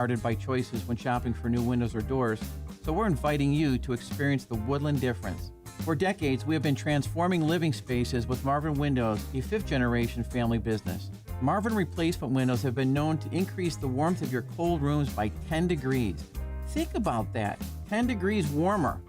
by choices when shopping for new windows or doors, so we're inviting you to experience the Woodland difference. For decades, we have been transforming living spaces with Marvin Windows, a fifth-generation family business. Marvin replacement windows have been known to increase the warmth of your cold rooms by 10 degrees. Think about that, 10 degrees warmer.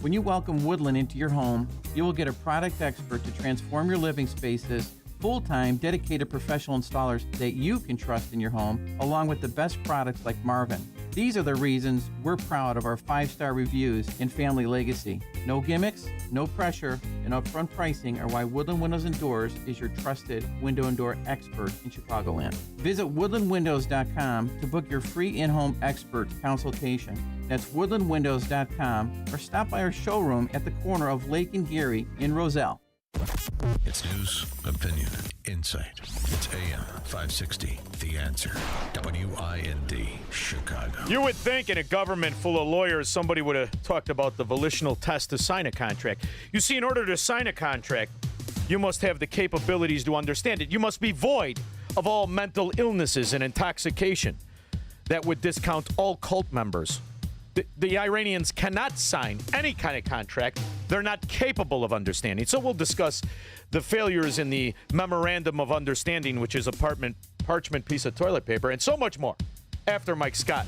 When you welcome Woodland into your home, you will get a product expert to transform your living spaces, full-time, dedicated professional installers that you can trust in your home, along with the best products like Marvin. These are the reasons we're proud of our 5-star reviews and family legacy. No gimmicks, no pressure, and upfront pricing are why Woodland Windows and Doors is your trusted window and door expert in Chicagoland. Visit woodlandwindows.com to book your free in-home expert consultation. That's woodlandwindows.com, or stop by our showroom at the corner of Lake and Geary in Roselle. It's news, opinion, insight. It's AM 560, The Answer. WIND, Chicago. You would think in a government full of lawyers, somebody would have talked about the volitional test to sign a contract. You see, in order to sign a contract, you must have the capabilities to understand it. You must be void of all mental illnesses and intoxication. That would discount all cult members. The Iranians cannot sign any kind of contract they're not capable of understanding. So we'll discuss the failures in the Memorandum of Understanding, which is a parchment piece of toilet paper, and so much more after Mike Scott.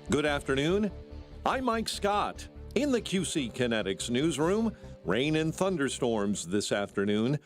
Good afternoon. I'm Mike Scott. In the QC Kinetics newsroom, rain and thunderstorms this afternoon.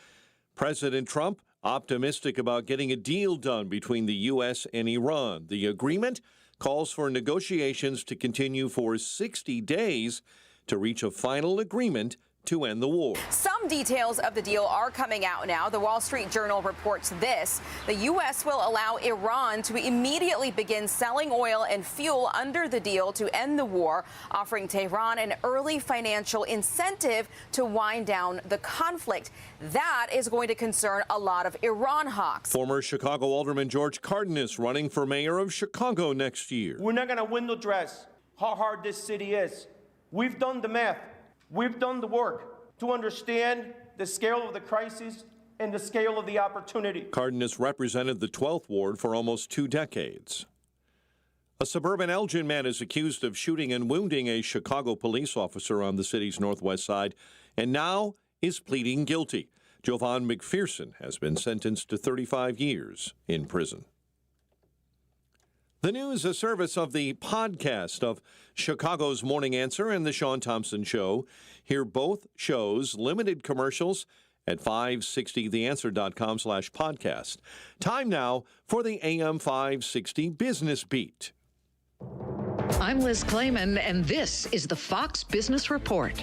President Trump optimistic about getting a deal done between the U.S. and Iran. The agreement calls for negotiations to continue for 60 days to reach a final agreement to end the war. Some details of the deal are coming out now. The Wall Street Journal reports this. The U.S. will allow Iran to immediately begin selling oil and fuel under the deal to end the war, offering Tehran an early financial incentive to wind down the conflict. That is going to concern a lot of Iran hawks. Former Chicago Alderman George Cardenas running for mayor of Chicago next year. We're not going to window dress how hard this city is. We've done the math. We've done the work to understand the scale of the crisis and the scale of the opportunity. Cardenas represented the 12th Ward for almost 2 decades. A suburban Elgin man is accused of shooting and wounding a Chicago police officer on the city's northwest side, and now is pleading guilty. Jovan McPherson has been sentenced to 35 years in prison. The news, a service of the podcast of Chicago's Morning Answer and the Shaun Thompson Show. Hear both shows, limited commercials, at 560theanswer.com/podcast. Time now for the AM 560 Business Beat. I'm Liz Clayman, and this is the Fox Business Report.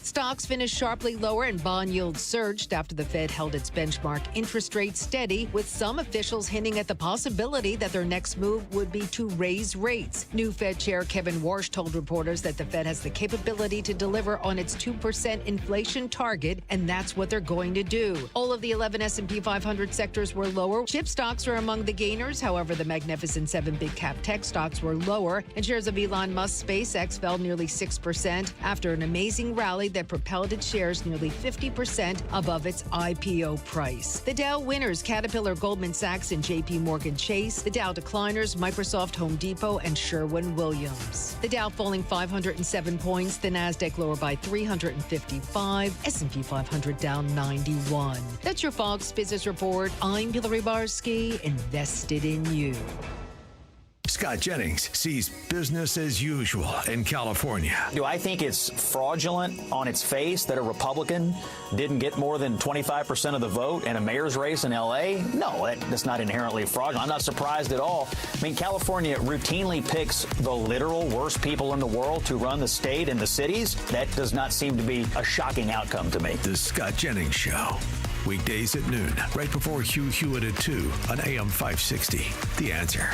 Stocks finished sharply lower and bond yields surged after the Fed held its benchmark interest rate steady, with some officials hinting at the possibility that their next move would be to raise rates. New Fed Chair Kevin Warsh told reporters that the Fed has the capability to deliver on its 2% inflation target, and that's what they're going to do. All of the 11 S&P 500 sectors were lower. Chip stocks were among the gainers. However, the Magnificent Seven big-cap tech stocks were lower, and shares of Elon Musk's SpaceX fell nearly 6% after an amazing rally that propelled its shares nearly 50% above its IPO price. The Dow winners, Caterpillar, Goldman Sachs, and JP Morgan Chase. The Dow decliners, Microsoft, Home Depot, and Sherwin-Williams. The Dow falling 507 points, the Nasdaq lower by 355, S&P 500 down 91. That's your Fox Business Report. I'm Hillary Barsky, invested in you. Scott Jennings sees business as usual in California. Do I think it's fraudulent on its face that a Republican didn't get more than 25% of the vote in a mayor's race in L.A.? No, that's not inherently fraudulent. I'm not surprised at all. I mean, California routinely picks the literal worst people in the world to run the state and the cities. That does not seem to be a shocking outcome to me. The Scott Jennings Show. Weekdays at noon, right before Hugh Hewitt at 2 on AM 560. The Answer.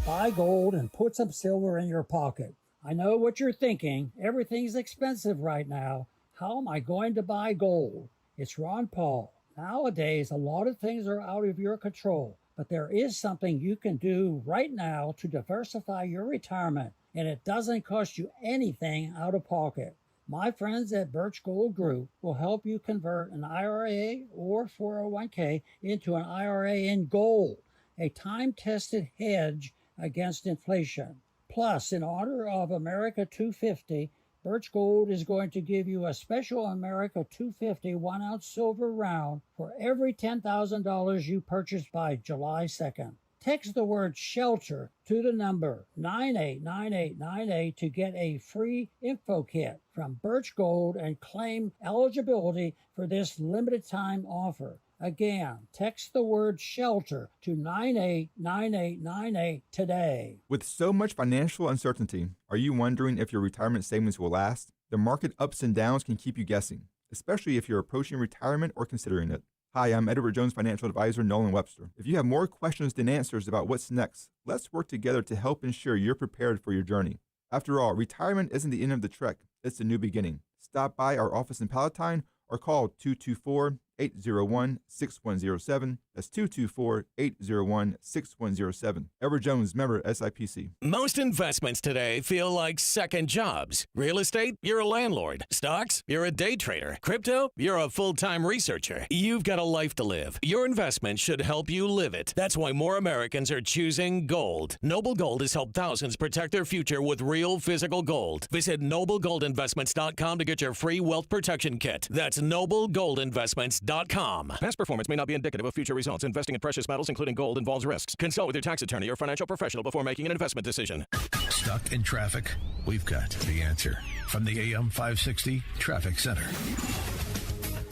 Buy gold and put some silver in your pocket. I know what you're thinking. Everything's expensive right now. How am I going to buy gold? It's Ron Paul. Nowadays, a lot of things are out of your control, but there is something you can do right now to diversify your retirement, and it doesn't cost you anything out of pocket. My friends at Birch Gold Group will help you convert an IRA or 401k into an IRA in gold. a time-tested hedge against inflation. Plus, in honor of America 250, Birch Gold is going to give you a special America 250 1-ounce silver round for every $10,000 you purchase by July 2nd. Text the word SHELTER to the number 989898 to get a free info kit from Birch Gold and claim eligibility for this limited time offer. Again, text the word SHELTER to 989898 today. With so much financial uncertainty, are you wondering if your retirement savings will last? The market ups and downs can keep you guessing, especially if you're approaching retirement or considering it. Hi, I'm Edward Jones financial advisor Nolan Webster. If you have more questions than answers about what's next, let's work together to help ensure you're prepared for your journey. After all, retirement isn't the end of the trek, it's the new beginning. Stop by our office in Palatine or call 224-801-6107. That's 224-801-6107. Edward Jones, member SIPC. Most investments today feel like second jobs. Real estate, you're a landlord. Stocks, you're a day trader. Crypto, you're a full-time researcher. You've got a life to live. Your investment should help you live it. That's why more Americans are choosing gold. Noble Gold has helped thousands protect their future with real physical gold. Visit noblegoldinvestments.com to get your free wealth protection kit. That's noblegoldinvestments.com. Past performance may not be indicative of future results. Investing in precious metals, including gold, involves risks. Consult with your tax attorney or financial professional before making an investment decision. Stuck in traffic? We've got the answer from the AM 560 Traffic Center.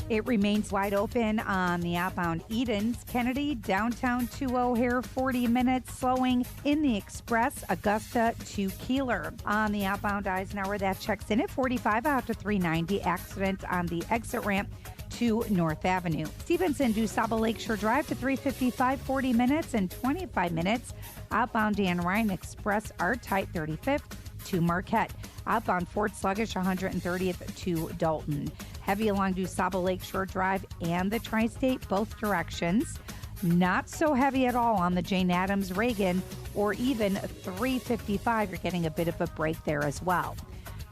It remains wide open on the outbound Edens, Kennedy, downtown to O'Hare, 40 minutes, slowing in the Express, Augusta to Keeler. On the outbound Eisenhower, that checks in at 45 out to 390. Accident on the exit ramp to North Avenue. Stevenson, DuSable Lakeshore Drive to 355, 40 minutes and 25 minutes. Outbound Dan Ryan Express, R-Type 35th to Marquette. Outbound Fort Sluggish, 130th to Dalton. Heavy along DuSable Lakeshore Drive and the Tri-State, both directions. Not so heavy at all on the Jane Addams Reagan or even 355. You're getting a bit of a break there as well.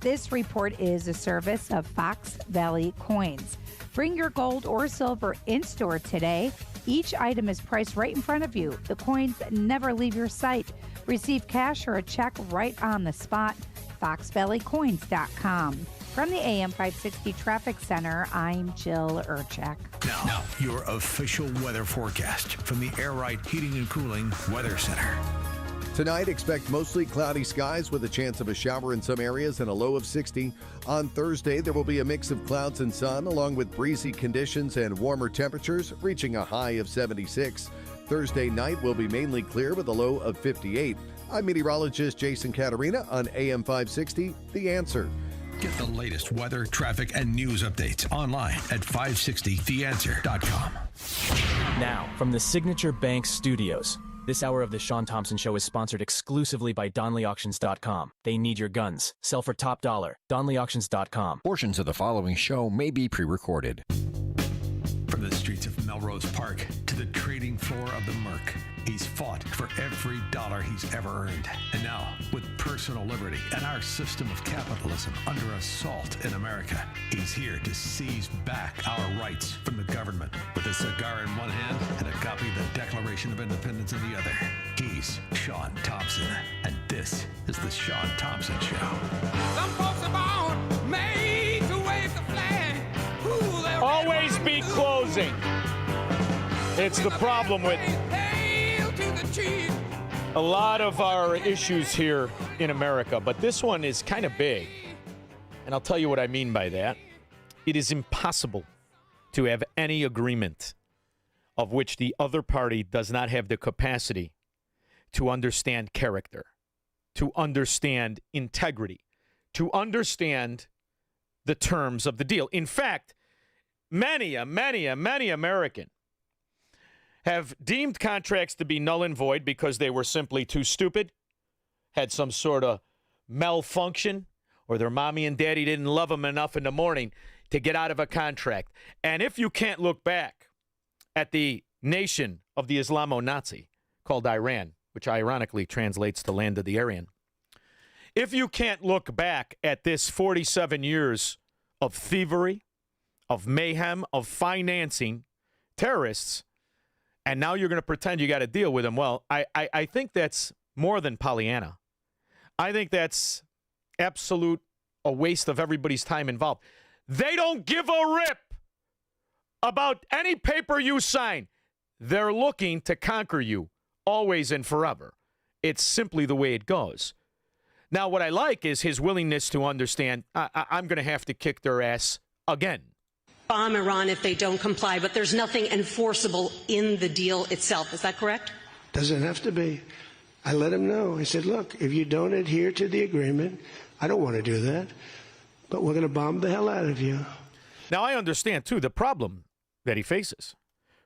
This report is a service of Fox Valley Coins. Bring your gold or silver in-store today. Each item is priced right in front of you. The coins never leave your sight. Receive cash or a check right on the spot. FoxValleyCoins.com. From the AM 560 Traffic Center, I'm Jill Urchak. Now, your official weather forecast from the Air Right Heating and Cooling Weather Center. Tonight, expect mostly cloudy skies with a chance of a shower in some areas and a low of 60. On Thursday, there will be a mix of clouds and sun, along with breezy conditions and warmer temperatures, reaching a high of 76. Thursday night will be mainly clear with a low of 58. I'm meteorologist Jason Caterina on AM 560, The Answer. Get the latest weather, traffic, and news updates online at 560theanswer.com. Now, from the Signature Bank Studios. This hour of the Shaun Thompson Show is sponsored exclusively by DonleyAuctions.com. They need your guns. Sell for top dollar. DonleyAuctions.com. Portions of the following show may be pre-recorded. From the streets of Melrose Park to the trading floor of the Merc, he's fought for every dollar he's ever earned. And now, with personal liberty and our system of capitalism under assault in America, he's here to seize back our rights from the government. With a cigar in one hand and a copy of the Declaration of Independence in the other, he's Shaun Thompson. And this is the Shaun Thompson Show. Some folks are born made to wave the flag. Always be closing. It's the problem with a lot of our issues here in America, but this one is kind of big. And I'll tell you what I mean by that. It is impossible to have any agreement of which the other party does not have the capacity to understand character, to understand integrity, to understand the terms of the deal. In fact, many American have deemed contracts to be null and void because they were simply too stupid, had some sort of malfunction, or their mommy and daddy didn't love them enough in the morning to get out of a contract. And if you can't look back at the nation of the Islamo-Nazi called Iran, which ironically translates to land of the Aryan, if you can't look back at this 47 years of thievery, of mayhem, of financing terrorists, And now you're going to pretend you got to deal with him. Well, I think that's more than Pollyanna. I think that's absolute a waste of everybody's time involved. They don't give a rip about any paper you sign. They're looking to conquer you always and forever. It's simply the way it goes. Now, what I like is his willingness to understand, I'm going to have to kick their ass again. Bomb Iran if they don't comply, but there's nothing enforceable in the deal itself. Is that correct? Doesn't have to be. I let him know. I said, look, if you don't adhere to the agreement, I don't want to do that, but we're going to bomb the hell out of you. Now, I understand, too, the problem that he faces.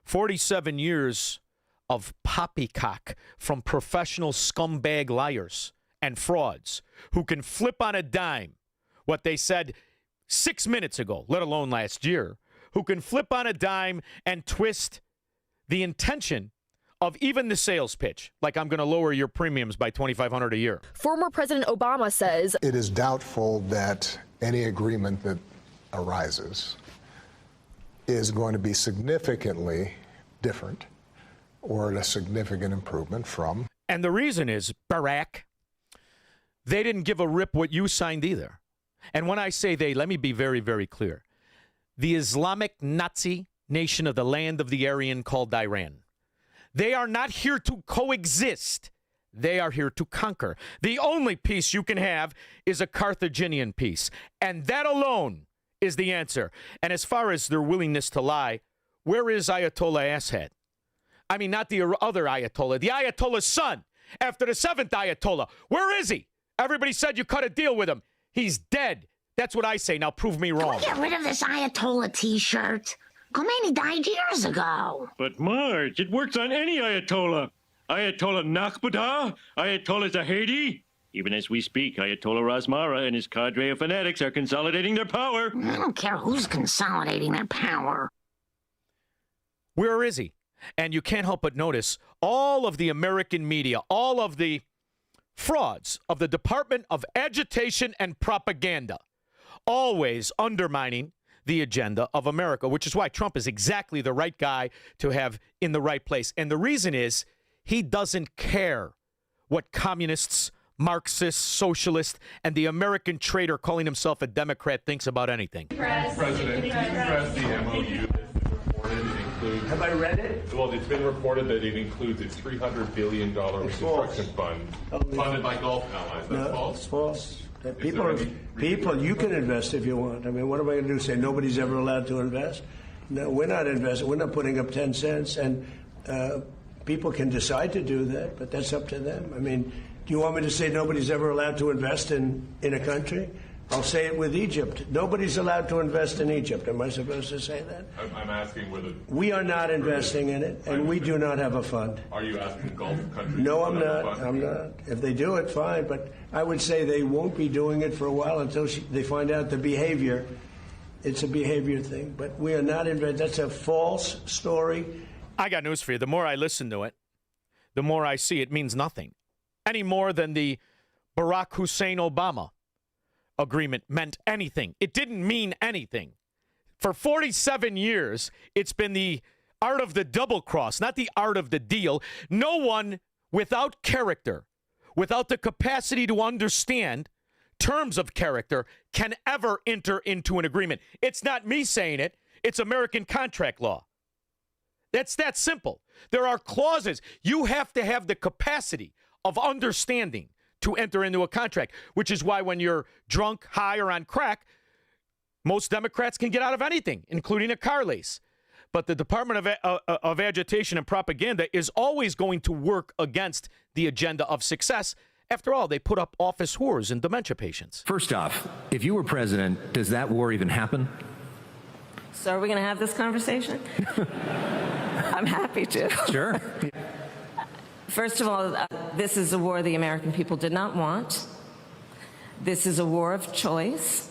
47 years of poppycock from professional scumbag liars and frauds who can flip on a dime what they said 6 minutes ago, let alone last year, who can flip on a dime and twist the intention of even the sales pitch, like I'm going to lower your premiums by $2,500 a year. Former President Obama says it is doubtful that any agreement that arises is going to be significantly different or a significant improvement from. And the reason is, Barack, they didn't give a rip what you signed either. And when I say they, let me be very, very clear. The Islamic Nazi nation of the land of the Aryan called Iran. They are not here to coexist. They are here to conquer. The only peace you can have is a Carthaginian peace. And that alone is the answer. And as far as their willingness to lie, where is Ayatollah Assad? I mean, not the other Ayatollah, the Ayatollah's son, after the seventh Ayatollah. Where is he? Everybody said you cut a deal with him. He's dead. That's what I say. Now prove me wrong. Can we get rid of this Ayatollah T-shirt? Khomeini died years ago. But Marge, it works on any Ayatollah. Ayatollah Nakbada, Ayatollah Zahedi. Even as we speak, Ayatollah Razmara and his cadre of fanatics are consolidating their power. I don't care who's consolidating their power. Where is he? And you can't help but notice all of the American media, all of the frauds of the Department of Agitation and Propaganda, always undermining the agenda of America, which is why Trump is exactly the right guy to have in the right place. And the reason is he doesn't care what communists, Marxists, socialists, and the American traitor calling himself a Democrat thinks about anything. President, can you press the MOU that's been reported? It includes, have I read it? Well, it's been reported that it includes a $300 billion reconstruction fund funded by Gulf allies. That's false? It's false. People, you can invest if you want. I mean, what am I going to do? Say nobody's ever allowed to invest? No, we're not investing. We're not putting up 10 cents. And people can decide to do that, but that's up to them. I mean, do you want me to say nobody's ever allowed to invest in a country? I'll say it with Egypt. Nobody's allowed to invest in Egypt. Am I supposed to say that? I'm asking whether... We are not investing in it, and we do not have a fund. Are you asking Gulf countries? No, I'm not. I'm not. If they do it, fine. But I would say they won't be doing it for a while until they find out the behavior. It's a behavior thing. But we are not investing. That's a false story. I got news for you. The more I listen to it, the more I see it means nothing. Any more than the Barack Hussein Obama agreement meant anything. It didn't mean anything. For 47 years, it's been the art of the double cross, not the art of the deal. No one without character, without the capacity to understand terms of character, can ever enter into an agreement. It's not me saying it. It's American contract law. That's that simple. There are clauses. You have to have the capacity of understanding to enter into a contract, which is why when you're drunk, high, or on crack, most Democrats can get out of anything, including a car lease. But the Department of Agitation and Propaganda is always going to work against the agenda of success. After all, they put up office whores and dementia patients. First off, if you were president, does that war even happen? So are we going to have this conversation? I'm happy to. Sure. First of all, this is a war the American people did not want. This is a war of choice.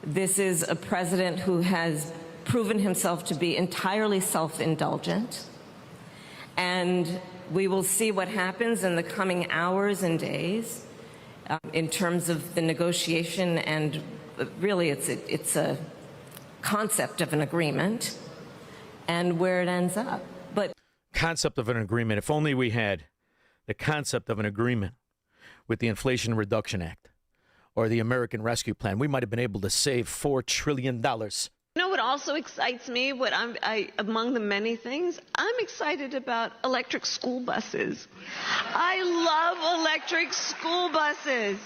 This is a president who has proven himself to be entirely self-indulgent. And we will see what happens in the coming hours and days in terms of the negotiation, and really it's a concept of an agreement and where it ends up. But concept of an agreement, if only we had the concept of an agreement with the Inflation Reduction Act or the American Rescue Plan, we might have been able to save $4 trillion. You know what also excites me? Among the many things, I'm excited about electric school buses. I love electric school buses.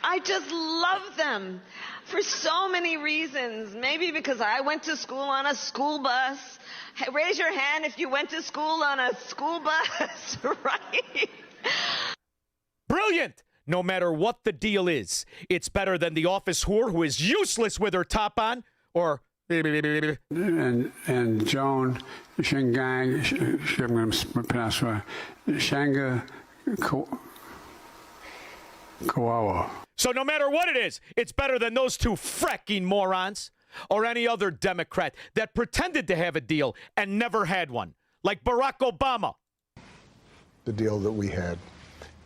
I just love them for so many reasons. Maybe because I went to school on a school bus. Hey, raise your hand if you went to school on a school bus, right? Brilliant! No matter what the deal is, it's better than the office whore who is useless with her top on, or... And Joan, Shingang, I'm going to pronounce it, Shanga Kawawa. So no matter what it is, it's better than those two fracking morons or any other Democrat that pretended to have a deal and never had one, like Barack Obama. The deal that we had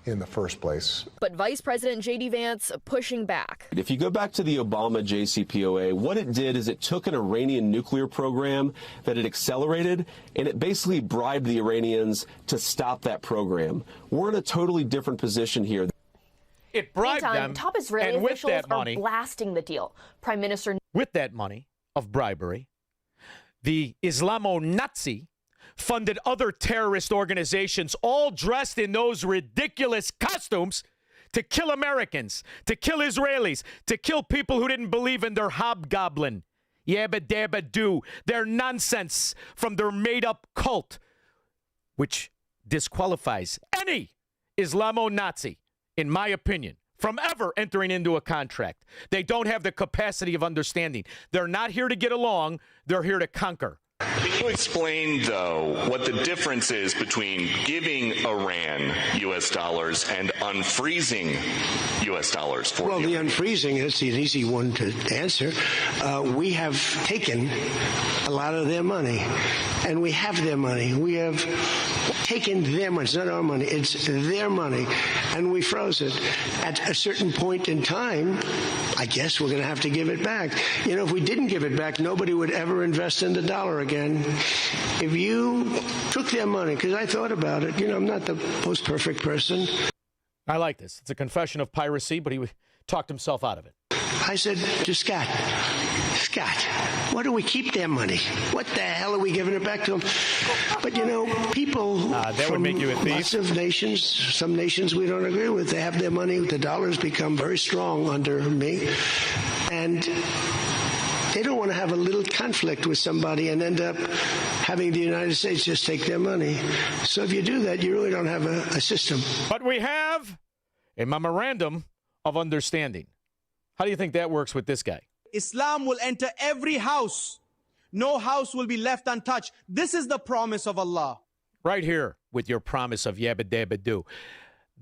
in the first place. But Vice President J.D. Vance pushing back. If you go back to the Obama JCPOA, what it did is it took an Iranian nuclear program that it accelerated, and it basically bribed the Iranians to stop that program. We're in a totally different position here. It bribed them, top Israeli and with officials that money, are blasting the deal. Prime Minister... With that money of bribery, the Islamo-Nazi funded other terrorist organizations all dressed in those ridiculous costumes to kill Americans, to kill Israelis, to kill people who didn't believe in their hobgoblin, yabba dabba do, their nonsense from their made-up cult, which disqualifies any Islamo-Nazi, in my opinion, from ever entering into a contract. They don't have the capacity of understanding. They're not here to get along. They're here to conquer. Can you explain, though, what the difference is between giving Iran U.S. dollars and unfreezing U.S. dollars for Well, the unfreezing is an easy one to answer. We have taken a lot of their money, and we have their money. We have taken their money. It's not our money. It's their money, and we froze it. At a certain point in time, I guess we're going to have to give it back. You know, if we didn't give it back, nobody would ever invest in the dollar again. If you took their money, because I thought about it, I'm not the most perfect person. I like this. It's a confession of piracy, but he talked himself out of it. I said to Scott, why do we keep their money? What the hell are we giving it back to them? But, people that would make you a thief. Lots of nations, some nations we don't agree with, they have their money. The dollar's become very strong under me. And they don't want to have a little conflict with somebody and end up having the United States just take their money. So if you do that, you really don't have a system. But we have a memorandum of understanding. How do you think that works with this guy? Islam will enter every house. No house will be left untouched. This is the promise of Allah. Right here with your promise of yabba dabba do.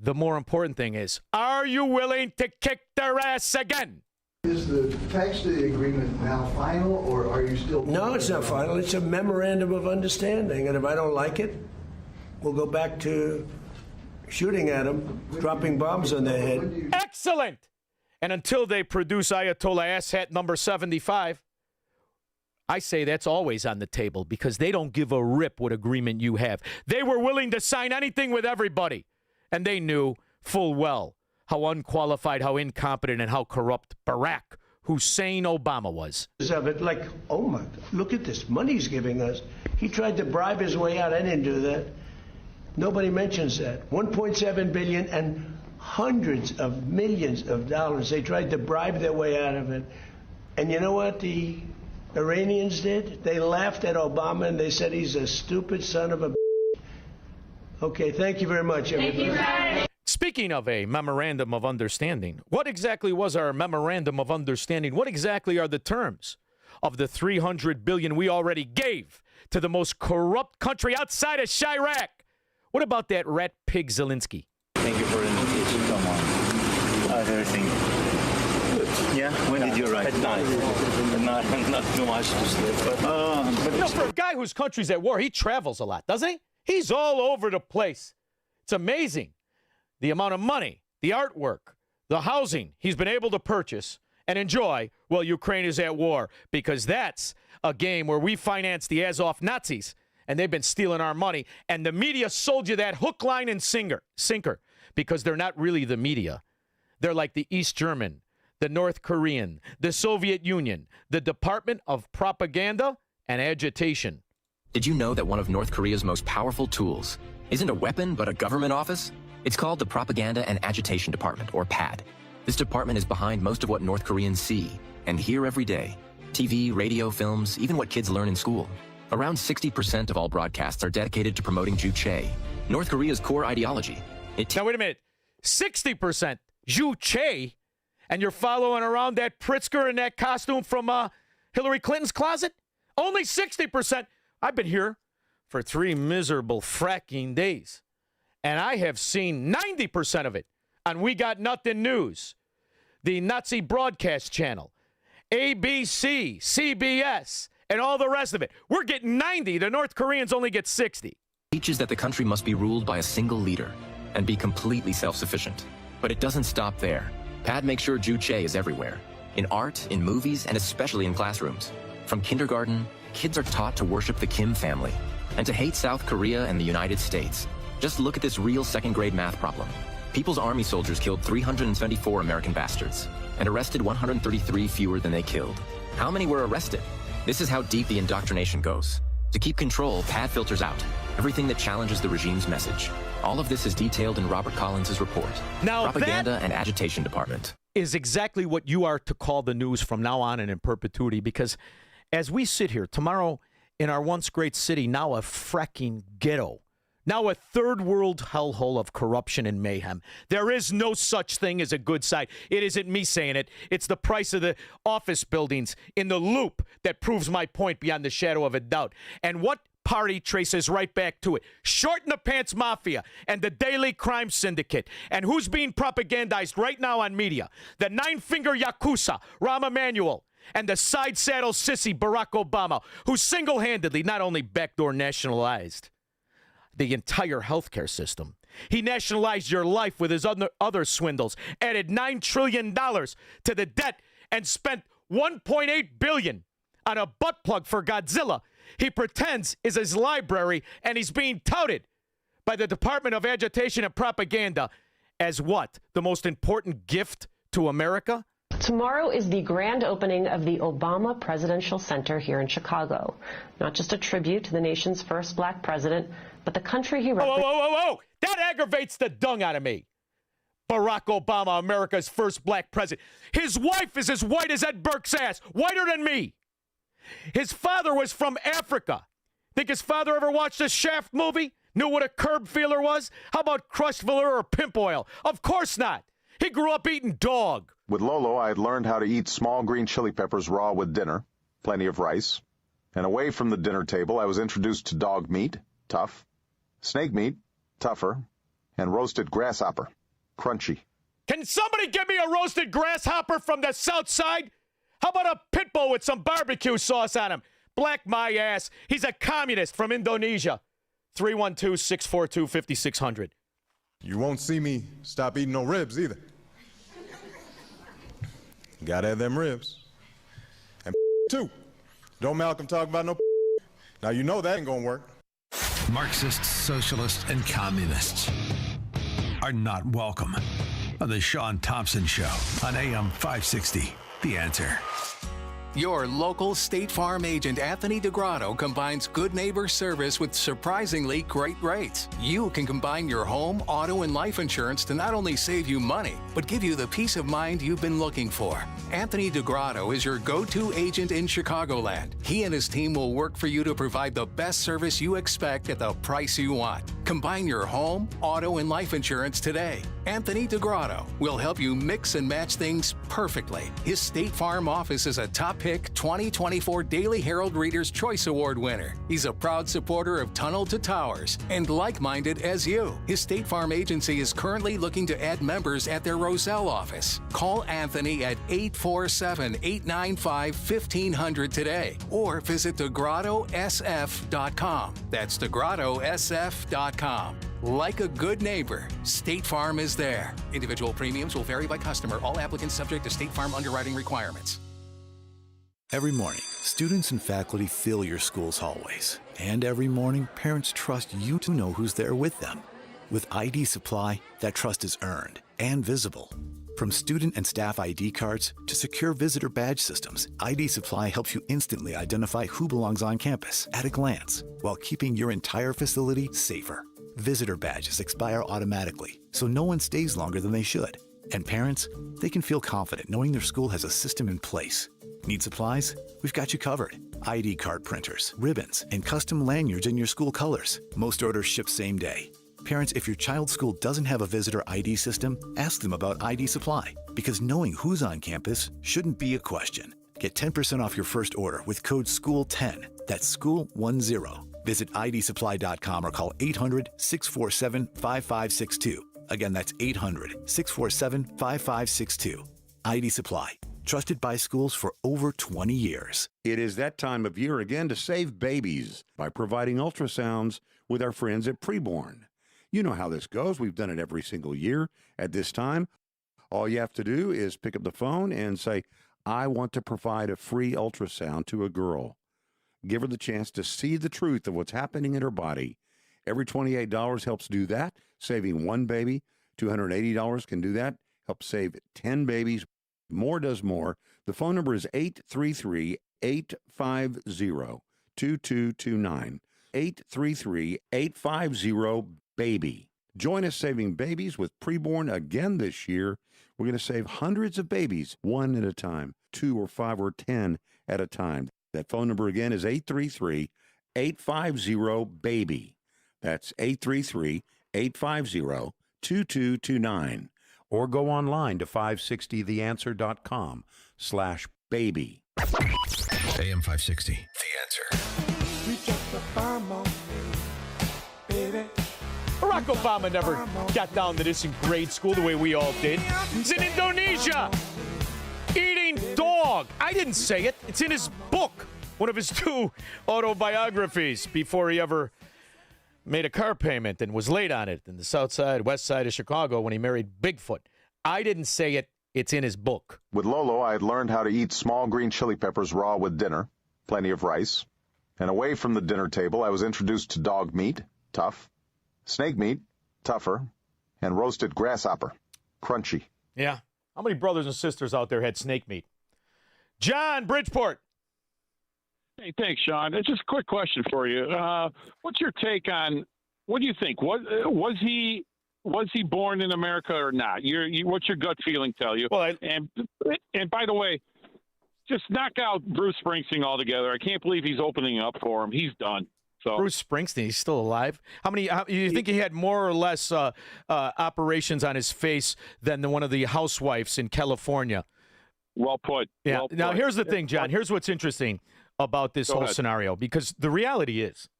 The more important thing is, are you willing to kick their ass again? Is the text of the agreement now final, or are you still... No, it's not final. It's a memorandum of understanding. And if I don't like it, we'll go back to shooting at them, dropping bombs on their head. Excellent! And until they produce Ayatollah asshat number 75, I say that's always on the table because they don't give a rip what agreement you have. They were willing to sign anything with everybody. And they knew full well how unqualified, how incompetent, and how corrupt Barack Hussein Obama was. Of it, like, oh my, look at this money he's giving us. He tried to bribe his way out. I didn't do that. Nobody mentions that. 1.7 billion and hundreds of millions of dollars. They tried to bribe their way out of it. And you know what the Iranians did? They laughed at Obama and they said he's a stupid son of a... Okay, thank you very much, everybody. Thank you. Speaking of a memorandum of understanding, what exactly was our memorandum of understanding? What exactly are the terms of the $300 billion we already gave to the most corrupt country outside of Chirac? What about that rat pig Zelensky? Thank you for the invitation. Come on. Everything. Good. Yeah? When did you arrive? At night. Not too much to sleep. But for a guy whose country's at war, he travels a lot, doesn't he? He's all over the place. It's amazing. The amount of money, the artwork, the housing he's been able to purchase and enjoy while Ukraine is at war, because that's a game where we finance the Azov Nazis and they've been stealing our money. And the media sold you that hook, line, and sinker because they're not really the media. They're like the East German, the North Korean, the Soviet Union, the Department of Propaganda and Agitation. Did you know that one of North Korea's most powerful tools isn't a weapon, but a government office? It's called the Propaganda and Agitation Department, or PAD. This department is behind most of what North Koreans see and hear every day. TV, radio, films, even what kids learn in school. Around 60% of all broadcasts are dedicated to promoting Juche, North Korea's core ideology. Now, wait a minute. 60% Juche? And you're following around that Pritzker in that costume from Hillary Clinton's closet? Only 60%. I've been here for 3 miserable fracking days. And I have seen 90% of it on We Got Nothing News, the Nazi broadcast channel, ABC, CBS, and all the rest of it. We're getting 90. The North Koreans only get 60. Teaches that the country must be ruled by a single leader and be completely self-sufficient. But it doesn't stop there. PAD makes sure Juche is everywhere. In art, in movies, and especially in classrooms. From kindergarten, kids are taught to worship the Kim family and to hate South Korea and the United States. Just look at this real second-grade math problem. People's Army soldiers killed 374 American bastards and arrested 133 fewer than they killed. How many were arrested? This is how deep the indoctrination goes. To keep control, PAD filters out everything that challenges the regime's message. All of this is detailed in Robert Collins' report. Now Propaganda and Agitation Department. Is exactly what you are to call the news from now on and in perpetuity, because as we sit here tomorrow in our once great city, now a fracking ghetto, now a third world hellhole of corruption and mayhem. There is no such thing as a good side. It isn't me saying it. It's the price of the office buildings in the Loop that proves my point beyond the shadow of a doubt. And what party traces right back to it? Short in the Pants Mafia and the Daily Crime Syndicate. And who's being propagandized right now on media? The nine-finger Yakuza, Rahm Emanuel, and the side-saddle sissy Barack Obama, who single-handedly not only backdoor nationalized the entire healthcare system. He nationalized your life with his other swindles, added $9 trillion to the debt, and spent $1.8 billion on a butt plug for Godzilla he pretends is his library, and he's being touted by the Department of Agitation and Propaganda as what? The most important gift to America? Tomorrow is the grand opening of the Obama Presidential Center here in Chicago. Not just a tribute to the nation's first black president, but the country he represents. Whoa. That aggravates the dung out of me. Barack Obama, America's first black president. His wife is as white as Ed Burke's ass, whiter than me. His father was from Africa. Think his father ever watched a Shaft movie? Knew what a curb feeler was? How about crushed velour or pimp oil? Of course not. He grew up eating dog. With Lolo, I had learned how to eat small green chili peppers raw with dinner, plenty of rice. And away from the dinner table, I was introduced to dog meat, tough, snake meat, tougher, and roasted grasshopper, crunchy. Can somebody give me a roasted grasshopper from the south side? How about a pit bull with some barbecue sauce on him? Black my ass. He's a communist from Indonesia. 312-642-5600. You won't see me stop eating no ribs either. Gotta have them ribs. And too. Don't Malcolm talk about no. Now you know that ain't gonna work. Marxists, socialists, and communists are not welcome on the Shaun Thompson Show on AM 560. The Answer. Your local State Farm agent, Anthony DeGrotto, combines good neighbor service with surprisingly great rates. You can combine your home, auto, and life insurance to not only save you money, but give you the peace of mind you've been looking for. Anthony DeGrotto is your go-to agent in Chicagoland. He and his team will work for you to provide the best service you expect at the price you want. Combine your home, auto, and life insurance today. Anthony DeGrotto will help you mix and match things perfectly. His State Farm office is a top pick 2024 Daily Herald Reader's Choice Award winner. He's a proud supporter of Tunnel to Towers and like-minded as you. His State Farm agency is currently looking to add members at their Roselle office. Call Anthony at 847-895-1500 today or visit DeGrottoSF.com. That's DeGrottoSF.com. Like a good neighbor, State Farm is there. Individual premiums will vary by customer. All applicants subject to State Farm underwriting requirements. Every morning, Students and faculty fill your school's hallways. And every morning, parents trust you to know who's there with them. With ID Supply, that trust is earned and visible. From student and staff ID cards to secure visitor badge systems, ID Supply helps you instantly identify who belongs on campus at a glance, while keeping your entire facility safer. Visitor badges expire automatically, so no one stays longer than they should. And parents, they can feel confident knowing their school has a system in place. Need supplies? We've got you covered. ID card printers, ribbons, and custom lanyards in your school colors. Most orders ship same day. Parents, if your child's school doesn't have a visitor ID system, ask them about ID Supply, because knowing who's on campus shouldn't be a question. Get 10% off your first order with code SCHOOL10. That's SCHOOL10. Visit idsupply.com or call 800-647-5562. Again, that's 800-647-5562. ID Supply. Trusted by schools for over 20 years. It is that time of year again to save babies by providing ultrasounds with our friends at Preborn. You know how this goes. We've done it every single year at this time. All you have to do is pick up the phone and say, I want to provide a free ultrasound to a girl. Give her the chance to see the truth of what's happening in her body. Every $28 helps do that, saving one baby. $280 can do that, help save 10 babies. More does more. The phone number is 833-850-2229. 833-850-BABY. Join us saving babies with Preborn again this year. We're going to save hundreds of babies, one at a time, 2 or 5 or 10 at a time. That phone number again is 833-850-BABY. That's 833-850-2229. Or go online to 560theanswer.com/baby. AM 560, The Answer. Barack Obama never got down to this in grade school the way we all did. He's in Indonesia eating dog. I didn't say it. It's in his book, one of his 2 autobiographies, before he ever made a car payment and was late on it in the south side, west side of Chicago when he married Bigfoot. I didn't say it. It's in his book. With Lolo, I had learned how to eat small green chili peppers raw with dinner, plenty of rice. And away from the dinner table, I was introduced to dog meat, tough, snake meat, tougher, and roasted grasshopper, crunchy. Yeah. How many brothers and sisters out there had snake meat? John, Bridgeport. Hey, thanks, Shaun. It's just a quick question for you. What's your take on, what do you think? Was he born in America or not? What's your gut feeling tell you? Well, and by the way, just knock out Bruce Springsteen altogether. I can't believe he's opening up for him. He's done. So Bruce Springsteen, he's still alive. How you think he had more or less operations on his face than one of the housewives in California? Well put. Yeah. Well now, put. here's the thing, John. Here's what's interesting about this whole scenario, because the reality is,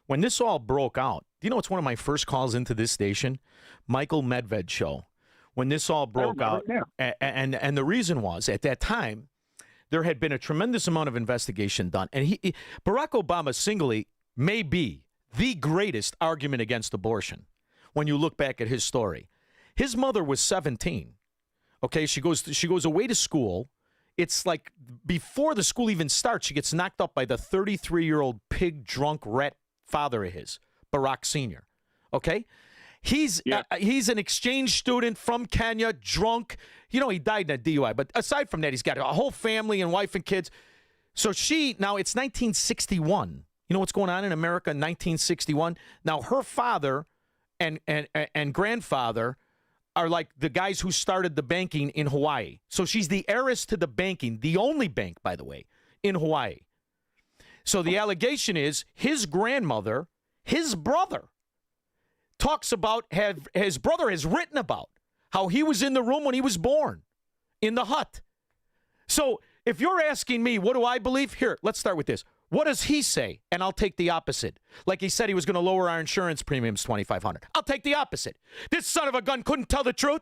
when this all broke out, do you know it's one of my first calls into this station? Michael Medved show. When this all broke out, and the reason was, at that time, there had been a tremendous amount of investigation done, and Barack Obama singly may be the greatest argument against abortion when you look back at his story. His mother was 17. Okay, she goes away to school. It's like before the school even starts, she gets knocked up by the 33-year-old pig drunk rat father of his, Barack Sr. Okay? He's an exchange student from Kenya, drunk. You know, he died in a DUI. But aside from that, he's got a whole family and wife and kids. So now it's 1961. You know what's going on in America in 1961? Now, her father and grandfather are like the guys who started the banking in Hawaii. So she's the heiress to the banking, the only bank, by the way, in Hawaii. So the allegation is his grandmother, his brother, talks about, his brother has written about how he was in the room when he was born, in the hut. So if you're asking me, what do I believe? Here, let's start with this. What does he say? And I'll take the opposite. Like he said he was going to lower our insurance premiums $2,500. I'll take the opposite. This son of a gun couldn't tell the truth.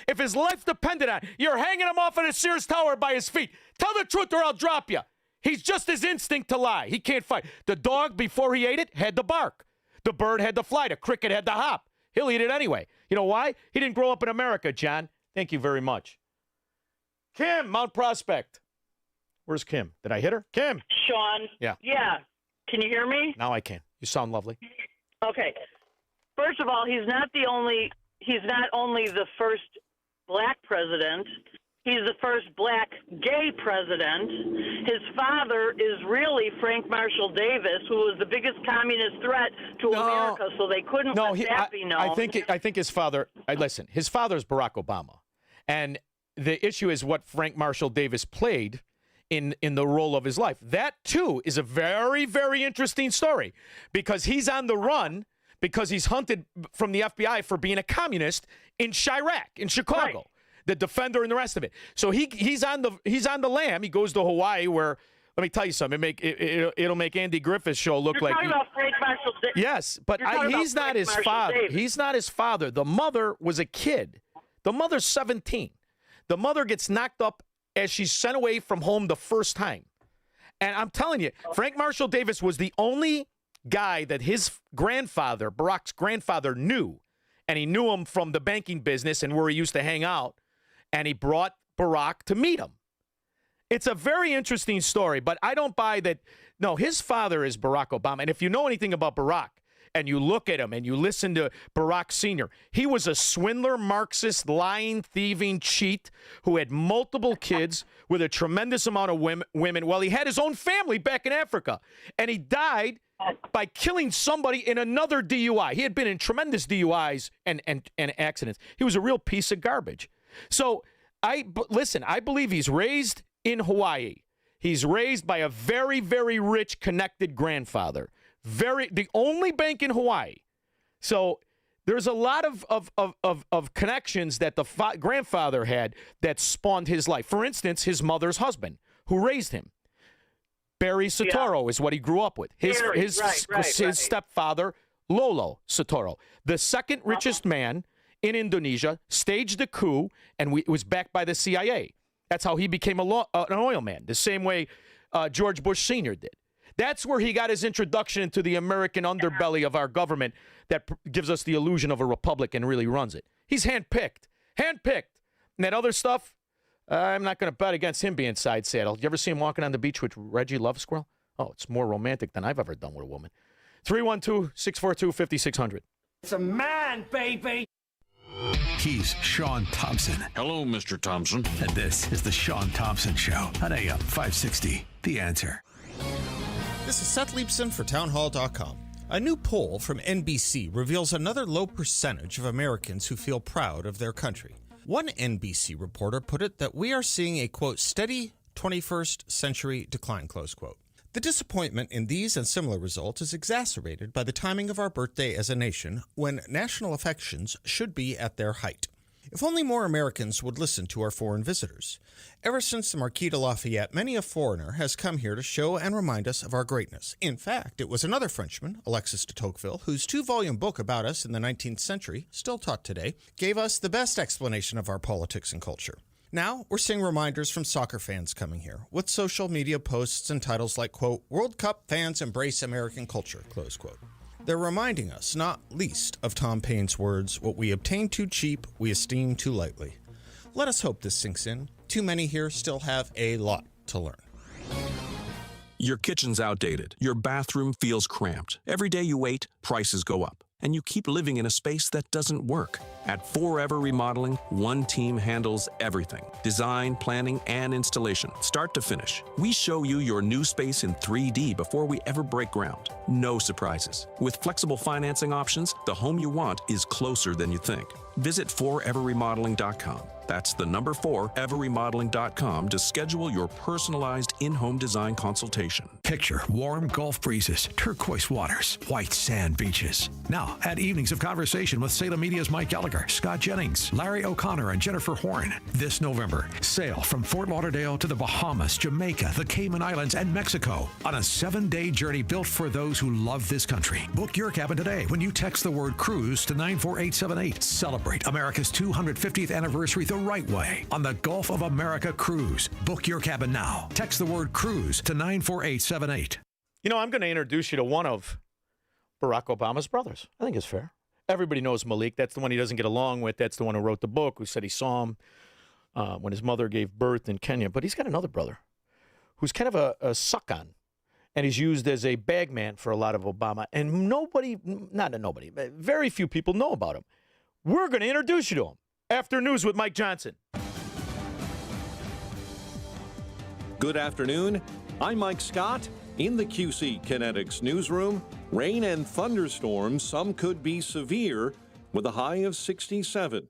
If his life depended on it, you're hanging him off of the Sears Tower by his feet. Tell the truth or I'll drop you. He's just his instinct to lie. He can't fight. The dog, before he ate it, had to bark. The bird had to fly. The cricket had to hop. He'll eat it anyway. You know why? He didn't grow up in America, John. Thank you very much. Kim, Mount Prospect. Where's Kim? Did I hit her? Kim. Shaun. Yeah. Yeah. Can you hear me? Now I can. You sound lovely. Okay. First of all, he's not only the first black president, he's the first black gay president. His father is really Frank Marshall Davis, who was the biggest communist threat to America, so they couldn't let that be known. I think his father, listen, his father's Barack Obama. And the issue is what Frank Marshall Davis played in the role of his life. That, too, is a very, very interesting story because he's on the run because he's hunted from the FBI for being a communist in Chirac, in Chicago, right. The Defender and the rest of it. So he's on the lam. He goes to Hawaii where, let me tell you something, it'll make Andy Griffith's show look You're like... talking about Frank Marshall Davis. Yes, but he's not his father. Davis. He's not his father. The mother was a kid. The mother's 17. The mother gets knocked up as she's sent away from home the first time. And I'm telling you, Frank Marshall Davis was the only guy that his grandfather, Barack's grandfather, knew. And he knew him from the banking business and where he used to hang out. And he brought Barack to meet him. It's a very interesting story, but I don't buy that. No, his father is Barack Obama. And if you know anything about Barack, and you look at him and you listen to Barack Sr., he was a swindler, Marxist, lying, thieving cheat who had multiple kids with a tremendous amount of women. Well, he had his own family back in Africa, and he died by killing somebody in another DUI. He had been in tremendous DUIs and accidents. He was a real piece of garbage. So, listen, I believe he's raised in Hawaii. He's raised by a very, very rich, connected grandfather. The only bank in Hawaii. So there's a lot of connections that the grandfather had that spawned his life. For instance, his mother's husband, who raised him. Barry Soetoro is what he grew up with. His stepfather, Lolo Soetoro, the second richest man in Indonesia, staged a coup and was backed by the CIA. That's how he became an oil man, the same way George Bush Sr. did. That's where he got his introduction into the American underbelly of our government that gives us the illusion of a republic and really runs it. He's handpicked. Handpicked. And that other stuff, I'm not going to bet against him being side saddle. You ever see him walking on the beach with Reggie Love Squirrel? Oh, it's more romantic than I've ever done with a woman. 312-642-5600. It's a man, baby. He's Shaun Thompson. Hello, Mr. Thompson. And this is the Shaun Thompson Show on AM 560. The Answer. This is Seth Leibson for townhall.com. A new poll from NBC reveals another low percentage of Americans who feel proud of their country. One NBC reporter put it that we are seeing a, quote, steady 21st century decline, close quote. The disappointment in these and similar results is exacerbated by the timing of our birthday as a nation, when national affections should be at their height. If only more Americans would listen to our foreign visitors. Ever since the Marquis de Lafayette, many a foreigner has come here to show and remind us of our greatness. In fact, it was another Frenchman, Alexis de Tocqueville, whose 2-volume book about us in the 19th century, still taught today, gave us the best explanation of our politics and culture. Now, we're seeing reminders from soccer fans coming here, with social media posts and titles like, quote, World Cup fans embrace American culture, close quote. They're reminding us, not least, of Tom Paine's words, what we obtain too cheap, we esteem too lightly. Let us hope this sinks in. Too many here still have a lot to learn. Your kitchen's outdated. Your bathroom feels cramped. Every day you wait, prices go up. And you keep living in a space that doesn't work. At Forever Remodeling, one team handles everything. Design, planning, and installation, start to finish. We show you your new space in 3D before we ever break ground. No surprises. With flexible financing options, the home you want is closer than you think. Visit foreverremodeling.com. That's the number 4everremodeling.com to schedule your personalized in-home design consultation. Picture warm Gulf breezes, turquoise waters, white sand beaches. Now, add evenings of conversation with Salem Media's Mike Gallagher, Scott Jennings, Larry O'Connor, and Jennifer Horn. This November, sail from Fort Lauderdale to the Bahamas, Jamaica, the Cayman Islands, and Mexico on a 7-day journey built for those who love this country. Book your cabin today when you text the word cruise to 94878. Celebrate America's 250th anniversary the right way on the Gulf of America Cruise. Book your cabin now. Text the word cruise to 94878. You know, I'm going to introduce you to one of Barack Obama's brothers. I think it's fair. Everybody knows Malik. That's the one he doesn't get along with. That's the one who wrote the book, who said he saw him when his mother gave birth in Kenya. But he's got another brother who's kind of a suck-on, and he's used as a bagman for a lot of Obama. And very few people know about him. We're going to introduce you to him after news with Mike Johnson. Good afternoon. I'm Mike Scott. In the QC Kinetics newsroom, rain and thunderstorms, some could be severe, with a high of 67.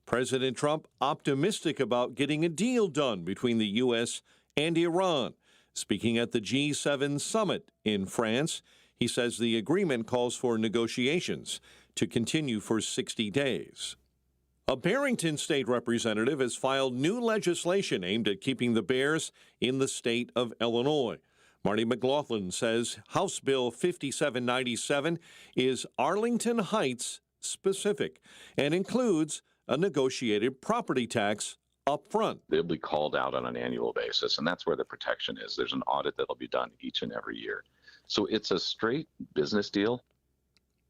President Trump optimistic about getting a deal done between the U.S. and Iran. Speaking at the G7 summit in France, he says the agreement calls for negotiations to continue for 60 days. A Barrington state representative has filed new legislation aimed at keeping the bears in the state of Illinois. Marty McLaughlin says House Bill 5797 is Arlington Heights specific and includes a negotiated property tax up front. They'll be called out on an annual basis, and that's where the protection is. There's an audit that'll be done each and every year. So it's a straight business deal.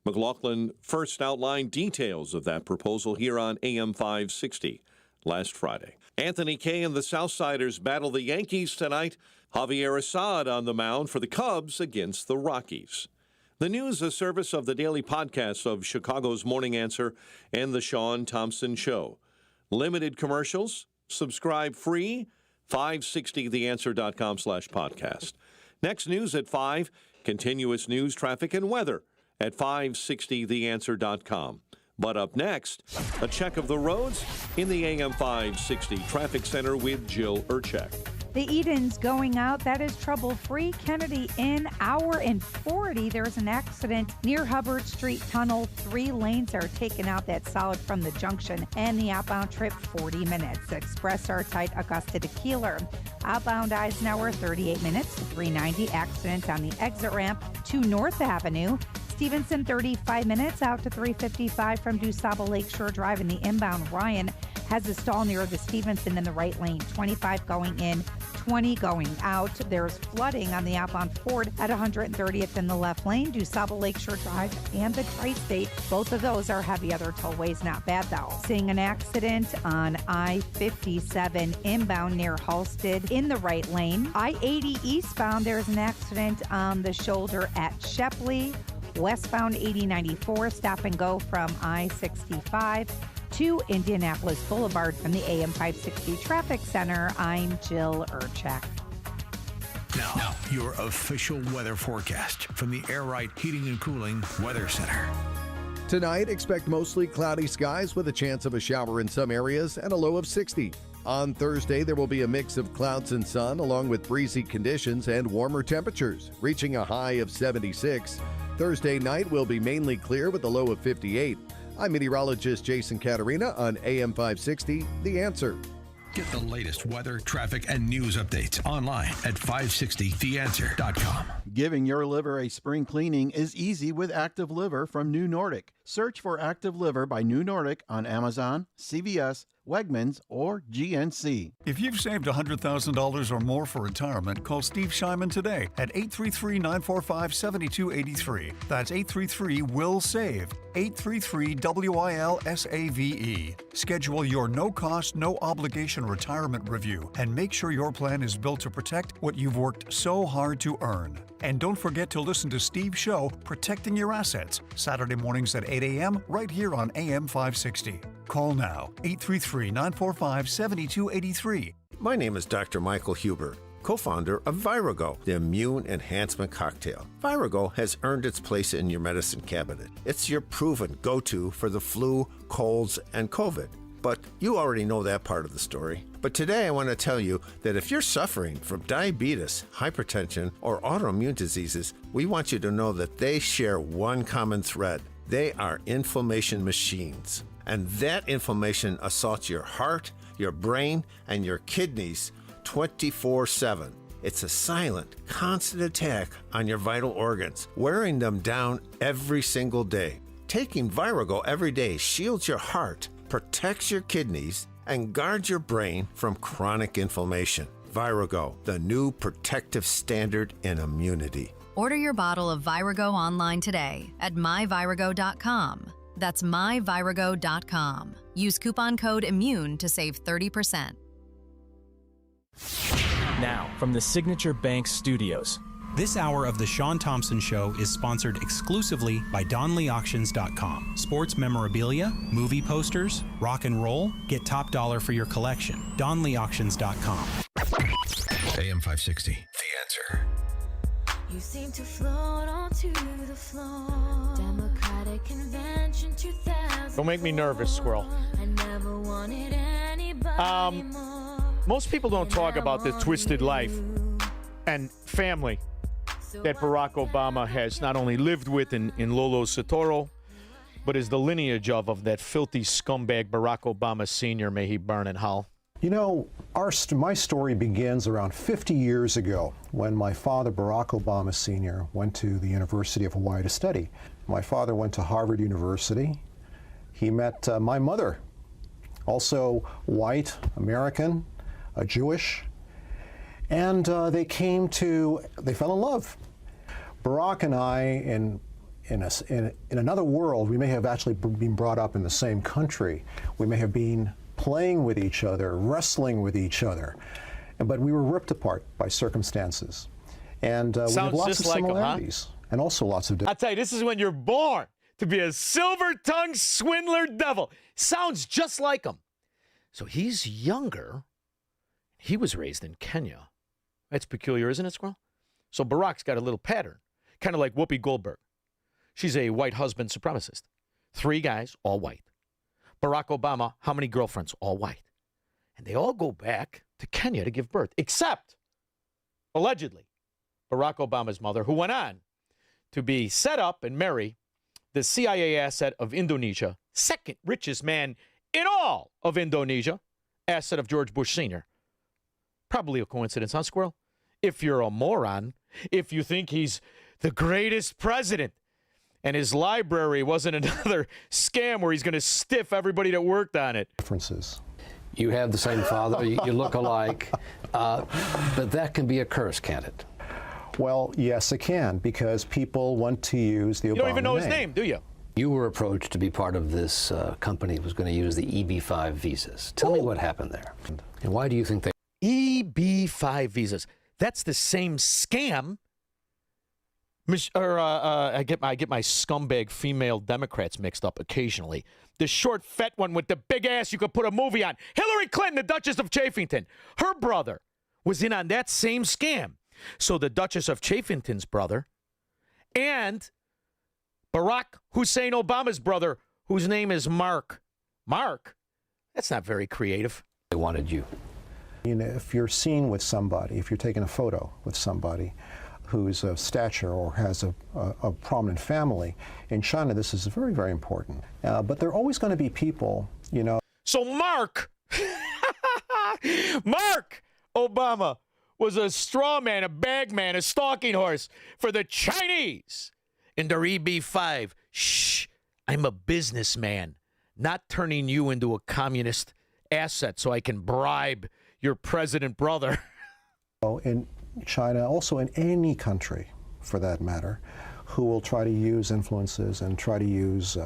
McLaughlin first outlined details of that proposal here on AM 560 last Friday. Anthony Kay and the Southsiders battle the Yankees tonight. Javier Assad on the mound for the Cubs against the Rockies. The news, a service of the daily podcast of Chicago's Morning Answer and the Shaun Thompson Show. Limited commercials. Subscribe free. 560theanswer.com/podcast. Next news at 5. Continuous news, traffic, and weather at 560theanswer.com. But up next, a check of the roads in the AM 560 Traffic Center with Jill Urchek. The Eden's going out. That is trouble-free. Kennedy in, hour and 40. There's an accident near Hubbard Street Tunnel. 3 lanes are taken out. That's solid from the junction. And the outbound trip, 40 minutes. Express are tight, Augusta to Keeler. Outbound Eisenhower, 38 minutes. 390 accident on the exit ramp to North Avenue. Stevenson, 35 minutes out to 355 from DuSable Lakeshore Drive. In the inbound, Ryan has a stall near the Stevenson in the right lane. 25 going in, 20 going out. There's flooding on the outbound Ford at 130th in the left lane. DuSable Lakeshore Drive and the Tri-State. Both of those are heavy. Other tollways not bad though. Seeing an accident on I-57 inbound near Halsted in the right lane. I-80 eastbound, there's an accident on the shoulder at Shepley. Westbound 8094, stop and go from I-65 to Indianapolis Boulevard from the AM 560 Traffic Center. I'm Jill Urchek. Now, your official weather forecast from the Air Right Heating and Cooling Weather Center. Tonight, expect mostly cloudy skies with a chance of a shower in some areas and a low of 60. On Thursday, there will be a mix of clouds and sun along with breezy conditions and warmer temperatures, reaching a high of 76. Thursday night will be mainly clear with a low of 58. I'm meteorologist Jason Caterina on AM 560, The Answer. Get the latest weather, traffic, and news updates online at 560theanswer.com. Giving your liver a spring cleaning is easy with Active Liver from New Nordic. Search for Active Liver by New Nordic on Amazon, CVS, Wegmans, or GNC. If you've saved $100,000 or more for retirement, call Steve Shyman today at 833-945-7283. That's 833-WILL-SAVE. 833-WILSAVE. Schedule your no-cost, no-obligation retirement review and make sure your plan is built to protect what you've worked so hard to earn. And don't forget to listen to Steve's show, Protecting Your Assets, Saturday mornings at 8 a.m. right here on AM 560. Call now, 833-945-7283. My name is Dr. Michael Huber, co-founder of Virago, the immune enhancement cocktail. Virago has earned its place in your medicine cabinet. It's your proven go-to for the flu, colds, and COVID. But you already know that part of the story. But today I want to tell you that if you're suffering from diabetes, hypertension, or autoimmune diseases, we want you to know that they share one common thread. They are inflammation machines. And that inflammation assaults your heart, your brain, and your kidneys 24/7. It's a silent, constant attack on your vital organs, wearing them down every single day. Taking Virago every day shields your heart, protects your kidneys, and guards your brain from chronic inflammation. Virago, the new protective standard in immunity. Order your bottle of Virago online today at myvirago.com. That's myvirago.com. Use coupon code IMMUNE to save 30%. Now, from the Signature Bank Studios. This hour of The Shaun Thompson Show is sponsored exclusively by DonleyAuctions.com. Sports memorabilia, movie posters, rock and roll, get top dollar for your collection. DonleyAuctions.com. AM 560, The Answer. You seem to float onto the floor. Democratic Convention 2000. Don't make me nervous, Squirrel. I never wanted anybody more. Most people don't talk about the twisted life and family that Barack Obama has not only lived with in Lolo Soetoro, but is the lineage of that filthy scumbag Barack Obama Sr., may he burn in hell. You know, my story begins around 50 years ago when my father, Barack Obama Sr., went to the University of Hawaii to study. My father went to Harvard University. He met my mother, also white, American, Jewish, and they fell in love. Barack and I, in another world, we may have actually been brought up in the same country. We may have been playing with each other, wrestling with each other, but we were ripped apart by circumstances. And we have lots of similarities, and also lots of I'll tell you, this is when you're born to be a silver-tongued swindler devil. Sounds just like him. So he's younger. He was raised in Kenya. That's peculiar, isn't it, Squirrel? So Barack's got a little pattern, kind of like Whoopi Goldberg. She's a white husband supremacist. 3 guys, all white. Barack Obama, how many girlfriends? All white. And they all go back to Kenya to give birth, except, allegedly, Barack Obama's mother, who went on to be set up and marry the CIA asset of Indonesia, second richest man in all of Indonesia, asset of George Bush Sr. Probably a coincidence, huh, Squirrel? If you're a moron, if you think he's the greatest president and his library wasn't another scam where he's going to stiff everybody that worked on it. Differences. You have the same father, you look alike, but that can be a curse, can't it? Well, yes, it can, because people want to use the Obama name. You don't even know his name, do you? You were approached to be part of this company that was going to use the EB-5 visas. Tell me what happened there, and why do you think they... EB-5 visas. That's the same scam. I get my scumbag female Democrats mixed up occasionally. The short, fat one with the big ass you could put a movie on. Hillary Clinton, the Duchess of Chafington. Her brother was in on that same scam. So the Duchess of Chafington's brother and Barack Hussein Obama's brother, whose name is Mark. Mark? That's not very creative. They wanted you. You know, if you're seen with somebody, if you're taking a photo with somebody who's of stature or has a prominent family, in China this is very, very important. But there are always going to be people, you know. So Mark Obama was a straw man, a bag man, a stalking horse for the Chinese in their EB-5. Shh, I'm a businessman, not turning you into a communist asset so I can bribe your president brother. In China, also in any country, for that matter, who will try to use influences and try to use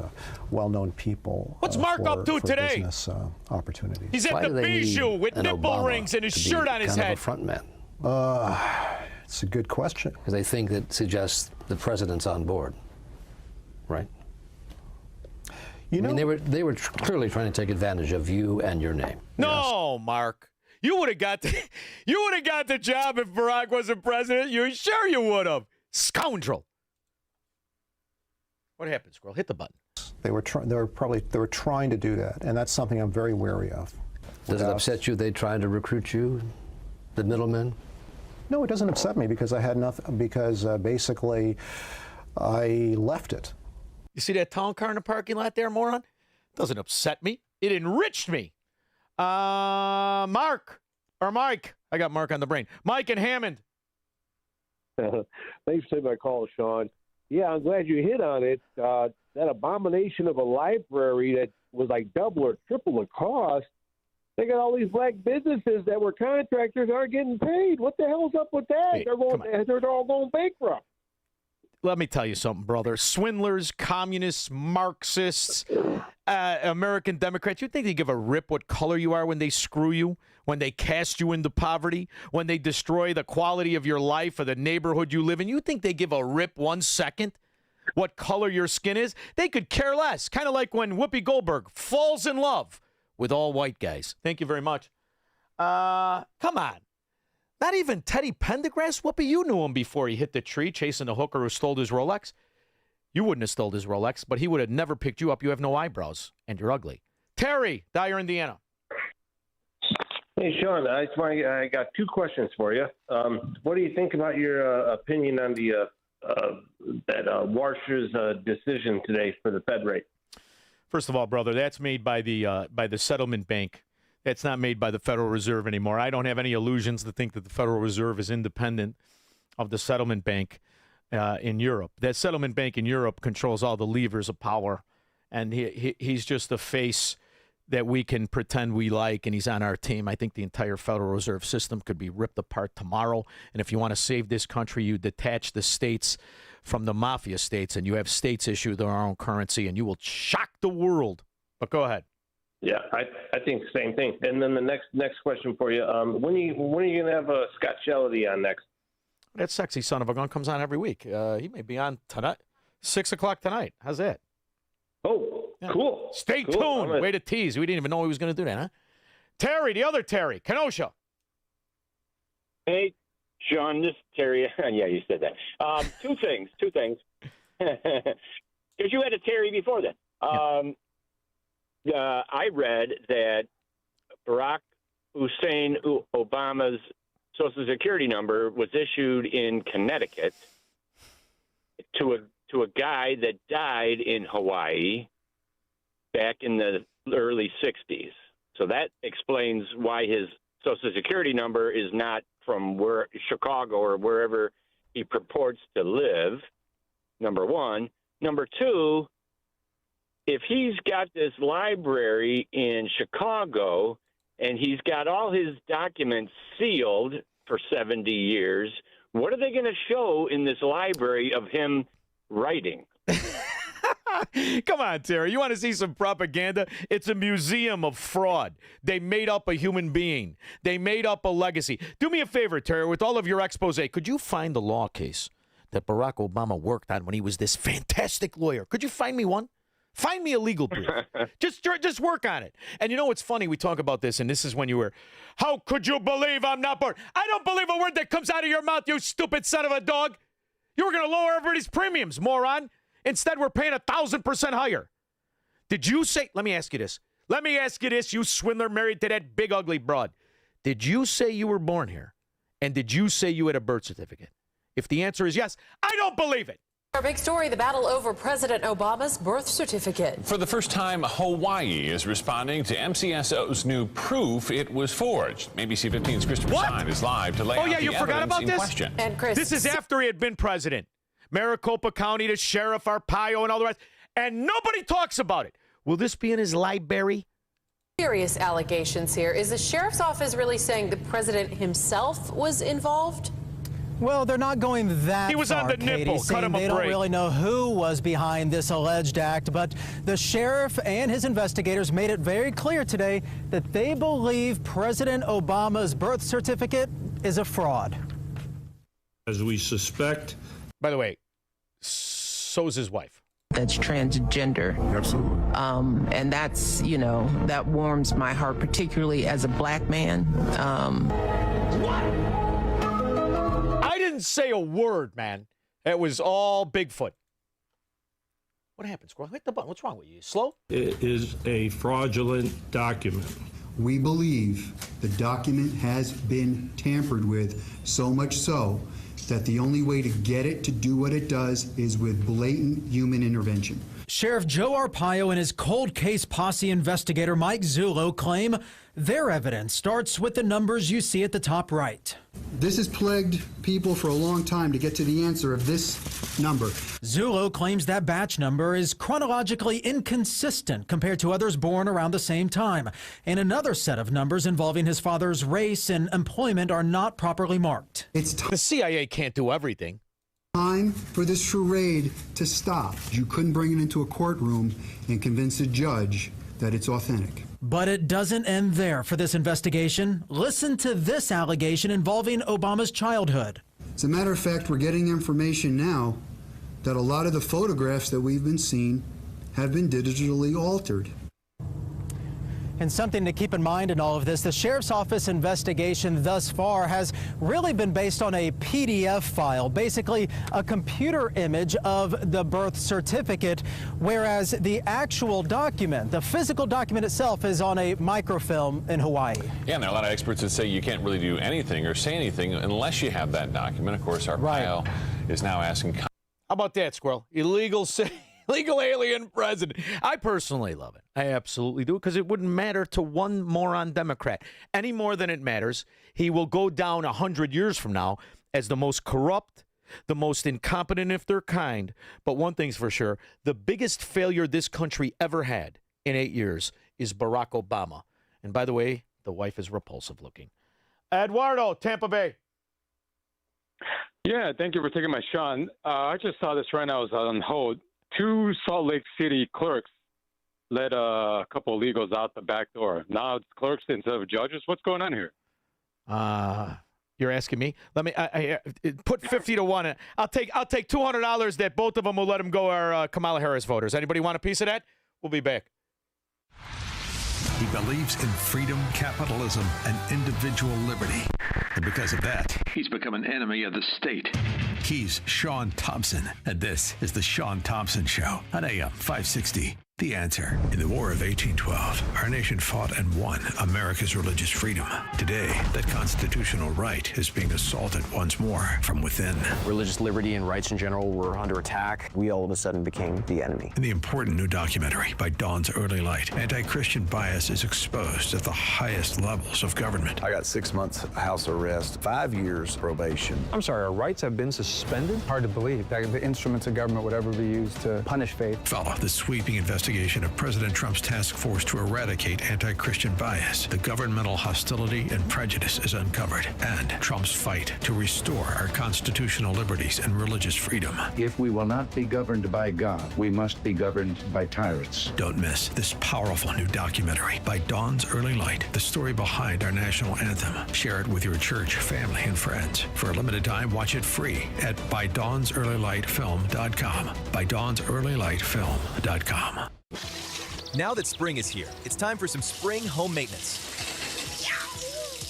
well-known people. What's Mark up to today? Business opportunities. He's at the Bijou with nipple rings and his shirt on his head. Of a front man. It's a good question. Because I think that suggests the president's on board, right? You know, I mean, they were clearly trying to take advantage of you and your name. No, Mark. You would have got the job if Barack wasn't president. You sure you would have, scoundrel. What happened, Squirrel? Hit the button. They were trying to do that, and that's something I'm very wary of. Does it upset you they tried to recruit you, the middlemen? No, it doesn't upset me because I had nothing. Because basically, I left it. You see that town car in the parking lot there, moron? Doesn't upset me. It enriched me. Mike. I got Mark on the brain. Mike and Hammond. Thanks for taking my call, Shaun. Yeah, I'm glad you hit on it. That abomination of a library that was like double or triple the cost. They got all these black businesses that were contractors aren't getting paid. What the hell's up with that? Hey, they're all going bankrupt. Let me tell you something, brother. Swindlers, communists, Marxists, American Democrats, you think they give a rip what color you are when they screw you, when they cast you into poverty, when they destroy the quality of your life or the neighborhood you live in? You think they give a rip 1 second what color your skin is? They could care less. Kind of like when Whoopi Goldberg falls in love with all white guys. Thank you very much. Come on. Not even Teddy Pendergrass? Whoopi, you knew him before he hit the tree chasing the hooker who stole his Rolex. You wouldn't have stole his Rolex, but he would have never picked you up. You have no eyebrows, and you're ugly. Terry, Dyer, Indiana. Hey, Shaun, I got 2 questions for you. What do you think about your opinion on the Washer's decision today for the Fed rate? First of all, brother, that's made by the settlement bank. That's not made by the Federal Reserve anymore. I don't have any illusions to think that the Federal Reserve is independent of the settlement bank in Europe. That settlement bank in Europe controls all the levers of power, and he's just a face that we can pretend we like, and he's on our team. I think the entire Federal Reserve System could be ripped apart tomorrow, and if you want to save this country, you detach the states from the mafia states, and you have states issue their own currency, and you will shock the world. But go ahead. Yeah, I think the same thing. And then the next question for you: when are you going to have Scott Shelley on next? That sexy son of a gun comes on every week. He may be on tonight, 6 o'clock tonight. How's that? Oh, yeah. Cool. Stay tuned. Way to tease. We didn't even know he was going to do that, huh? Terry, the other Terry, Kenosha. Hey, Shaun, this is Terry. Yeah, you said that. Two things. Because you had a Terry before that. I read that Barack Hussein Obama's Social Security number was issued in Connecticut to a guy that died in Hawaii back in the early 60s. So that explains why his Social Security number is not from Chicago or wherever he purports to live, number one. Number two, if he's got this library in Chicago and he's got all his documents sealed for 70 years, what are they going to show in this library of him writing? Come on, Terry. You want to see some propaganda? It's a museum of fraud. They made up a human being. They made up a legacy. Do me a favor, Terry, with all of your expose, could you find the law case that Barack Obama worked on when he was this fantastic lawyer? Could you find me one? Find me a legal brief. Just work on it. And you know what's funny? We talk about this, and this is when you were, how could you believe I'm not born? I don't believe a word that comes out of your mouth, you stupid son of a dog. You were going to lower everybody's premiums, moron. Instead, we're paying 1,000% higher. Did you say, let me ask you this, you swindler married to that big ugly broad. Did you say you were born here? And did you say you had a birth certificate? If the answer is yes, I don't believe it. Our big story, the battle over President Obama's birth certificate. For the first time, Hawaii is responding to MCSO's new proof it was forged. ABC 15's Christopher Stein is live to lay out the evidence in question. And Chris, this is after he had been president. Maricopa County, the sheriff, Arpaio, and all the rest. And nobody talks about it. Will this be in his library? Serious allegations here. Is the sheriff's office really saying the president himself was involved? Well, they're not going that He was far, on the nipple. Katie, Cut him a they break. don't really know who was behind this alleged act, but the sheriff and his investigators made it very clear today that they believe President Obama's birth certificate is a fraud. As we suspect. By the way, so's his wife. That's transgender. Absolutely. And that's, that warms my heart, particularly as a black man. What? I didn't say a word, man. It was all Bigfoot. What happened, Squirrel? Hit the button. What's wrong with you? Slow? It is a fraudulent document. We believe the document has been tampered with, so much so that the only way to get it to do what it does is with blatant human intervention. Sheriff Joe Arpaio and his cold case posse investigator Mike Zullo claim their evidence starts with the numbers you see at the top right. This has plagued people for a long time to get to the answer of this number. Zullo claims that batch number is chronologically inconsistent compared to others born around the same time, and another set of numbers involving his father's race and employment are not properly marked. The CIA can't do everything. Time for this charade to stop. You couldn't bring it into a courtroom and convince a judge that it's authentic. But it doesn't end there for this investigation. Listen to this allegation involving Obama's childhood. As a matter of fact, we're getting information now that a lot of the photographs that we've been seeing have been digitally altered. And something to keep in mind in all of this, the Sheriff's Office investigation thus far has really been based on a PDF file, basically a computer image of the birth certificate, whereas the actual document, the physical document itself, is on a microfilm in Hawaii. Yeah, and there are a lot of experts that say you can't really do anything or say anything unless you have that document. Of course, our pile is now asking... How about that, Squirrel? Illegal alien president. I personally love it. I absolutely do, because it wouldn't matter to one moron Democrat any more than it matters. He will go down 100 years from now as the most corrupt, the most incompetent if they're kind. But one thing's for sure, the biggest failure this country ever had in 8 years is Barack Obama. And by the way, the wife is repulsive looking. Eduardo, Tampa Bay. Yeah, thank you for taking my Shaun. I just saw this right now. I was on hold. 2 Salt Lake City clerks let a couple of illegals out the back door. Now it's clerks instead of judges. What's going on here? You're asking me? Let me I put 50 to 1. I'll take $200 that both of them will let them go are Kamala Harris voters. Anybody want a piece of that? We'll be back. He believes in freedom, capitalism, and individual liberty. And because of that, he's become an enemy of the state. He's Shaun Thompson, and this is the Shaun Thompson Show on AM 560. The Answer. In the War of 1812, our nation fought and won America's religious freedom. Today, that constitutional right is being assaulted once more from within. Religious liberty and rights in general were under attack. We all of a sudden became the enemy. In the important new documentary by Dawn's Early Light, anti-Christian bias is exposed at the highest levels of government. I got 6 months house arrest, 5 years probation. I'm sorry, our rights have been suspended? Hard to believe that the instruments of government would ever be used to punish faith. Follow the sweeping investigation of President Trump's task force to eradicate anti-Christian bias. The governmental hostility and prejudice is uncovered, and Trump's fight to restore our constitutional liberties and religious freedom. If we will not be governed by God, we must be governed by tyrants. Don't miss this powerful new documentary by Dawn's Early Light, the story behind our national anthem. Share it with your church, family, and friends. For a limited time, watch it free at ByDawnsEarlyLightFilm.com. ByDawnsEarlyLightFilm.com. Now that spring is here, it's time for some spring home maintenance.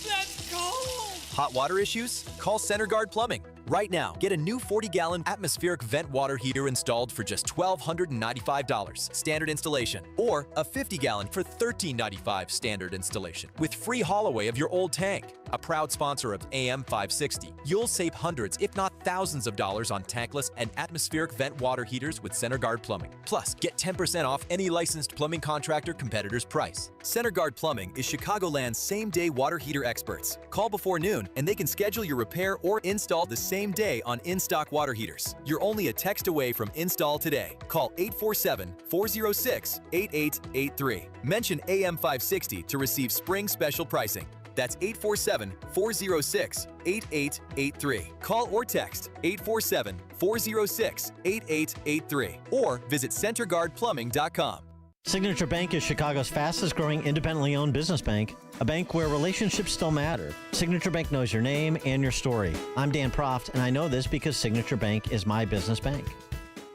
That's cold! Hot water issues? Call CenterGuard Plumbing. Right now, get a new 40-gallon atmospheric vent water heater installed for just $1,295 standard installation, or a 50-gallon for $1,395 standard installation, with free haul away of your old tank. A proud sponsor of AM 560, you'll save hundreds, if not thousands of dollars on tankless and atmospheric vent water heaters with CenterGuard Plumbing. Plus, get 10% off any licensed plumbing contractor competitor's price. CenterGuard Plumbing is Chicagoland's same-day water heater experts. Call before noon, and they can schedule your repair or install the same day on in-stock water heaters. You're only a text away from install today. Call 847-406-8883. Mention AM 560 to receive spring special pricing. That's 847-406-8883. Call or text 847-406-8883 or visit CenterGuardPlumbing.com. Signature Bank is Chicago's fastest growing independently owned business bank, a bank where relationships still matter. Signature Bank knows your name and your story. I'm Dan Proft, and I know this because Signature Bank is my business bank.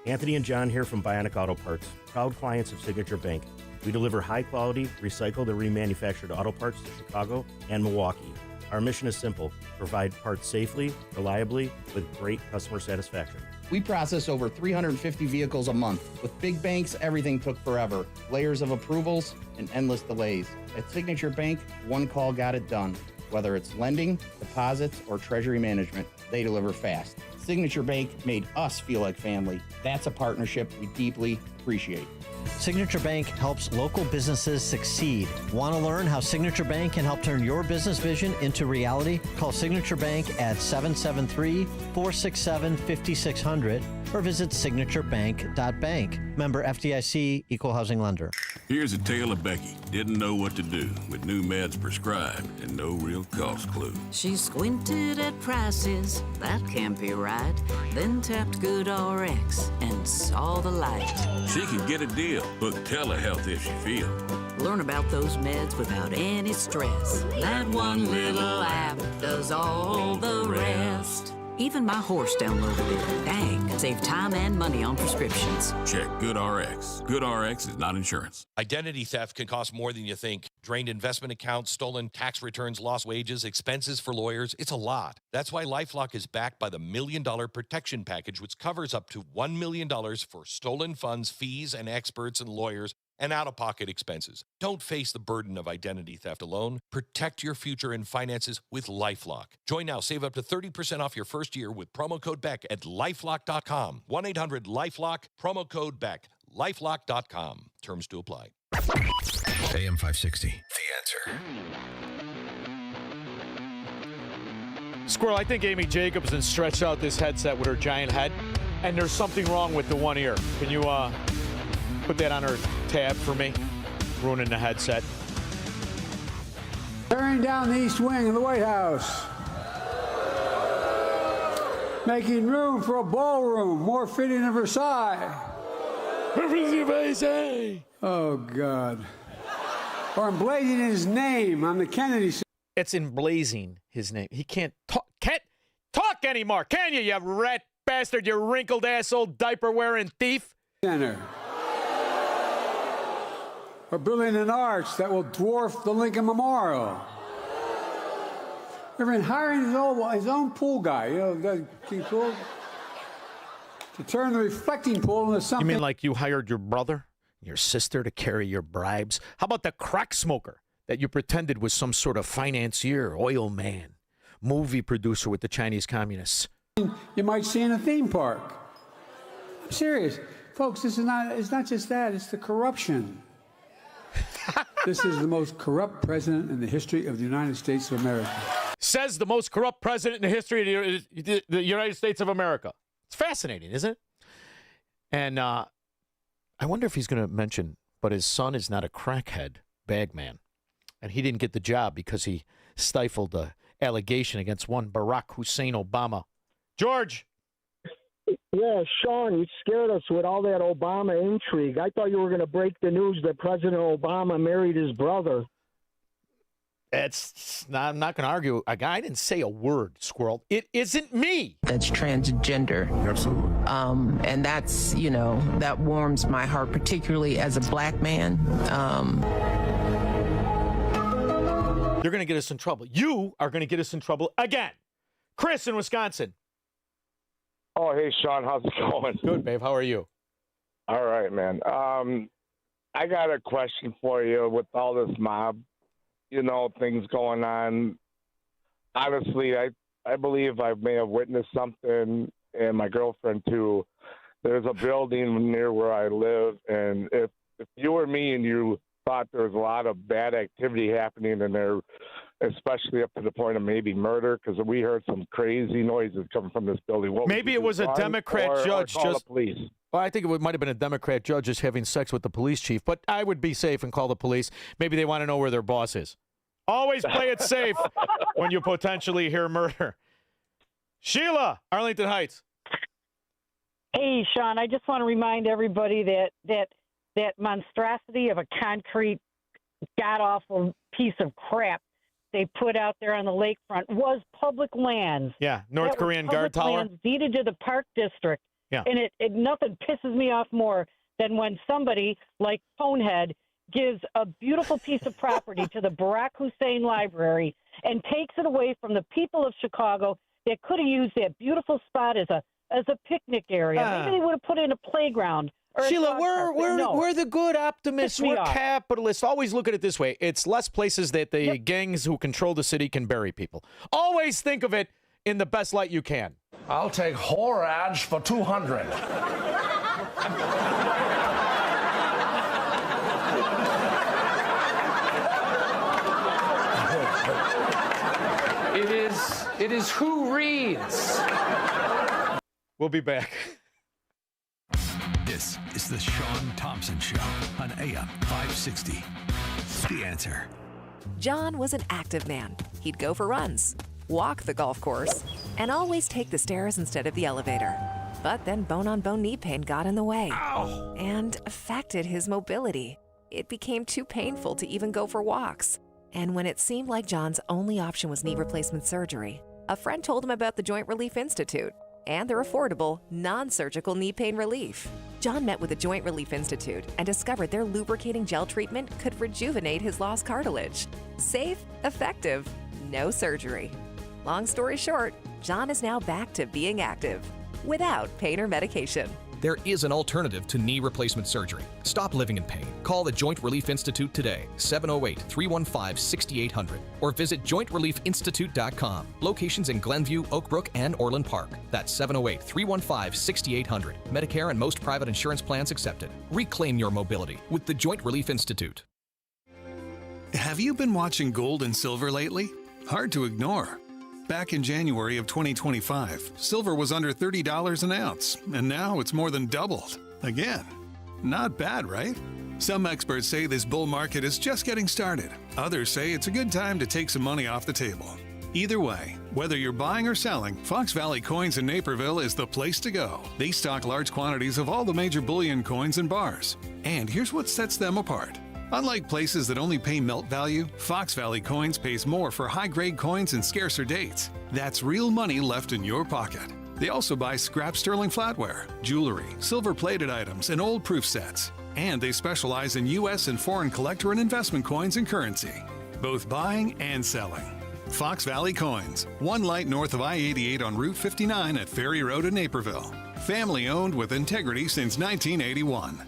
Anthony and John here from Bionic Auto Parts, proud clients of Signature Bank. We deliver high-quality, recycled, and remanufactured auto parts to Chicago and Milwaukee. Our mission is simple: provide parts safely, reliably, with great customer satisfaction. We process over 350 vehicles a month. With big banks, everything took forever. Layers of approvals and endless delays. At Signature Bank, one call got it done. Whether it's lending, deposits, or treasury management, they deliver fast. Signature Bank made us feel like family. That's a partnership we deeply appreciate. Signature Bank helps local businesses succeed. Want to learn how Signature Bank can help turn your business vision into reality? Call Signature Bank at 773-467-5600 or visit signaturebank.bank. Member FDIC, Equal Housing Lender. Here's a tale of Becky. Didn't know what to do with new meds prescribed and no real cost clue. She squinted at prices, that can't be right. Then tapped GoodRx and saw the light. She can get a deal. Book telehealth if she feels. Learn about those meds without any stress. That one little app does all the rest. Even my horse downloaded it. Dang, save time and money on prescriptions. Check GoodRx. GoodRx is not insurance. Identity theft can cost more than you think. Drained investment accounts, stolen tax returns, lost wages, expenses for lawyers. It's a lot. That's why LifeLock is backed by the $1 Million Protection Package, which covers up to $1 million for stolen funds, fees, and experts and lawyers, and out-of-pocket expenses. Don't face the burden of identity theft alone. Protect your future and finances with LifeLock. Join now. Save up to 30% off your first year with promo code BECK at LifeLock.com. 1-800-LifeLock, promo code BECK. LifeLock.com. Terms to apply. AM 560, The Answer. Squirrel, I think Amy Jacobson stretched out this headset with her giant head, and there's something wrong with the one ear. Can you put that on her tab for me? Ruining the headset. Tearing down the east wing of the White House. Making room for a ballroom more fitting of Versailles. Oh, God. Or emblazing his name on the Kennedy Center. It's emblazing his name. He can't talk anymore, can you rat bastard, you wrinkled ass old diaper-wearing thief? Center. Or building an arch that will dwarf the Lincoln Memorial. Or even hiring his own pool guy, the pool, to turn the reflecting pool into something. You mean like you hired your brother, your sister to carry your bribes? How about the crack smoker that you pretended was some sort of financier, oil man, movie producer with the Chinese communists? You might see in a theme park. I'm serious. Folks, it's not just that, it's the corruption. This is the most corrupt president in the history of the United States of America. Says the most corrupt president in the history of the United States of America. It's fascinating, isn't it? And I wonder if he's going to mention, but his son is not a crackhead bagman. And he didn't get the job because he stifled the allegation against one Barack Hussein Obama. George. Yeah, Shaun, you scared us with all that Obama intrigue. I thought you were going to break the news that President Obama married his brother. I'm not going to argue. I didn't say a word, Squirrel. It isn't me. That's transgender. Absolutely. And that's, that warms my heart, particularly as a black man. You're going to get us in trouble. You are going to get us in trouble again. Chris in Wisconsin. Oh, hey, Shaun. How's it going? Good, babe. How are you? All right, man. I got a question for you with all this mob, things going on. Honestly, I believe I may have witnessed something, and my girlfriend, too. There's a building near where I live, and if you were me and you thought there was a lot of bad activity happening in there, especially up to the point of maybe murder, because we heard some crazy noises coming from this building. Maybe it was a Democrat judge call the police. Well, I think it might have been a Democrat judge just having sex with the police chief, but I would be safe and call the police. Maybe they want to know where their boss is. Always play it safe when you potentially hear murder. Sheila, Arlington Heights. Hey, Shaun, I just want to remind everybody that monstrosity of a concrete, god-awful piece of crap they put out there on the lakefront was public lands. Yeah, North Korean guard tower. Lands deeded to the Park District. Yeah. And it nothing pisses me off more than when somebody like Conehead gives a beautiful piece of property to the Barack Hussein Library and takes it away from the people of Chicago that could have used that beautiful spot as a picnic area. Maybe they would have put in a playground. Sheila, we're the good optimists. We're capitalists. Always look at it this way. It's less places that the gangs who control the city can bury people. Always think of it in the best light you can. I'll take Horage for 200. It is who reads. We'll be back. This is the Shaun Thompson Show on AM 560. The Answer. John was an active man. He'd go for runs, walk the golf course, and always take the stairs instead of the elevator. But then bone-on-bone knee pain got in the way and affected his mobility. It became too painful to even go for walks. And when it seemed like John's only option was knee replacement surgery, a friend told him about the Joint Relief Institute and their affordable, non-surgical knee pain relief. John met with the Joint Relief Institute and discovered their lubricating gel treatment could rejuvenate his lost cartilage. Safe, effective, no surgery. Long story short, John is now back to being active without pain or medication. There is an alternative to knee replacement surgery. Stop living in pain. Call the Joint Relief Institute today, 708-315-6800, or visit jointreliefinstitute.com. Locations in Glenview, Oak Brook, and Orland Park. That's 708-315-6800. Medicare and most private insurance plans accepted. Reclaim your mobility with the Joint Relief Institute. Have you been watching gold and silver lately? Hard to ignore. Back in January of 2025, silver was under $30 an ounce, and now it's more than doubled. Again. Not bad, right? Some experts say this bull market is just getting started. Others say it's a good time to take some money off the table. Either way, whether you're buying or selling, Fox Valley Coins in Naperville is the place to go. They stock large quantities of all the major bullion coins and bars. And here's what sets them apart. Unlike places that only pay melt value, Fox Valley Coins pays more for high-grade coins and scarcer dates. That's real money left in your pocket. They also buy scrap sterling flatware, jewelry, silver-plated items, and old proof sets. And they specialize in U.S. and foreign collector and investment coins and currency, both buying and selling. Fox Valley Coins, one light north of I-88 on Route 59 at Ferry Road in Naperville. Family-owned with integrity since 1981.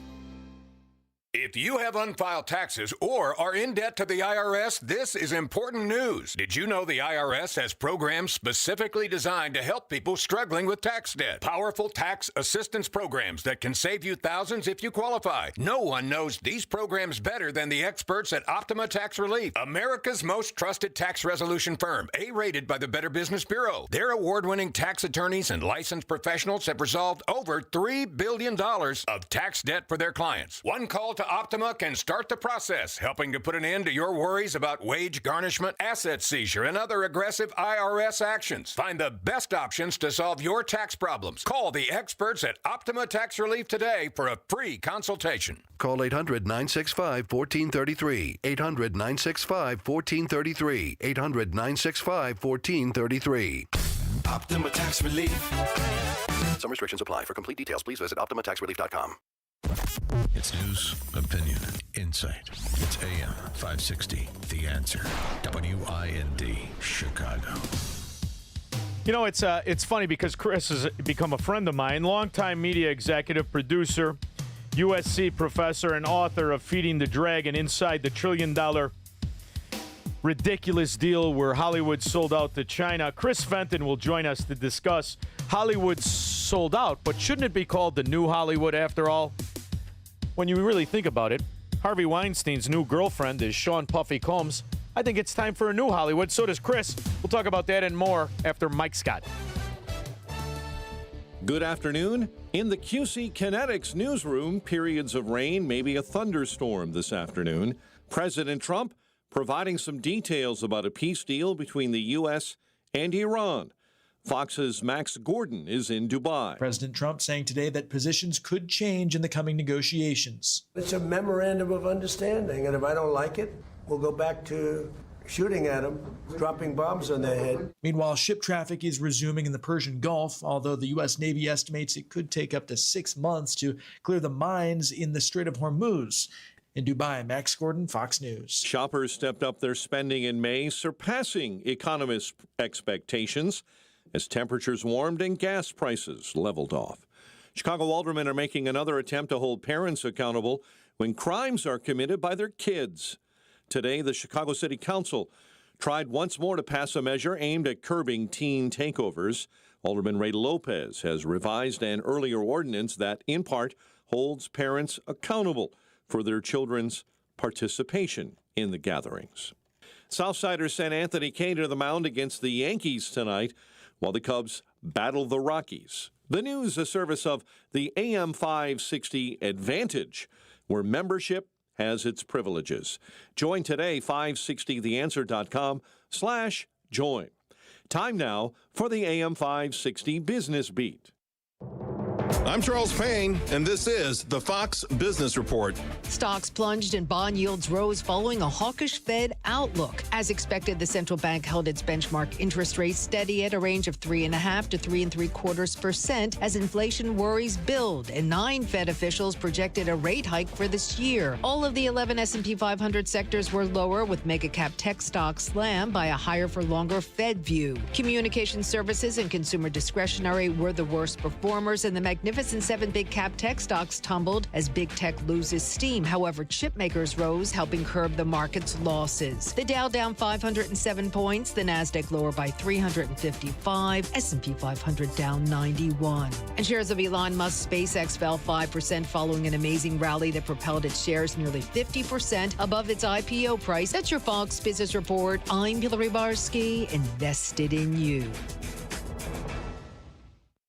If you have unfiled taxes or are in debt to the IRS, this is important news. Did you know the IRS has programs specifically designed to help people struggling with tax debt? Powerful tax assistance programs that can save you thousands if you qualify. No one knows these programs better than the experts at Optima Tax Relief, America's most trusted tax resolution firm, A-rated by the Better Business Bureau. Their award-winning tax attorneys and licensed professionals have resolved over $3 billion of tax debt for their clients. One call to Optima can start the process, helping to put an end to your worries about wage garnishment, asset seizure, and other aggressive IRS actions. Find the best options to solve your tax problems. Call the experts at Optima Tax Relief today for a free consultation. Call 800-965-1433. 800-965-1433. 800-965-1433. Optima Tax Relief. Some restrictions apply. For complete details, please visit OptimaTaxRelief.com. It's news, opinion, insight. It's AM 560. The Answer. WIND, Chicago. You know, it's funny because Chris has become a friend of mine, longtime media executive, producer, USC professor, and author of Feeding the Dragon: Inside the $1 Trillion Ridiculous Deal Where Hollywood Sold Out to China. Chris Fenton will join us to discuss Hollywood sold out, but shouldn't it be called the new Hollywood after all? When you really think about it, Harvey Weinstein's new girlfriend is Shaun Puffy Combs. I think it's time for a new Hollywood. So does Chris. We'll talk about that and more after Mike Scott. Good afternoon. In the QC Kinetics newsroom, periods of rain, maybe a thunderstorm this afternoon. President Trump providing some details about a peace deal between the U.S. and Iran. Fox's Max Gordon is in Dubai. President Trump saying today that positions could change in the coming negotiations. It's a memorandum of understanding, and if I don't like it, we'll go back to shooting at them, dropping bombs on their head. Meanwhile, ship traffic is resuming in the Persian Gulf, although the U.S. Navy estimates it could take up to 6 months to clear the mines in the Strait of Hormuz. In Dubai, Max Gordon, Fox News. Shoppers stepped up their spending in May, surpassing economists' expectations as temperatures warmed and gas prices leveled off. Chicago aldermen are making another attempt to hold parents accountable when crimes are committed by their kids. Today, the Chicago City Council tried once more to pass a measure aimed at curbing teen takeovers. Alderman Ray Lopez has revised an earlier ordinance that, in part, holds parents accountable for their children's participation in the gatherings. Southsiders sent Anthony Kane to the mound against the Yankees tonight, while the Cubs battle the Rockies The news, a service of the AM 560 Advantage, where membership has its privileges. Join today, 560theanswer.com/join. Time now for the AM 560 Business Beat. I'm Charles Payne, and this is the Fox Business Report. Stocks plunged and bond yields rose following a hawkish Fed outlook. As expected, the central bank held its benchmark interest rate steady at a range of 3.5% to 3.75% as inflation worries build, and 9 Fed officials projected a rate hike for this year. All of the 11 S&P 500 sectors were lower, with mega-cap tech stocks slammed by a higher-for-longer Fed view. Communication services and consumer discretionary were the worst performers, and the Magnificent 7 big cap tech stocks tumbled as big tech loses steam. However, chip makers rose, helping curb the market's losses. The Dow down 507 points, the Nasdaq lower by 355, S&P 500 down 91. And shares of Elon Musk's SpaceX fell 5% following an amazing rally that propelled its shares nearly 50% above its IPO price. That's your Fox Business Report. I'm Hillary Barsky, invested in you.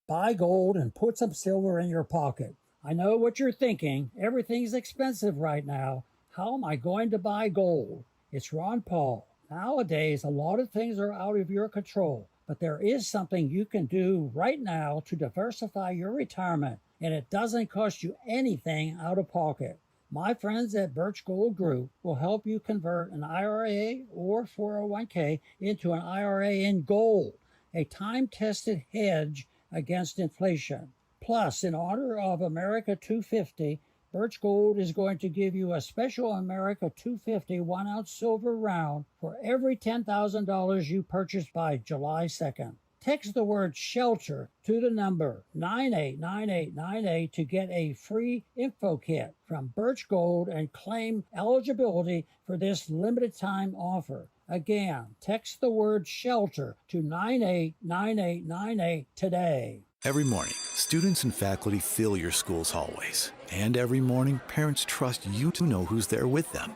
Buy gold and put some silver in your pocket. I know what you're thinking. Everything's expensive right now. How am I going to buy gold? It's Ron Paul. Nowadays, a lot of things are out of your control, but there is something you can do right now to diversify your retirement, and it doesn't cost you anything out of pocket. My friends at Birch Gold Group will help you convert an IRA or 401k into an IRA in gold, a time-tested hedge against inflation. Plus, in honor of America 250, Birch Gold is going to give you a special America 250 1-ounce silver round for every $10,000 you purchase by July 2nd. Text the word SHELTER to the number 989898 to get a free info kit from Birch Gold and claim eligibility for this limited time offer. Again, text the word SHELTER to 989898 today. Every morning, students and faculty fill your school's hallways. And every morning, parents trust you to know who's there with them.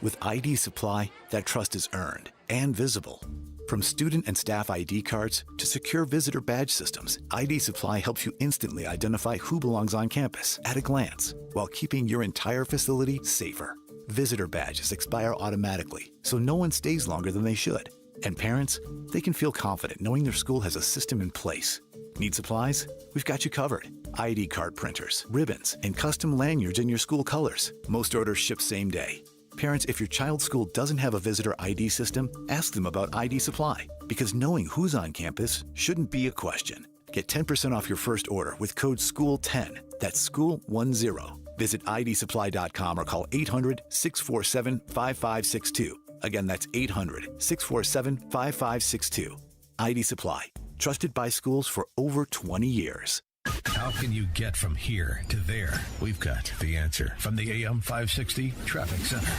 With ID Supply, that trust is earned and visible. From student and staff ID cards to secure visitor badge systems, ID Supply helps you instantly identify who belongs on campus at a glance, while keeping your entire facility safer. Visitor badges expire automatically, so no one stays longer than they should. And parents, they can feel confident knowing their school has a system in place. Need supplies? We've got you covered. ID card printers, ribbons, and custom lanyards in your school colors. Most orders ship same day. Parents, if your child's school doesn't have a visitor ID system, ask them about ID Supply, because knowing who's on campus shouldn't be a question. Get 10% off your first order with code SCHOOL10. That's SCHOOL10. Visit idsupply.com or call 800-647-5562. Again, that's 800-647-5562. ID Supply. Trusted by schools for over 20 years. How can you get from here to there? We've got the answer from the AM 560 Traffic Center.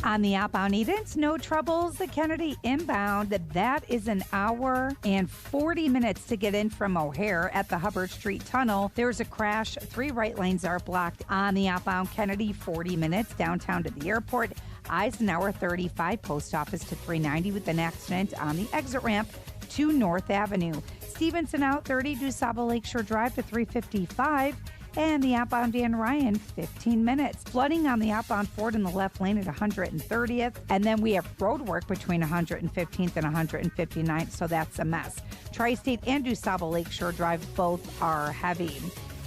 On the outbound Edens, no troubles. The Kennedy inbound, that is an hour and 40 minutes to get in from O'Hare at the Hubbard Street Tunnel. There's a crash. 3 right lanes are blocked. On the outbound Kennedy, 40 minutes downtown to the airport. Eisenhower 35, post office to 390 with an accident on the exit ramp to North Avenue. Stevenson out 30, DuSable Lakeshore Drive to 355. And the outbound Dan Ryan, 15 minutes. Flooding on the outbound Ford in the left lane at 130th. And then we have road work between 115th and 159th, so that's a mess. Tri-State and DuSable Lakeshore Drive both are heavy.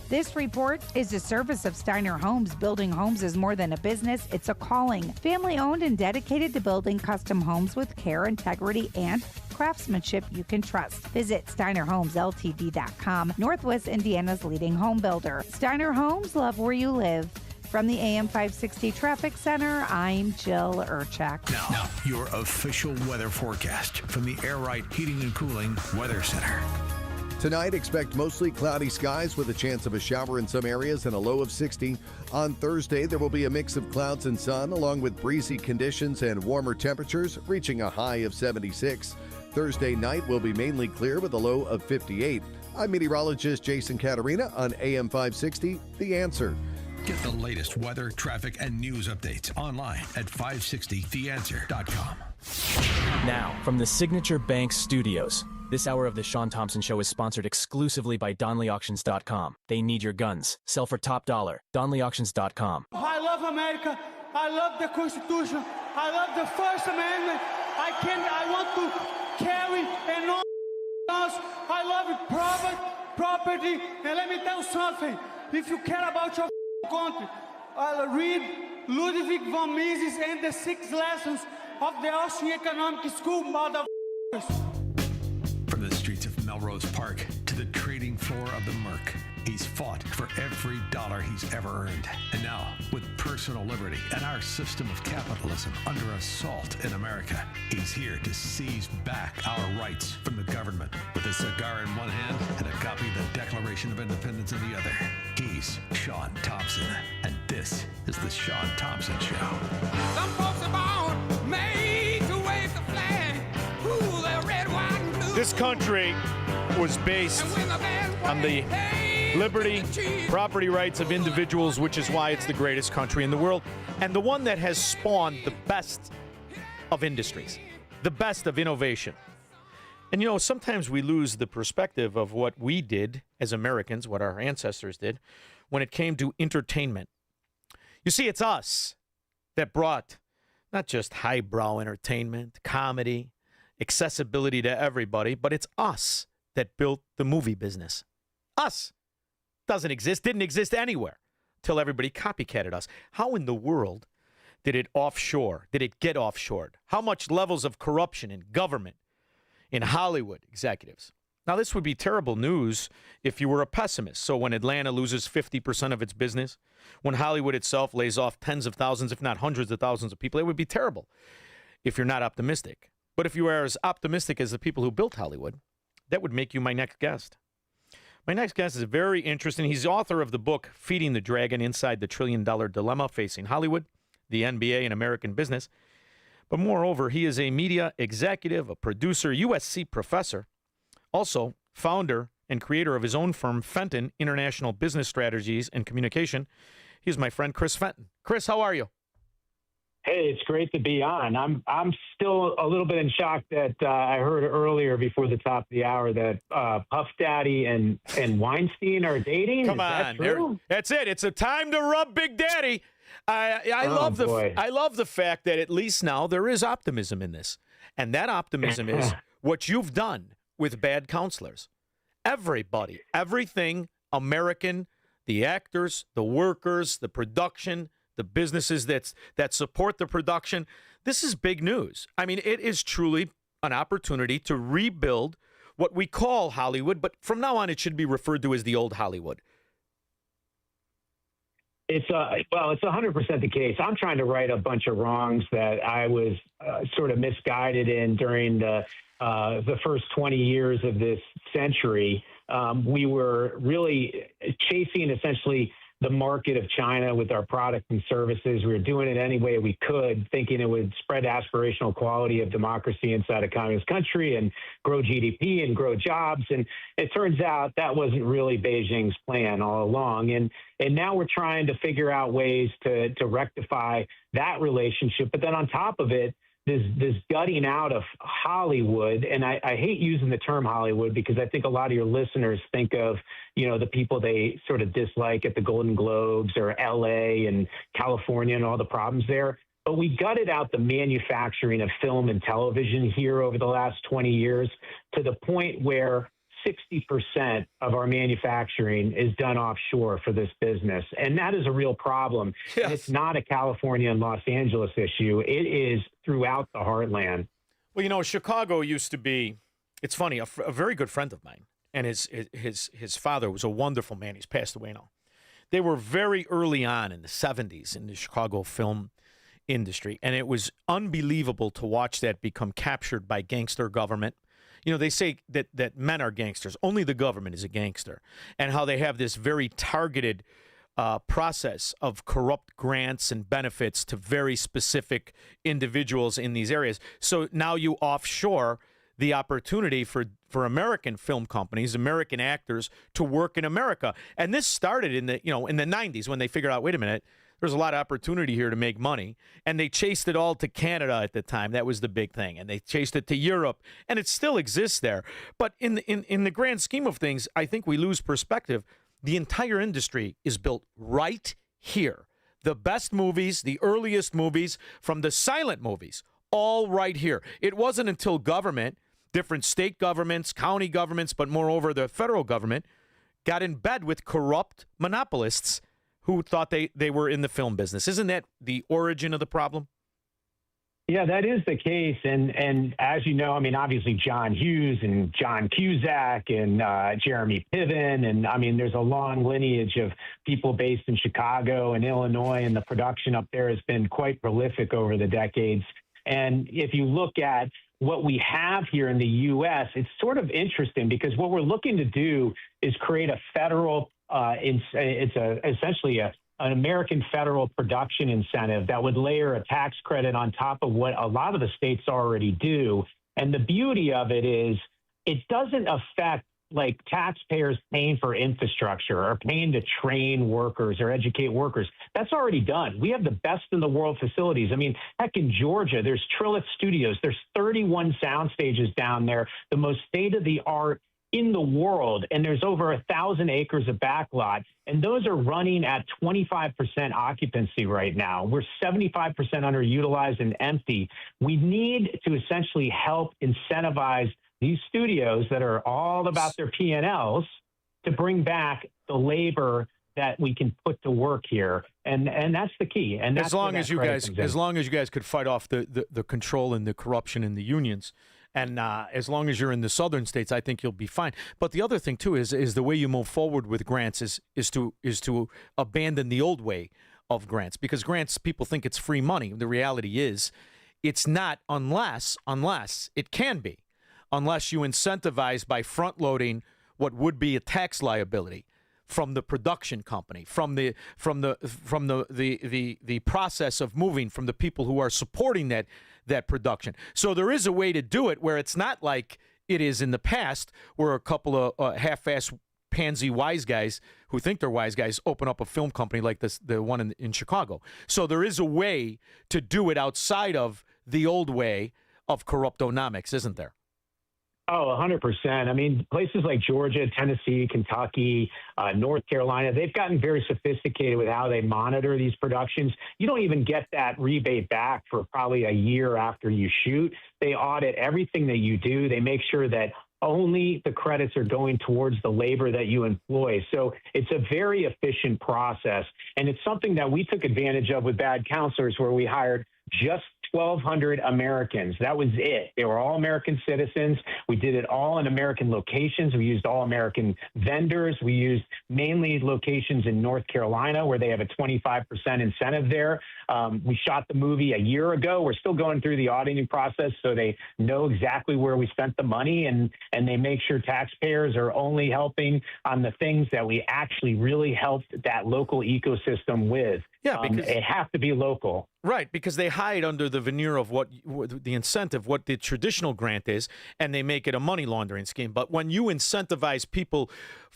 This report is a service of Steiner Homes. Building homes is more than a business, it's a calling. Family owned and dedicated to building custom homes with care, integrity, and craftsmanship you can trust. Visit SteinerHomesLTD.com, Northwest Indiana's leading home builder. Steiner Homes, love where you live. From the AM 560 Traffic Center, I'm Jill Urchak. Now, your official weather forecast from the Air Right Heating and Cooling Weather Center. Tonight, expect mostly cloudy skies with a chance of a shower in some areas and a low of 60. On Thursday, there will be a mix of clouds and sun, along with breezy conditions and warmer temperatures, reaching a high of 76. Thursday night will be mainly clear with a low of 58. I'm meteorologist Jason Caterina on AM 560, The Answer. Get the latest weather, traffic, and news updates online at 560theanswer.com. Now, from the Signature Bank Studios, This hour of the Shaun Thompson Show is sponsored exclusively by DonleyAuctions.com. They need your guns. Sell for top dollar. DonleyAuctions.com. I love America. I love the Constitution. I love the First Amendment. I want to carry and all guns. I love it, property. And let me tell you something. If you care about your country, read Ludwig von Mises and the 6 lessons of the Austrian Economic School, motherfuckers. From the streets of Melrose Park to the trading floor of the Merc, he's fought for every dollar he's ever earned. And now, with personal liberty and our system of capitalism under assault in America, he's here to seize back our rights from the government. With a cigar in one hand and a copy of the Declaration of Independence in the other, he's Shaun Thompson. And this is the Shaun Thompson Show. Some folks are born made to wave the flag. Ooh, they're red, white, and blue. This country was based on the liberty, property rights of individuals, which is why it's the greatest country in the world, and the one that has spawned the best of industries, the best of innovation. And, sometimes we lose the perspective of what we did as Americans, what our ancestors did, when it came to entertainment. You see, it's us that brought not just highbrow entertainment, comedy, accessibility to everybody, but it's us that built the movie business. Us. Didn't exist anywhere till everybody copycatted us. How in the world did it get offshored? How much levels of corruption in government, in Hollywood executives? Now, this would be terrible news if you were a pessimist. So when Atlanta loses 50% of its business, when Hollywood itself lays off tens of thousands, if not hundreds of thousands of people, it would be terrible if you're not optimistic. But if you are as optimistic as the people who built Hollywood, that would make you my next guest. My next guest is very interesting. He's the author of the book, Feeding the Dragon, Inside the $1 Trillion Dilemma Facing Hollywood, the NBA, and American Business. But moreover, he is a media executive, a producer, USC professor, also founder and creator of his own firm, Fenton International Business Strategies and Communication. He's my friend, Chris Fenton. Chris, how are you? Hey, it's great to be on. I'm still a little bit in shock that I heard earlier before the top of the hour that Puff Daddy and Weinstein are dating. Come on, that true? That's it. It's a time to rub Big Daddy. I love the fact that at least now there is optimism in this, and that optimism is what you've done with bad counselors. Everybody, everything American, the actors, the workers, the production, the businesses that support the production. This is big news. I mean, it is truly an opportunity to rebuild what we call Hollywood, but from now on it should be referred to as the old Hollywood. It's 100% the case. I'm trying to right a bunch of wrongs that I was sort of misguided in during the first 20 years of this century. We were really chasing essentially the market of China with our products and services. We were doing it any way we could, thinking it would spread aspirational quality of democracy inside a communist country and grow GDP and grow jobs. And it turns out that wasn't really Beijing's plan all along. And now we're trying to figure out ways to rectify that relationship. But then on top of it, this gutting out of Hollywood, and I hate using the term Hollywood because I think a lot of your listeners think of, the people they sort of dislike at the Golden Globes or LA and California and all the problems there. But we gutted out the manufacturing of film and television here over the last 20 years to the point where 60% of our manufacturing is done offshore for this business. And that is a real problem. Yes. And it's not a California and Los Angeles issue. It is throughout the heartland. Well, Chicago used to be, it's funny, a very good friend of mine. And his father was a wonderful man. He's passed away now. They were very early on in the 70s in the Chicago film industry. And it was unbelievable to watch that become captured by gangster government. They say that men are gangsters. Only the government is a gangster. And how they have this very targeted process of corrupt grants and benefits to very specific individuals in these areas. So now you offshore the opportunity for American film companies, American actors to work in America. And this started in the 90s when they figured out, wait a minute, There's a lot of opportunity here to make money, and they chased it all to Canada at the time. That was the big thing, and they chased it to Europe, and it still exists there. But in the grand scheme of things, I think we lose perspective. The entire industry is built right here. The best movies, the earliest movies, from the silent movies, all right here. It wasn't until government, different state governments, county governments, but moreover the federal government, got in bed with corrupt monopolists who thought they were in the film business. Isn't that the origin of the problem? Yeah, that is the case. And as you know, I mean, obviously John Hughes and John Cusack and Jeremy Piven. And I mean, there's a long lineage of people based in Chicago and Illinois, and the production up there has been quite prolific over the decades. And if you look at what we have here in the U.S., it's sort of interesting because what we're looking to do is create a federal, essentially an American federal production incentive that would layer a tax credit on top of what a lot of the states already do. And the beauty of it is it doesn't affect like taxpayers paying for infrastructure or paying to train workers or educate workers. That's already done. We have the best in the world facilities. I mean, heck, in Georgia, there's Trilith Studios. There's 31 sound stages down there, the most state-of-the-art in the world, and there's over 1,000 acres of backlot, and those are running at 25% occupancy right now. We're 75% underutilized and empty. We need to essentially help incentivize these studios that are all about their P&Ls to bring back the labor that we can put to work here, and that's the key. And that's as long as you guys could fight off the control and the corruption in the unions. And as long as you're in the southern states, I think you'll be fine. But the other thing too is the way you move forward with grants is to abandon the old way of grants, because grants, people think it's free money. The reality is, it's not unless it can be, unless you incentivize by front loading what would be a tax liability from the production company, from the process of moving, from the people who are supporting that production. So there is a way to do it where it's not like it is in the past, where a couple of half-ass pansy wise guys who think they're wise guys open up a film company like the one in Chicago. So there is a way to do it outside of the old way of corruptonomics, isn't there? Oh, 100%. I mean, places like Georgia, Tennessee, Kentucky, North Carolina, they've gotten very sophisticated with how they monitor these productions. You don't even get that rebate back for probably a year after you shoot. They audit everything that you do. They make sure that only the credits are going towards the labor that you employ. So it's a very efficient process. And it's something that we took advantage of with Bad Counselors, where we hired just 1,200 Americans. That was it. They were all American citizens. We did it all in American locations. We used all American vendors. We used mainly locations in North Carolina, where they have a 25% incentive there. We shot the movie a year ago. We're still going through the auditing process, so they know exactly where we spent the money, and they make sure taxpayers are only helping on the things that we actually really helped that local ecosystem with. Yeah, because it has to be local. Right, because they hide under the veneer of what the incentive, what the traditional grant is, and they make it a money laundering scheme. But when you incentivize people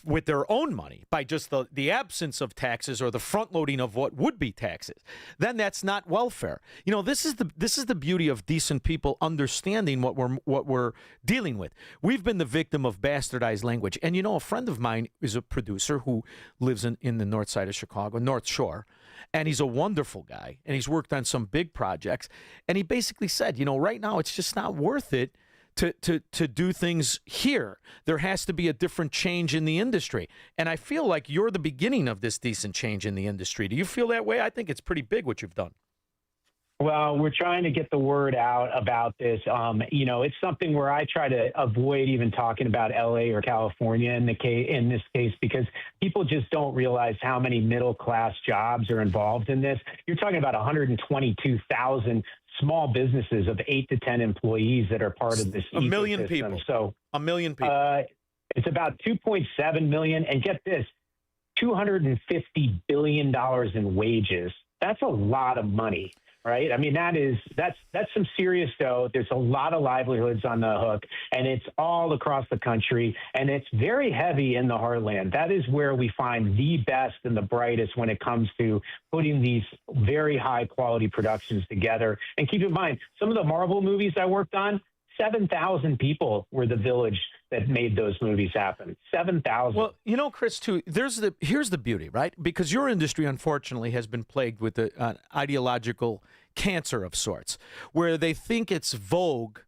with their own money by just the absence of taxes or the front loading of what would be taxes, then that's not welfare. You know, this is the beauty of decent people understanding what we're dealing with. We've been the victim of bastardized language. And you know, a friend of mine is a producer who lives in the north side of Chicago, North Shore. And he's a wonderful guy, and he's worked on some big projects. And he basically said, you know, right now it's just not worth it to do things here. There has to be a different change in the industry. And I feel like you're the beginning of this decent change in the industry. Do you feel that way? I think it's pretty big what you've done. Well, we're trying to get the word out about this. You know, it's something where I try to avoid even talking about LA or California in this case, because people just don't realize how many middle-class jobs are involved in this. You're talking about 122,000 small businesses of 8 to 10 employees that are part of this ecosystem. 1 million people. So 1 million people. It's about 2.7 million. And get this, $250 billion in wages. That's a lot of money. right? I mean, that's some serious dough. There's a lot of livelihoods on the hook, and it's all across the country, and it's very heavy in the heartland. That is where we find the best and the brightest when it comes to putting these very high quality productions together. And keep in mind, some of the Marvel movies I worked on, 7,000 people were the village that made those movies happen. 7,000. Well, you know, Chris, too, here's the beauty, right? Because your industry, unfortunately, has been plagued with an ideological cancer of sorts, where they think it's vogue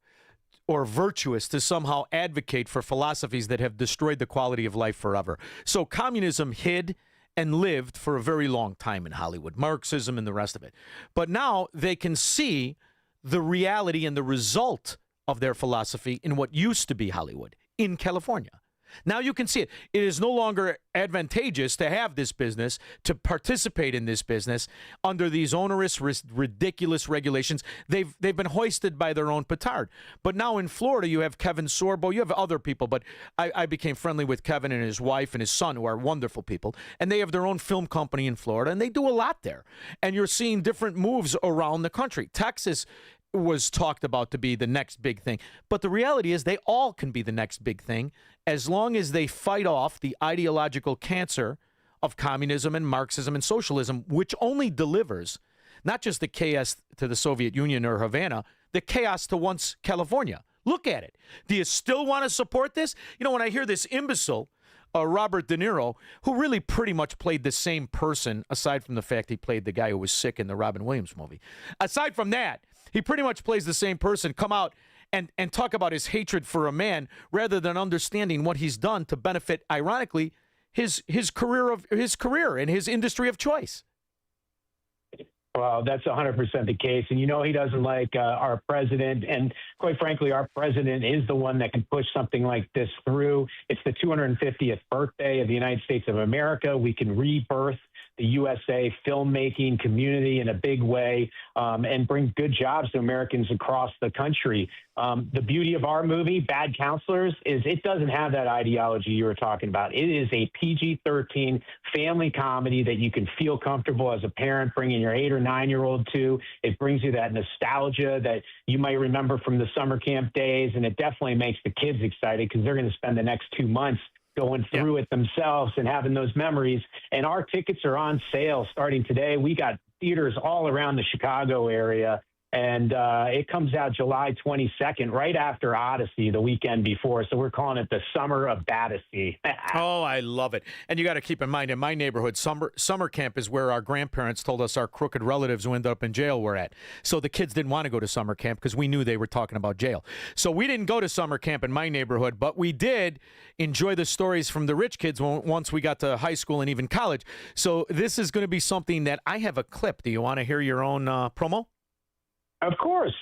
or virtuous to somehow advocate for philosophies that have destroyed the quality of life forever. So communism hid and lived for a very long time in Hollywood, Marxism and the rest of it. But now they can see the reality and the result of their philosophy in what used to be Hollywood in California. Now you can see it. It is no longer advantageous to have this business, to participate in this business under these onerous, ridiculous regulations. They've been hoisted by their own petard. But now in Florida, you have Kevin Sorbo. You have other people, but I became friendly with Kevin and his wife and his son, who are wonderful people. And they have their own film company in Florida, and they do a lot there. And you're seeing different moves around the country. Texas was talked about to be the next big thing. But the reality is they all can be the next big thing as long as they fight off the ideological cancer of communism and Marxism and socialism, which only delivers not just the chaos to the Soviet Union or Havana, the chaos to once California. Look at it. Do you still want to support this? You know, when I hear this imbecile, Robert De Niro, who really pretty much played the same person, aside from the fact he played the guy who was sick in the Robin Williams movie. Aside from that, he pretty much plays the same person, come out and talk about his hatred for a man rather than understanding what he's done to benefit, ironically, his career and his industry of choice. Well, that's 100% the case. And, you know, he doesn't like our president. And quite frankly, our president is the one that can push something like this through. It's the 250th birthday of the United States of America. We can rebirth the USA filmmaking community in a big way and bring good jobs to Americans across the country. The beauty of our movie, Bad Counselors, is it doesn't have that ideology you were talking about. It is a PG-13 family comedy that you can feel comfortable as a parent bringing your 8 or 9-year-old to. It brings you that nostalgia that you might remember from the summer camp days, and it definitely makes the kids excited because they're going to spend the next 2 months going through it themselves and having those memories. And our tickets are on sale starting today. We got theaters all around the Chicago area. And it comes out July 22nd, right after Odyssey, the weekend before. So we're calling it the Summer of Battersea. Oh, I love it. And you got to keep in mind, in my neighborhood, summer camp is where our grandparents told us our crooked relatives who ended up in jail were at. So the kids didn't want to go to summer camp because we knew they were talking about jail. So we didn't go to summer camp in my neighborhood, but we did enjoy the stories from the rich kids once we got to high school and even college. So this is going to be something that I have a clip. Do you want to hear your own promo? Of course.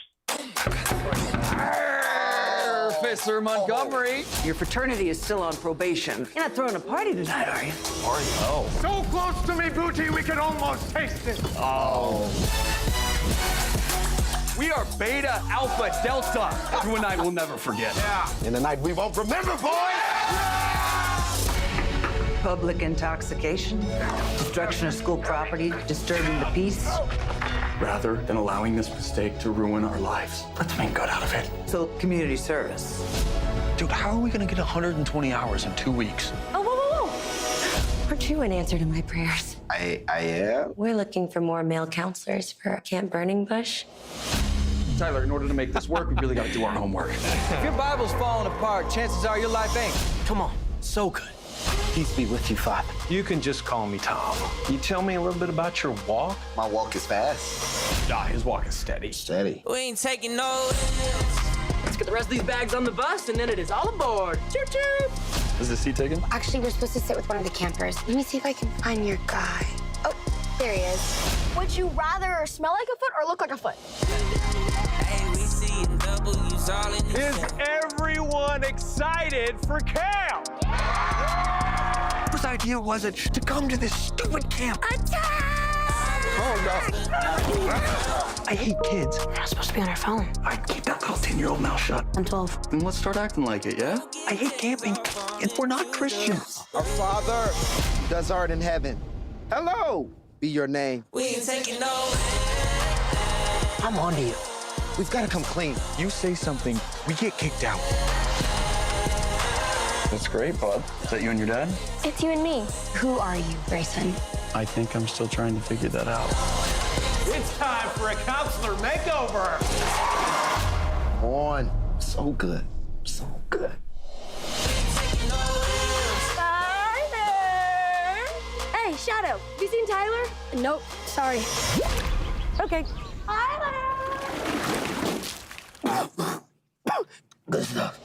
Officer Montgomery. Your fraternity is still on probation. You're not throwing a party tonight, are you? Party? Oh. So close to me, Booty, we can almost taste it. Oh. We are Beta, Alpha, Delta. To a night we'll never forget. Yeah. In a night we won't remember, boys! Public intoxication, destruction of school property, disturbing the peace. Rather than allowing this mistake to ruin our lives, let's make good out of it. So, community service. Dude, how are we gonna get 120 hours in 2 weeks? Oh, whoa, whoa, whoa. Aren't you an answer to my prayers? I am? We're looking for more male counselors for Camp Burning Bush. Tyler, in order to make this work, we really gotta do our homework. If your Bible's falling apart, chances are your life ain't. Come on, so good. Peace be with you, Father. You can just call me Tom. You tell me a little bit about your walk? My walk is fast. Nah, his walk is steady. Steady. We ain't taking no. Let's get the rest of these bags on the bus, and then it is all aboard. Chirp, chirp. Is the seat taken? Actually, we're supposed to sit with one of the campers. Let me see if I can find your guy. Oh, there he is. Would you rather smell like a foot or look like a foot? Is everyone excited for camp? Whose idea was it to come to this stupid camp? Oh, no. I hate kids. We're not supposed to be on our phone. I'd keep that little 10-year-old mouth shut. I'm 12. Then let's start acting like it, yeah? I hate camping, and we're not Christians. Our Father, who does art in heaven. Hello, be your name. We ain't taking no. I'm on to you. We've got to come clean. You say something, we get kicked out. That's great, bud. Is that you and your dad? It's you and me. Who are you, Grayson? I think I'm still trying to figure that out. It's time for a counselor makeover. Come on. So good. So good. Tyler! Hey, Shadow, have you seen Tyler? Nope, sorry. Okay. Good stuff.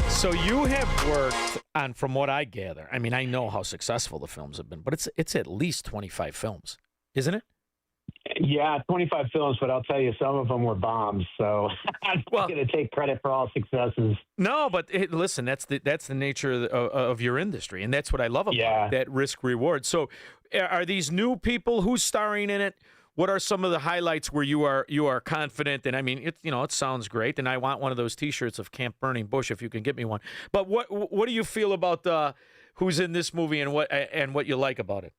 So you have worked on, from what I gather, I mean, I know how successful the films have been, but it's at least 25 films, isn't it? Yeah, 25 films, but I'll tell you, some of them were bombs. So I'm not going to take credit for all successes. No, but listen, that's the nature of your industry, and that's what I love about it, that risk reward. So, are these new people? Who's starring in it? What are some of the highlights where you are confident? And I mean, it sounds great, and I want one of those T-shirts of Camp Burning Bush if you can get me one. But what do you feel about who's in this movie and what you like about it?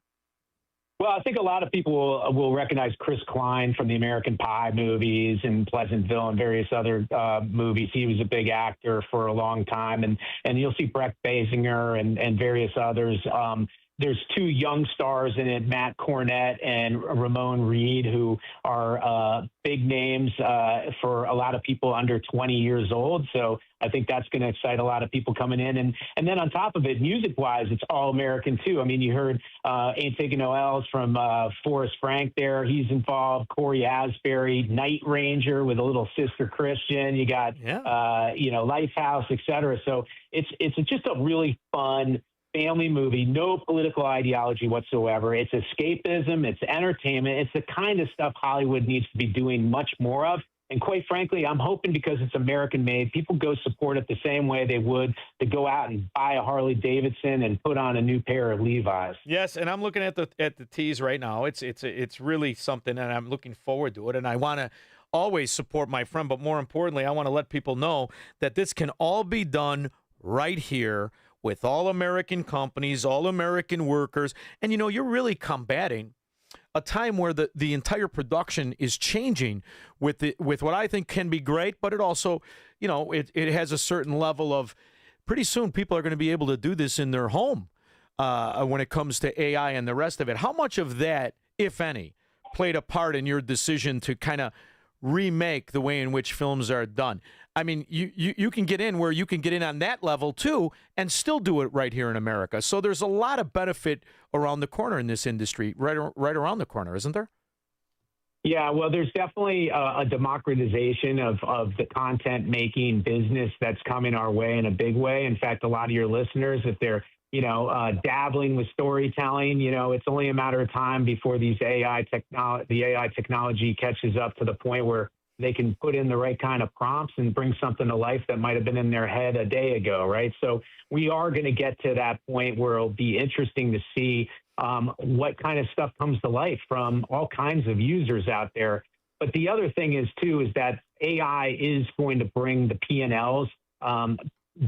Well, I think a lot of people will recognize Chris Klein from the American Pie movies and Pleasantville and various other movies. He was a big actor for a long time, and you'll see Breck Basinger and various others. There's two young stars in it, Matt Cornett and Ramon Reed, who are big names for a lot of people under 20 years old. So I think that's going to excite a lot of people coming in. And then on top of it, music-wise, it's all American, too. I mean, you heard Ain't Taking No L's from Forrest Frank there. He's involved. Corey Asbury, Night Ranger with a little Sister Christian. You got, Lifehouse, et cetera. So it's just a really fun family movie, no political ideology whatsoever. It's escapism, it's entertainment, it's the kind of stuff Hollywood needs to be doing much more of. And quite frankly, I'm hoping because it's American made, people go support it the same way they would to go out and buy a Harley Davidson and put on a new pair of Levi's. Yes, and I'm looking at the tease right now. It's really something, and I'm looking forward to it. And I want to always support my friend, but more importantly, I want to let people know that this can all be done right here with all American companies, all American workers. And, you're really combating a time where the entire production is changing with what I think can be great, but it also, it has a certain level of, pretty soon people are going to be able to do this in their home when it comes to AI and the rest of it. How much of that, if any, played a part in your decision to kind of remake the way in which films are done? I mean, you can get in where you can get in on that level too and still do it right here in America. So there's a lot of benefit around the corner in this industry, right around the corner, isn't there? Yeah, well, there's definitely a democratization of the content making business that's coming our way in a big way. In fact, a lot of your listeners, if they're dabbling with storytelling, it's only a matter of time before the AI technology catches up to the point where they can put in the right kind of prompts and bring something to life that might have been in their head a day ago, right? So we are going to get to that point where it'll be interesting to see what kind of stuff comes to life from all kinds of users out there. But the other thing is that AI is going to bring the P&Ls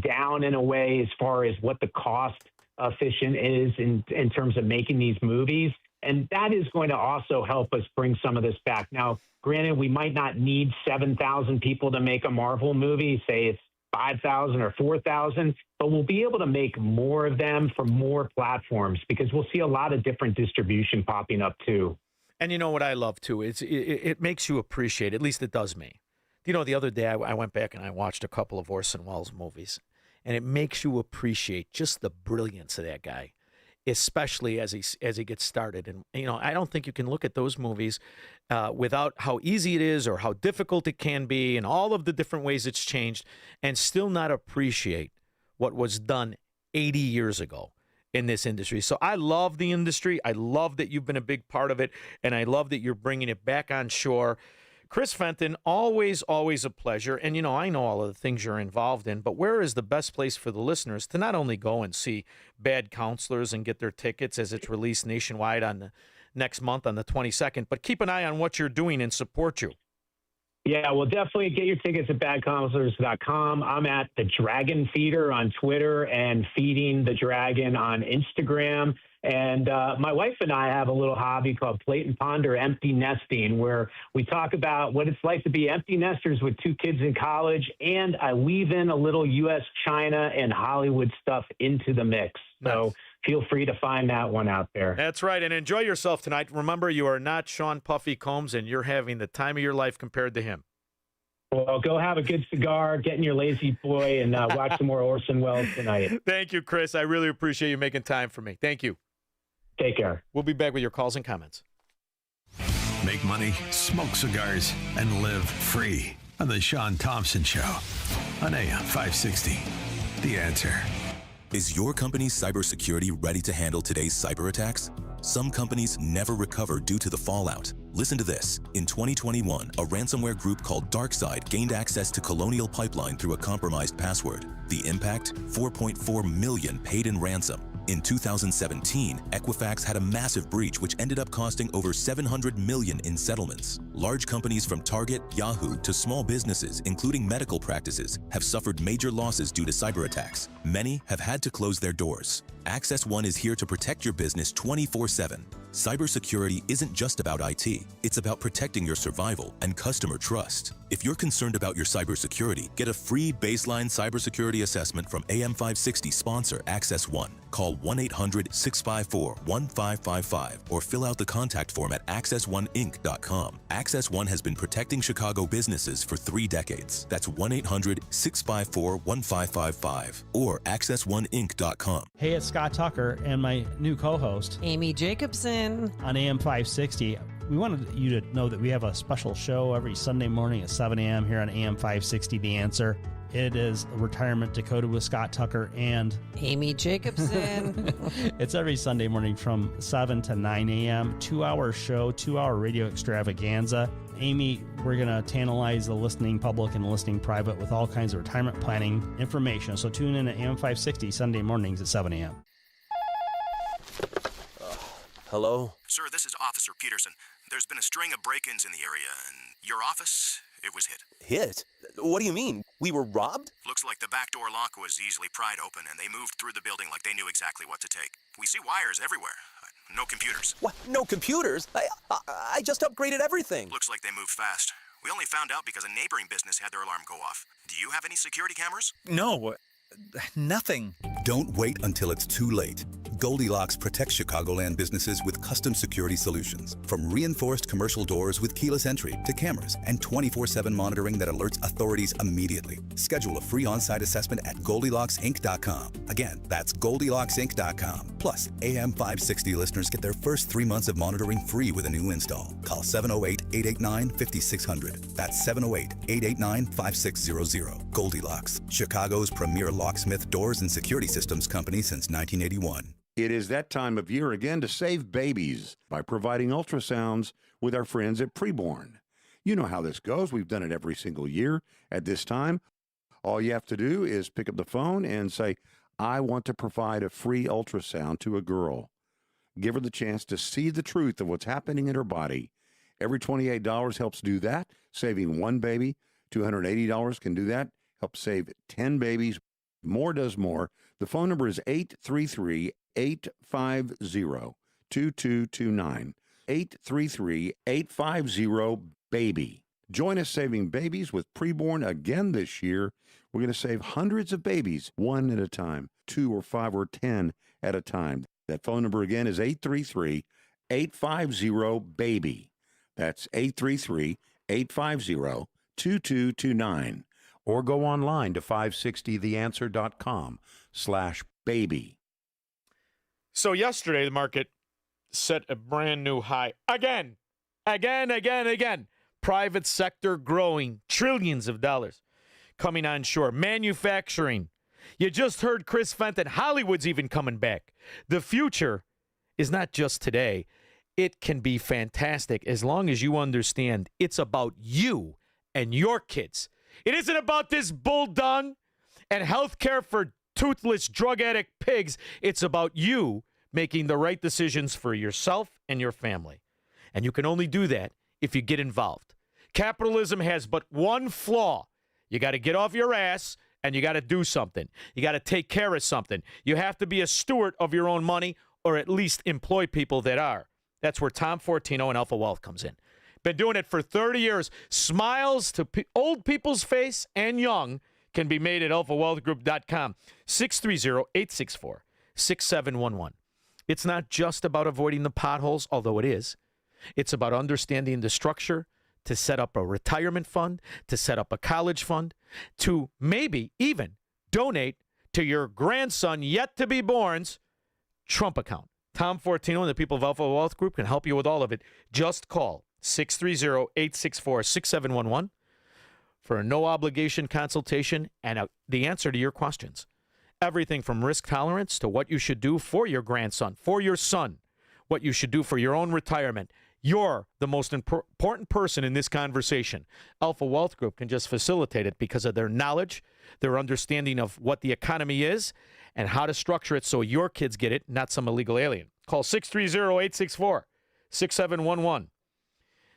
down in a way as far as what the cost efficient is in terms of making these movies. And that is going to also help us bring some of this back. Now, granted, we might not need 7,000 people to make a Marvel movie, say it's 5,000 or 4,000, but we'll be able to make more of them for more platforms because we'll see a lot of different distribution popping up too. And you know what I love too? It makes you appreciate, at least it does me. The other day I went back and I watched a couple of Orson Welles movies, and it makes you appreciate just the brilliance of that guy, especially as he gets started. And I don't think you can look at those movies without how easy it is or how difficult it can be and all of the different ways it's changed and still not appreciate what was done 80 years ago in this industry. So I love the industry. I love that you've been a big part of it, and I love that you're bringing it back on shore. Chris Fenton, always, always a pleasure. And, I know all of the things you're involved in, but where is the best place for the listeners to not only go and see Bad Counselors and get their tickets as it's released nationwide on the next month on the 22nd, but keep an eye on what you're doing and support you? Yeah, well, definitely get your tickets at badcounselors.com. I'm at the Dragon Feeder on Twitter and Feeding the Dragon on Instagram. And my wife and I have a little hobby called Plate and Ponder Empty Nesting, where we talk about what it's like to be empty nesters with 2 kids in college. And I weave in a little U.S., China, and Hollywood stuff into the mix. So feel free to find that one out there. That's right. And enjoy yourself tonight. Remember, you are not Shaun Puffy Combs, and you're having the time of your life compared to him. Well, go have a good cigar, get in your lazy boy, and watch some more Orson Welles tonight. Thank you, Chris. I really appreciate you making time for me. Thank you. Take care. We'll be back with your calls and comments. Make money, smoke cigars, and live free on the Shaun Thompson Show on AM 560. The Answer. Is your company's cybersecurity ready to handle today's cyber attacks? Some companies never recover due to the fallout. Listen to this. In 2021, a ransomware group called DarkSide gained access to Colonial Pipeline through a compromised password. The impact? 4.4 million paid in ransom. In 2017, Equifax had a massive breach which ended up costing over $700 million in settlements. Large companies from Target, Yahoo, to small businesses, including medical practices, have suffered major losses due to cyber attacks. Many have had to close their doors. Access One is here to protect your business 24/7. Cybersecurity isn't just about IT. It's about protecting your survival and customer trust. If you're concerned about your cybersecurity, get a free baseline cybersecurity assessment from AM560 sponsor Access One. Call 1-800-654-1555 or fill out the contact form at accessoneinc.com. Access One has been protecting Chicago businesses for 3 decades. That's 1-800-654-1555 or accessoneinc.com. Hey, it's Scott Tucker and my new co-host, Amy Jacobson. On AM 560. We wanted you to know that we have a special show every Sunday morning at 7 a.m. here on AM 560, The Answer. It is Retirement Dakota with Scott Tucker and Amy Jacobson. It's every Sunday morning from 7 to 9 a.m. 2-hour show, 2-hour radio extravaganza. Amy, we're going to tantalize the listening public and the listening private with all kinds of retirement planning information. So tune in at AM 560 Sunday mornings at 7 a.m. Hello? Sir, this is Officer Peterson. There's been a string of break-ins in the area, and your office, it was hit. Hit? What do you mean? We were robbed? Looks like the back door lock was easily pried open, and they moved through the building like they knew exactly what to take. We see wires everywhere. No computers. What? No computers? I just upgraded everything. Looks like they moved fast. We only found out because a neighboring business had their alarm go off. Do you have any security cameras? No. Nothing. Don't wait until it's too late. Goldilocks protects Chicagoland businesses with custom security solutions. From reinforced commercial doors with keyless entry to cameras and 24/7 monitoring that alerts authorities immediately. Schedule a free on-site assessment at GoldilocksInc.com. Again, that's GoldilocksInc.com. Plus, AM 560 listeners get their first 3 months of monitoring free with a new install. Call 708-889-5600. That's 708-889-5600. Goldilocks, Chicago's premier locksmith doors and security systems company since 1981. It is that time of year again to save babies by providing ultrasounds with our friends at Preborn. You know how this goes. We've done it every single year at this time. All you have to do is pick up the phone and say, I want to provide a free ultrasound to a girl. Give her the chance to see the truth of what's happening in her body. Every $28 helps do that. Saving one baby, $280 can do that. Help save 10 babies. More does more. The phone number is 833-850-2229. 833-850-BABY. Join us saving babies with Preborn again this year. We're going to save hundreds of babies, one at a time, 2 or 5 or 10 at a time. That phone number again is 833-850-BABY. That's 833-850-2229. Or go online to 560theanswer.com/baby. So yesterday, the market set a brand new high. Again. Private sector growing, trillions of dollars coming onshore. Manufacturing. You just heard Chris Fenton. Hollywood's even coming back. The future is not just today. It can be fantastic as long as you understand it's about you and your kids. It isn't about this bull dung and health care for toothless drug addict pigs. It's about you making the right decisions for yourself and your family. And you can only do that if you get involved. Capitalism has but one flaw. You got to get off your ass and you got to do something. You got to take care of something. You have to be a steward of your own money or at least employ people that are. That's where Tom Fortino and Alpha Wealth comes in. Been doing it for 30 years. Smiles to old people's face and young can be made at alphawealthgroup.com. 630-864-6711. It's not just about avoiding the potholes, although it is. It's about understanding the structure to set up a retirement fund, to set up a college fund, to maybe even donate to your grandson yet to be born's Trump account. Tom Fortino and the people of Alpha Wealth Group can help you with all of it. Just call 630-864-6711 for a no-obligation consultation and the answer to your questions. Everything from risk tolerance to what you should do for your grandson, for your son, what you should do for your own retirement. You're the most important person in this conversation. Alpha Wealth Group can just facilitate it because of their knowledge, their understanding of what the economy is, and how to structure it so your kids get it, not some illegal alien. Call 630-864-6711.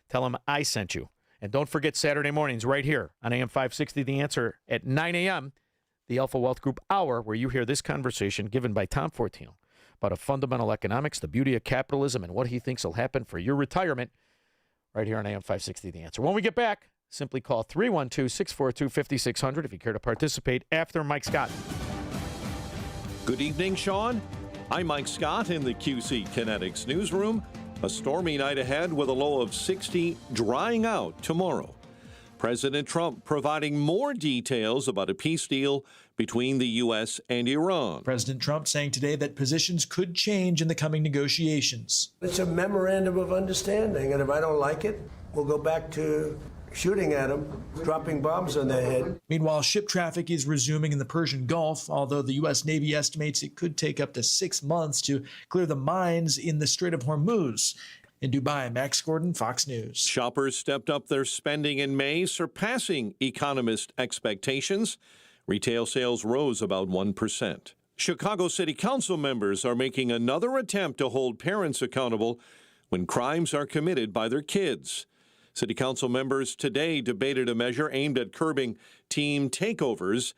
Tell them I sent you. And don't forget Saturday mornings right here on AM 560, The Answer at 9 a.m., the Alpha Wealth Group Hour, where you hear this conversation given by Tom Fortino about fundamental economics, the beauty of capitalism, and what he thinks will happen for your retirement right here on AM 560, The Answer. When we get back, simply call 312-642-5600 if you care to participate after Mike Scott. Good evening, Shaun. I'm Mike Scott in the QC Kinetics newsroom. A stormy night ahead with a low of 60, drying out tomorrow. President Trump providing more details about a peace deal between the U.S. and Iran. President Trump saying today that positions could change in the coming negotiations. It's a memorandum of understanding, and if I don't like it, we'll go back to shooting at them, dropping bombs on their head. Meanwhile, ship traffic is resuming in the Persian Gulf, although the U.S. Navy estimates it could take up to 6 months to clear the mines in the Strait of Hormuz. In Dubai, Max Gordon, Fox News. Shoppers stepped up their spending in May, surpassing economist expectations. Retail sales rose about 1%. Chicago City Council members are making another attempt to hold parents accountable when crimes are committed by their kids. City Council members today debated a measure aimed at curbing team takeovers.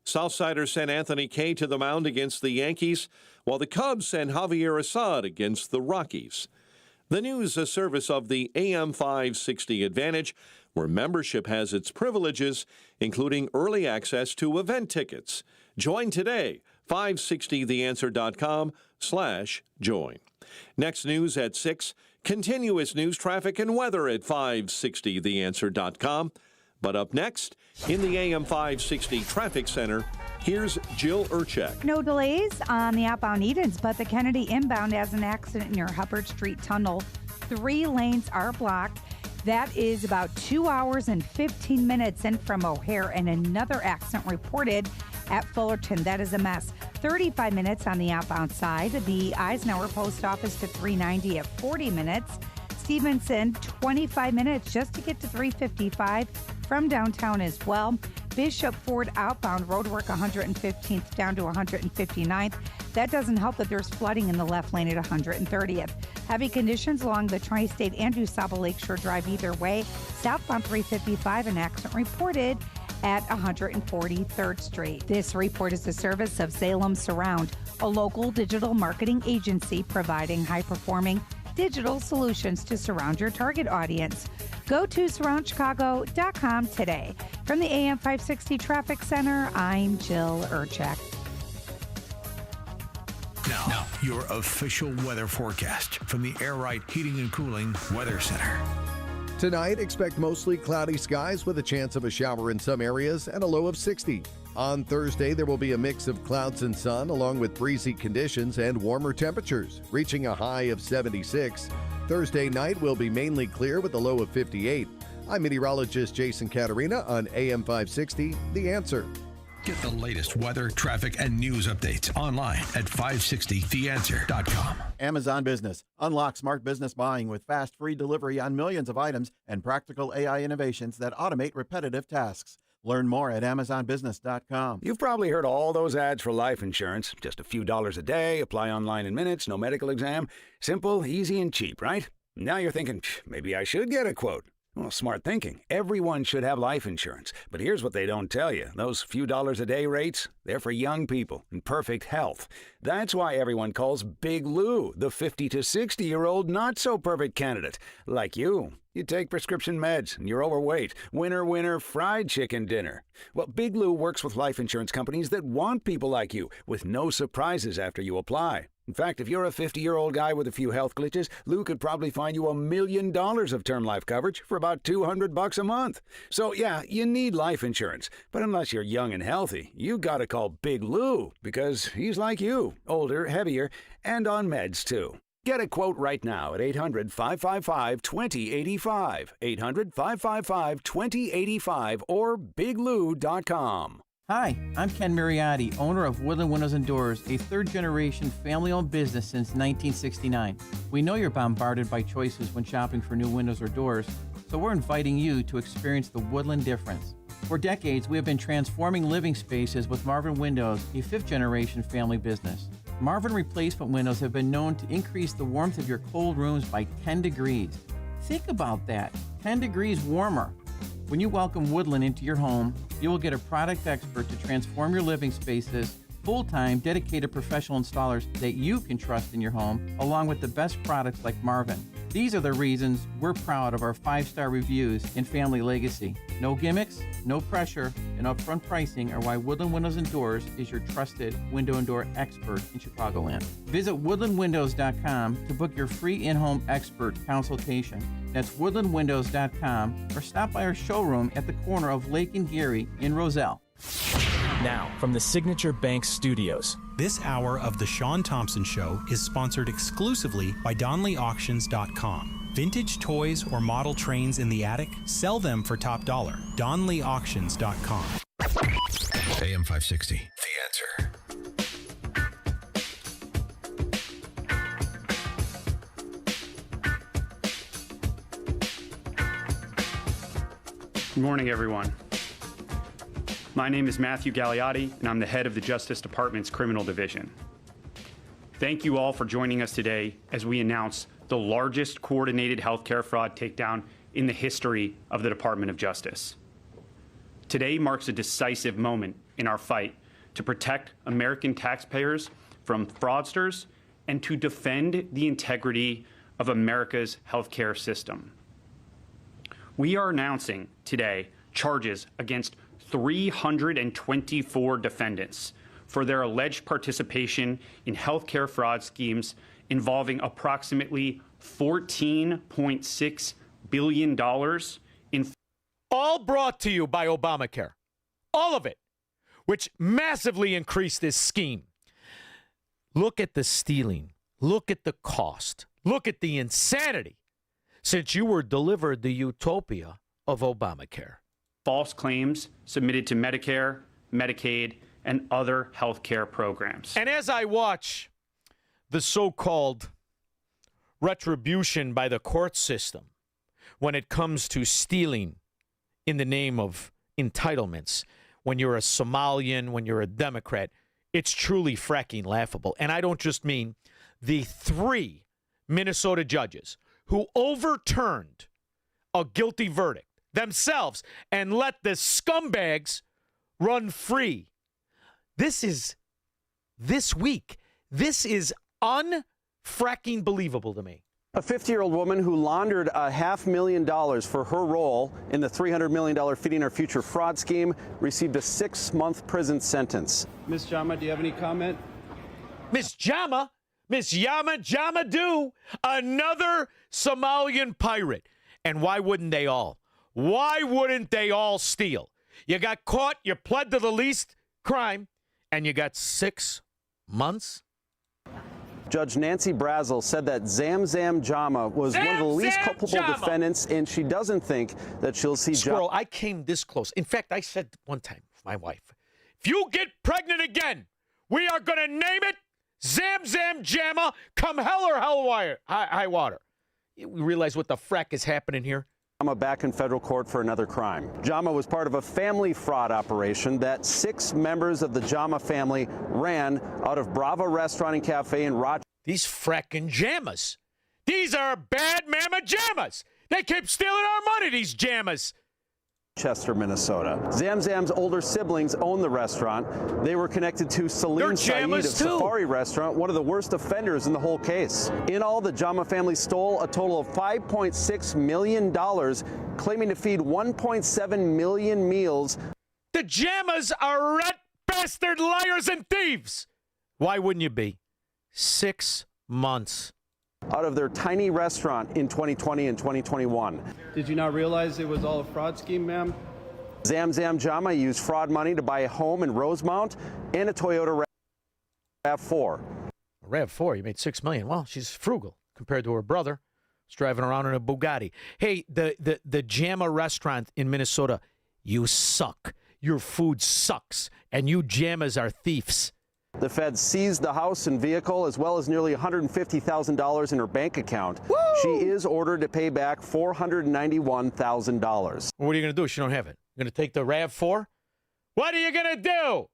Southsiders sent Anthony Kay to the mound against the Yankees, while the Cubs sent Javier Assad against the Rockies. The news, a service of the AM 560 Advantage, where membership has its privileges, including early access to event tickets. Join today, 560theanswer.com/join. Next news at 6. Continuous news, traffic, and weather at 560theanswer.com. But up next, in the AM 560 Traffic Center, here's Jill Urchek. No delays on the outbound Edens, but the Kennedy inbound has an accident near Hubbard Street Tunnel. 3 lanes are blocked. That is about 2 hours and 15 minutes in from O'Hare, and another accident reported at Fullerton. That is a mess. 35 minutes on the outbound side. The Eisenhower Post Office to 390 at 40 minutes. Stevenson, 25 minutes just to get to 355 from downtown as well. Bishop Ford outbound roadwork 115th down to 159th. That doesn't help that there's flooding in the left lane at 130th. Heavy conditions along the Tri-State and DuSable Lakeshore Drive either way. Southbound 355, an accident reported at 143rd Street. This report is a service of Salem Surround, a local digital marketing agency providing high-performing digital solutions to surround your target audience. Go to surroundchicago.com today. From the AM 560 Traffic Center, I'm Jill Urchek. Now, your official weather forecast from the Air Right Heating and Cooling Weather Center. Tonight, expect mostly cloudy skies with a chance of a shower in some areas and a low of 60. On Thursday, there will be a mix of clouds and sun along with breezy conditions and warmer temperatures, reaching a high of 76. Thursday night will be mainly clear with a low of 58. I'm meteorologist Jason Caterina on AM 560, The Answer. Get the latest weather, traffic, and news updates online at 560theanswer.com. Amazon Business. Unlock smart business buying with fast, free delivery on millions of items and practical AI innovations that automate repetitive tasks. Learn more at amazonbusiness.com. You've probably heard all those ads for life insurance. Just a few dollars a day, apply online in minutes, no medical exam. Simple, easy, and cheap, right? Now you're thinking, maybe I should get a quote. Well, smart thinking. Everyone should have life insurance. But here's what they don't tell you. Those few dollars a day rates, they're for young people in perfect health. That's why everyone calls Big Lou the 50 to 60-year-old not-so-perfect candidate. Like you. You take prescription meds and you're overweight. Winner, winner, fried chicken dinner. Well, Big Lou works with life insurance companies that want people like you, with no surprises after you apply. In fact, if you're a 50-year-old guy with a few health glitches, Lou could probably find you $1 million of term life coverage for about $200 a month. So yeah, you need life insurance. But unless you're young and healthy, you gotta call Big Lou, because he's like you, older, heavier, and on meds too. Get a quote right now at 800-555-2085, 800-555-2085, or biglou.com. Hi, I'm Ken Mariotti, owner of Woodland Windows and Doors, a third-generation family-owned business since 1969. We know you're bombarded by choices when shopping for new windows or doors, so we're inviting you to experience the Woodland difference. For decades, we have been transforming living spaces with Marvin Windows, a fifth-generation family business. Marvin replacement windows have been known to increase the warmth of your cold rooms by 10 degrees. Think about that, 10 degrees warmer. When you welcome Woodland into your home, you will get a product expert to transform your living spaces, full-time, dedicated professional installers that you can trust in your home, along with the best products like Marvin. These are the reasons we're proud of our 5-star reviews and family legacy. No gimmicks, no pressure, and upfront pricing are why Woodland Windows and Doors is your trusted window and door expert in Chicagoland. Visit woodlandwindows.com to book your free in-home expert consultation. That's woodlandwindows.com, or stop by our showroom at the corner of Lake and Geary in Roselle. Now, from the Signature Bank Studios. This hour of The Shaun Thompson Show is sponsored exclusively by DonleyAuctions.com. Vintage toys or model trains in the attic? Sell them for top dollar. DonleyAuctions.com. AM 560, The Answer. Good morning, everyone. My name is Matthew Gagliotti, and I'm the head of the Justice Department's Criminal Division. Thank you all for joining us today as we announce the largest coordinated healthcare fraud takedown in the history of the Department of Justice. Today marks a decisive moment in our fight to protect American taxpayers from fraudsters and to defend the integrity of America's healthcare system. We are announcing today charges against 324 defendants for their alleged participation in healthcare fraud schemes involving approximately $14.6 billion in. All brought to you by Obamacare. All of it, which massively increased this scheme. Look at the stealing. Look at the cost. Look at the insanity since you were delivered the utopia of Obamacare. False claims submitted to Medicare, Medicaid, and other health care programs. And as I watch the so-called retribution by the court system when it comes to stealing in the name of entitlements, when you're a Somalian, when you're a Democrat, it's truly fracking laughable. And I don't just mean the 3 Minnesota judges who overturned a guilty verdict themselves and let the scumbags run free. This week. This is unfracking believable to me. A 50-year-old woman who laundered $500,000 for her role in the $300 million Feeding Our Future fraud scheme received a 6-month prison sentence. Ms. Jama, do you have any comment? Miss Jama? Miss Yama Jamadou, another Somalian pirate. And why wouldn't they all? Why wouldn't they all steal? You got caught, you pled to the least crime, and you got 6 months? Judge Nancy Brazel said that Zamzam Jama was one of the least culpable defendants, and she doesn't think that she'll see Squirrel, I came this close. In fact, I said one time to my wife, if you get pregnant again, we are going to name it Zamzam Jama, come hell or high water. You realize what the frack is happening here? Jama back in federal court for another crime. Jama was part of a family fraud operation that 6 members of the Jama family ran out of Bravo Restaurant and Cafe in Rochester. These frackin' Jamas. These are bad mama Jamas. They keep stealing our money, these jammers. Chester, Minnesota. Zamzam's older siblings own the restaurant. They were connected to Salim Saeed of Safari Restaurant, one of the worst offenders in the whole case. In all, the Jama family stole a total of $5.6 million, claiming to feed 1.7 million meals. The Jammers are rat bastard liars and thieves. Why wouldn't you be? 6 months. Out of their tiny restaurant in 2020 and 2021. Did you not realize it was all a fraud scheme, ma'am? Zamzam Jama used fraud money to buy a home in Rosemount and a Toyota RAV4. A RAV4, you made $6 million. Well, she's frugal compared to her brother. She's driving around in a Bugatti. Hey, the Jama restaurant in Minnesota, you suck. Your food sucks, and you Jammers are thieves. The feds seized the house and vehicle, as well as nearly $150,000 in her bank account. Woo! She is ordered to pay back $491,000. What are you going to do if she don't have it? You're going to take the RAV4? What are you going to do?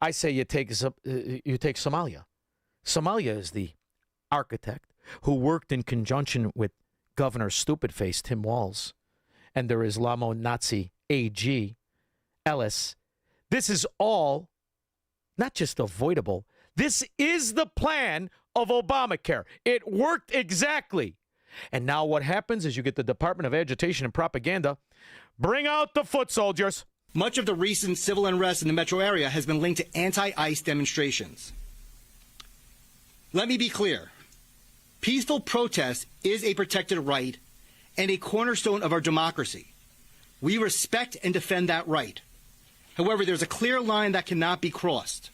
I say you take Somalia. Somalia is the architect who worked in conjunction with Governor Stupidface Tim Walz and their Islamo-Nazi AG, Ellis. This is all not just avoidable. This is the plan of Obamacare. It worked exactly. And now what happens is you get the Department of Agitation and Propaganda. Bring out the foot soldiers. Much of the recent civil unrest in the metro area has been linked to anti-ICE demonstrations. Let me be clear. Peaceful protest is a protected right and a cornerstone of our democracy. We respect and defend that right. However, there's a clear line that cannot be crossed.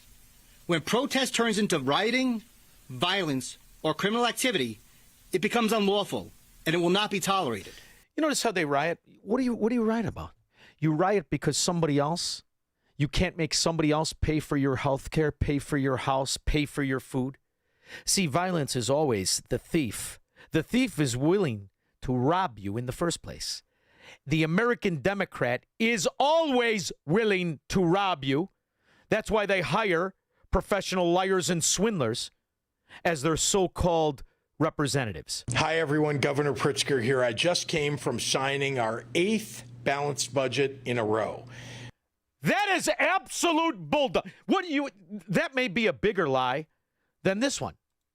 When protest turns into rioting, violence, or criminal activity, it becomes unlawful, and it will not be tolerated. You notice how they riot? What do you riot about? You riot because somebody else, you can't make somebody else pay for your health care, pay for your house, pay for your food. See, violence is always the thief. The thief is willing to rob you in the first place. The American Democrat is always willing to rob you. That's why they hire professional liars and swindlers as their so-called representatives. Hi, everyone. Governor Pritzker here. I just came from signing our 8th balanced budget in a row. That is absolute bulldog. That may be a bigger lie than this one.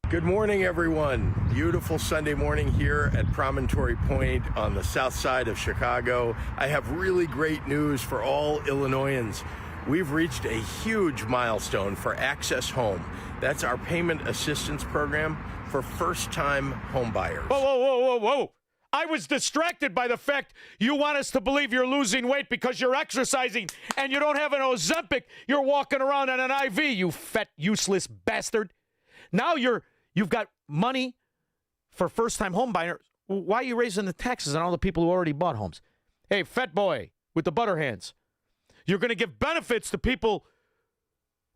Good morning, everyone. Beautiful Sunday morning here at Promontory Point on the south side of Chicago. I have really great news for all Illinoisans. We've reached a huge milestone for Access Home. That's our payment assistance program for first-time home buyers. Whoa. I was distracted by the fact you want us to believe you're losing weight because you're exercising and you don't have an Ozempic. You're walking around on an IV, you fat, useless bastard. Now you've got money for first-time home buyers. Why are you raising the taxes on all the people who already bought homes? Hey, fat boy with the butter hands. You're going to give benefits to people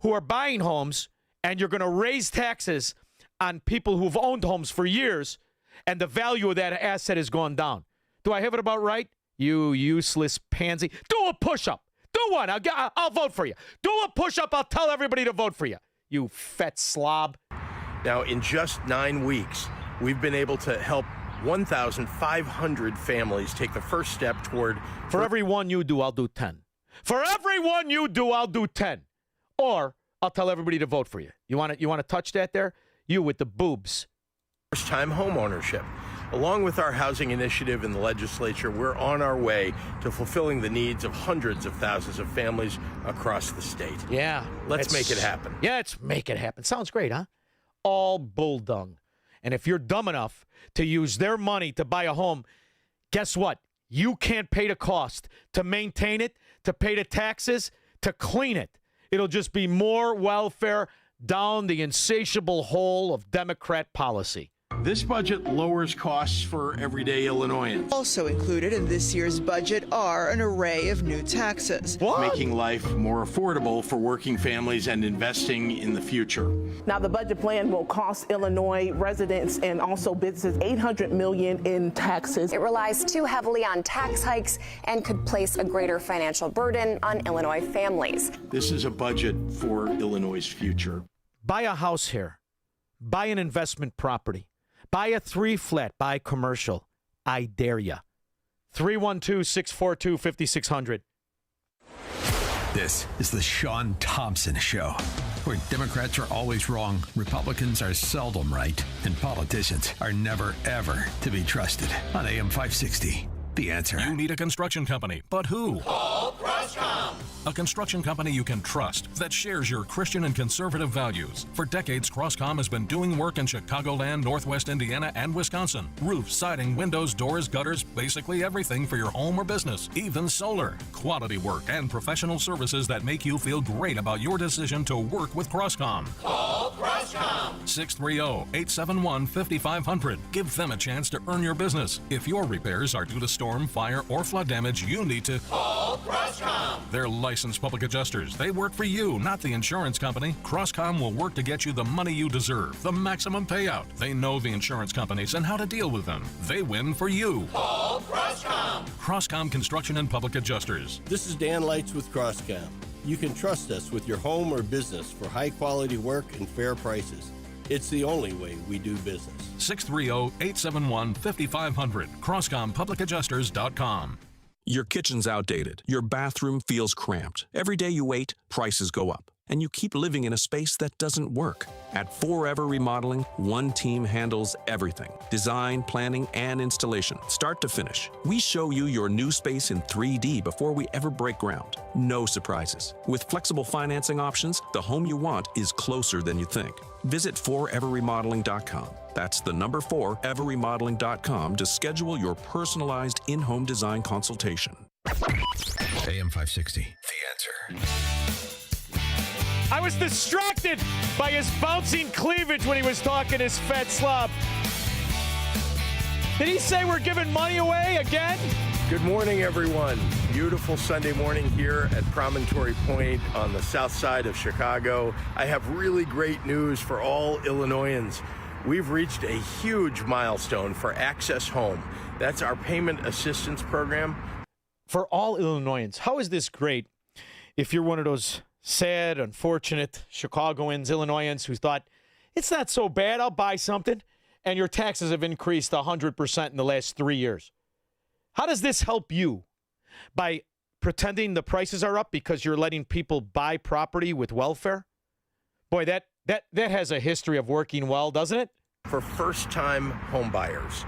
who are buying homes, and you're going to raise taxes on people who've owned homes for years, and the value of that asset has gone down. Do I have it about right? You useless pansy. Do a push-up. Do one. I'll vote for you. Do a push-up. I'll tell everybody to vote for you. You fat slob. Now, in just 9 weeks, we've been able to help 1,500 families take the first step toward... For every one you do, I'll do 10. For every one you do, I'll do 10. Or I'll tell everybody to vote for you. You want to touch that there? You with the boobs. First-time home ownership. Along with our housing initiative in the legislature, we're on our way to fulfilling the needs of hundreds of thousands of families across the state. Yeah. Let's make it happen. Yeah, let's make it happen. Sounds great, huh? All bull dung. And if you're dumb enough to use their money to buy a home, guess what? You can't pay the cost to maintain it, to pay the taxes, to clean it. It'll just be more welfare down the insatiable hole of Democrat policy. This budget lowers costs for everyday Illinoisans. Also included in this year's budget are an array of new taxes. Making life more affordable for working families and investing in the future. Now, the budget plan will cost Illinois residents and also businesses $800 million in taxes. It relies too heavily on tax hikes and could place a greater financial burden on Illinois families. This is a budget for Illinois' future. Buy a house here. Buy an investment property. Buy a 3-flat, buy commercial. I dare ya. 312-642-5600. This is the Shaun Thompson Show, where Democrats are always wrong, Republicans are seldom right, and politicians are never, ever to be trusted. On AM 560, The Answer. You need a construction company, but who? Call Croscom. A construction company you can trust that shares your Christian and conservative values. For decades, Croscom has been doing work in Chicagoland, Northwest Indiana, and Wisconsin. Roofs, siding, windows, doors, gutters, basically everything for your home or business, even solar. Quality work and professional services that make you feel great about your decision to work with Croscom. Call Croscom. 630-871-5500. Give them a chance to earn your business. If your repairs are due to storm, fire, or flood damage, you need to call Croscom. They're licensed public adjusters. They work for you, not the insurance company. Croscom will work to get you the money you deserve, the maximum payout. They know the insurance companies and how to deal with them. They win for you. Call Croscom. Croscom Construction and Public Adjusters. This is Dan Lights with Croscom. You can trust us with your home or business for high-quality work and fair prices. It's the only way we do business. 630-871-5500. CroscomPublicAdjusters.com. Your kitchen's outdated. Your bathroom feels cramped. Every day you wait, prices go up. And you keep living in a space that doesn't work. At Forever Remodeling, one team handles everything. Design, planning, and installation, start to finish. We show you your new space in 3D before we ever break ground. No surprises. With flexible financing options, the home you want is closer than you think. Visit foreverremodeling.com. That's the number 4, everremodeling.com to schedule your personalized in-home design consultation. AM 560, The Answer. I was distracted by his bouncing cleavage when he was talking his fat slob. Did he say we're giving money away again? Good morning, everyone. Beautiful Sunday morning here at Promontory Point on the south side of Chicago. I have really great news for all Illinoisans. We've reached a huge milestone for Access Home. That's our payment assistance program. For all Illinoisans, how is this great if you're one of those sad, unfortunate Chicagoans, Illinoisans who thought, it's not so bad, I'll buy something, and your taxes have increased 100% in the last 3 years? How does this help you? By pretending the prices are up because you're letting people buy property with welfare? Boy, that has a history of working well, doesn't it? For first-time home buyers.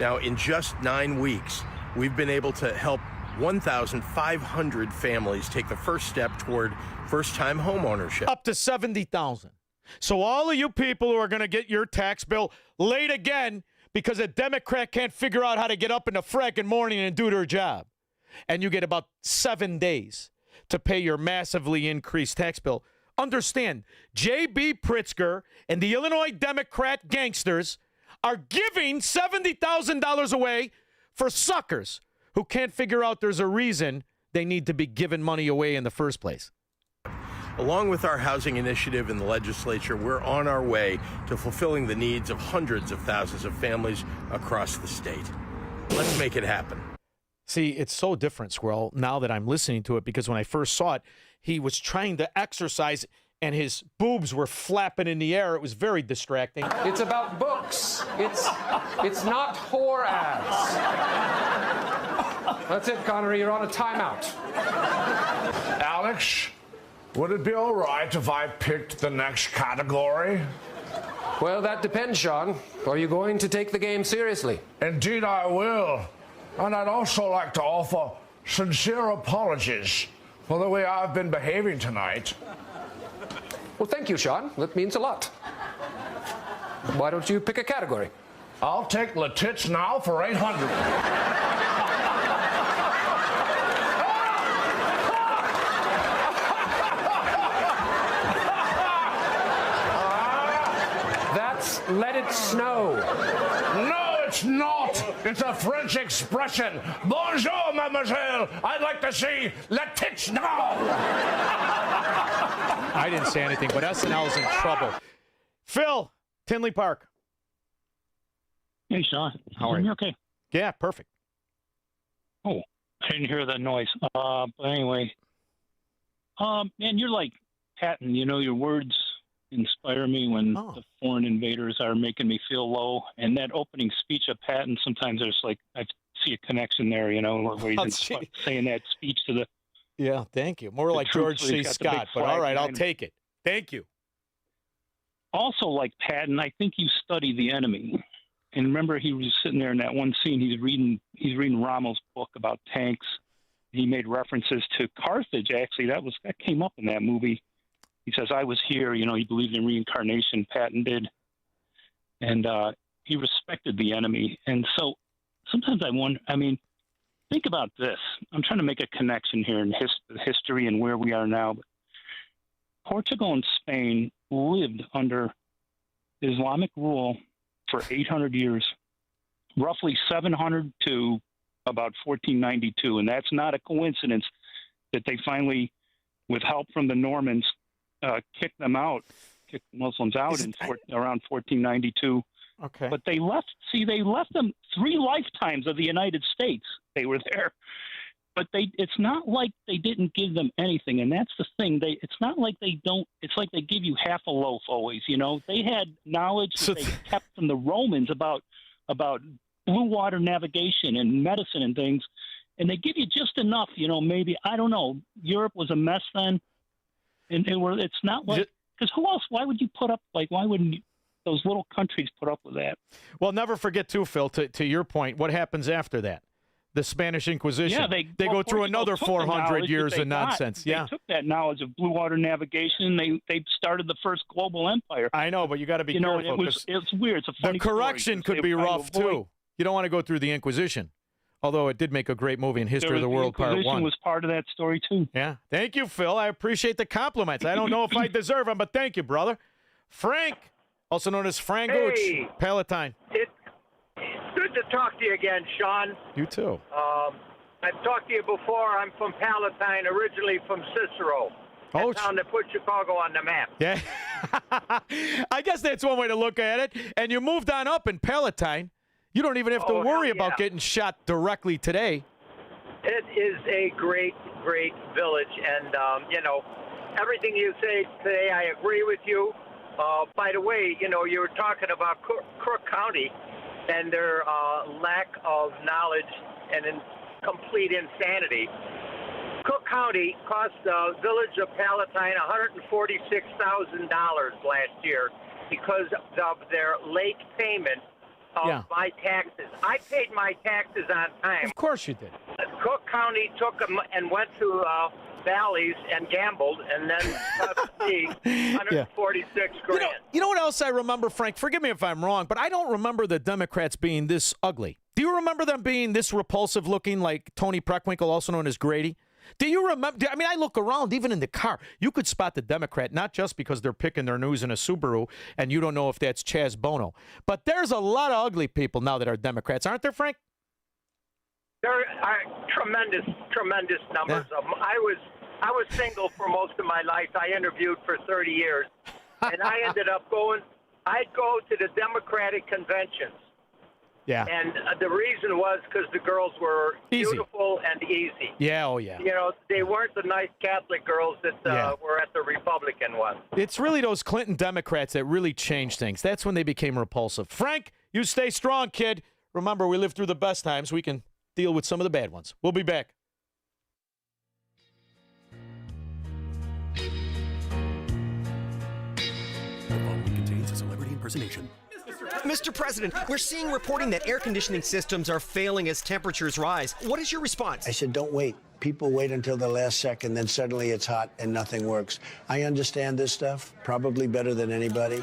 Now, in just 9 weeks, we've been able to help 1,500 families take the first step toward first-time home ownership. Up to $70,000. So all of you people who are going to get your tax bill late again because a Democrat can't figure out how to get up in the frickin' morning and do their job, and you get about 7 days to pay your massively increased tax bill. Understand, J.B. Pritzker and the Illinois Democrat gangsters are giving $70,000 away for suckers who can't figure out there's a reason they need to be giving money away in the first place. Along with our housing initiative in the legislature, we're on our way to fulfilling the needs of hundreds of thousands of families across the state. Let's make it happen. See, it's so different, Squirrel, now that I'm listening to it, because when I first saw it, he was trying to exercise and his boobs were flapping in the air. It was very distracting. It's about books. It's not whore ads. That's it, Connery. You're on a timeout. Alex, would it be all right if I picked the next category? Well, that depends, Shaun. Are you going to take the game seriously? Indeed, I will. And I'd also like to offer sincere apologies for the way I've been behaving tonight. Well, thank you, Shaun. That means a lot. Why don't you pick a category? I'll take the tits now for $800. That's let it snow. No, it's not. It's a French expression. Bonjour, mademoiselle. I'd like to see le tits now. I didn't say anything, but SNL's in trouble. Phil, Tinley Park. Hey, Shaun. How are you? Okay. Yeah, perfect. Oh, I didn't hear that noise. But anyway, man, you're like Patton. You know your words. inspire me when the foreign invaders are making me feel low. And that opening speech of Patton, sometimes there's like, I see a connection there, where he's saying that speech to the. Yeah, thank you. More like George C. Scott, but all right, I'll take it. Thank you. Also, like Patton, I think you study the enemy. And remember, he was sitting there in that one scene. He's reading Rommel's book about tanks. He made references to Carthage. Actually, that came up in that movie. He says, "I was here." He believed in reincarnation. Patton did, and he respected the enemy. And so, sometimes I wonder. I mean, think about this. I'm trying to make a connection here in history and where we are now. But Portugal and Spain lived under Islamic rule for 800 years, roughly 700 to about 1492. And that's not a coincidence that they finally, with help from the Normans, kicked the Muslims out around 1492. Okay. But they left them 3 lifetimes of the United States. They were there. But it's not like they didn't give them anything, and that's the thing. It's not like they don't. It's like they give you half a loaf always. They had knowledge that they kept from the Romans about blue water navigation and medicine and things, and they give you just enough. Maybe I don't know. Europe was a mess then, and it's not like because who else? Why would you put up why wouldn't those little countries put up with that? Well, never forget too, Phil. To your point, what happens after that? The Spanish Inquisition. Yeah, they go through another 400 years of nonsense. They took that knowledge of blue water navigation. They started the first global empire. I know, but you got to be careful. It's weird. It's a funny the correction story. could be rough too. You don't want to go through the Inquisition, although it did make a great movie in History of the World Part 1. The Inquisition was part of that story too. Yeah, thank you, Phil. I appreciate the compliments. I don't know if I deserve them, but thank you, brother. Frank, also known as Frank Gooch, Palatine. Good to talk to you again, Shaun. You too. I've talked to you before. I'm from Palatine, originally from Cicero. That town that put Chicago on the map. Yeah. I guess that's one way to look at it. And you moved on up in Palatine. You don't even have to worry about getting shot directly today. It is a great, great village. And, everything you say today, I agree with you. By the way, you were talking about Crook County and their lack of knowledge and complete insanity. Cook County cost the village of Palatine $146,000 last year because of their late payment of my taxes. I paid my taxes on time. Of course you did. Cook County took them and went to Valleys and gambled, and then cost me $146 grand. You know what else I remember, Frank? Forgive me if I'm wrong, but I don't remember the Democrats being this ugly. Do you remember them being this repulsive looking, like Tony Preckwinkle, also known as Grady? Do you remember? I mean, I look around, even in the car, you could spot the Democrat, not just because they're picking their nose in a Subaru, and you don't know if that's Chaz Bono. But there's a lot of ugly people now that are Democrats, aren't there, Frank? There are tremendous numbers of them. I was single for most of my life. I interviewed for 30 years, and I ended up I'd go to the Democratic conventions. Yeah. And the reason was because the girls were beautiful and easy. Yeah, oh yeah. They weren't the nice Catholic girls that were at the Republican ones. It's really those Clinton Democrats that really changed things. That's when they became repulsive. Frank, you stay strong, kid. Remember, we lived through the best times. We can deal with some of the bad ones. We'll be back. The following contains a celebrity impersonation. Mr. President, we're seeing reporting that air conditioning systems are failing as temperatures rise. What is your response? I said, don't wait. People wait until the last second, then suddenly it's hot and nothing works. I understand this stuff, probably better than anybody.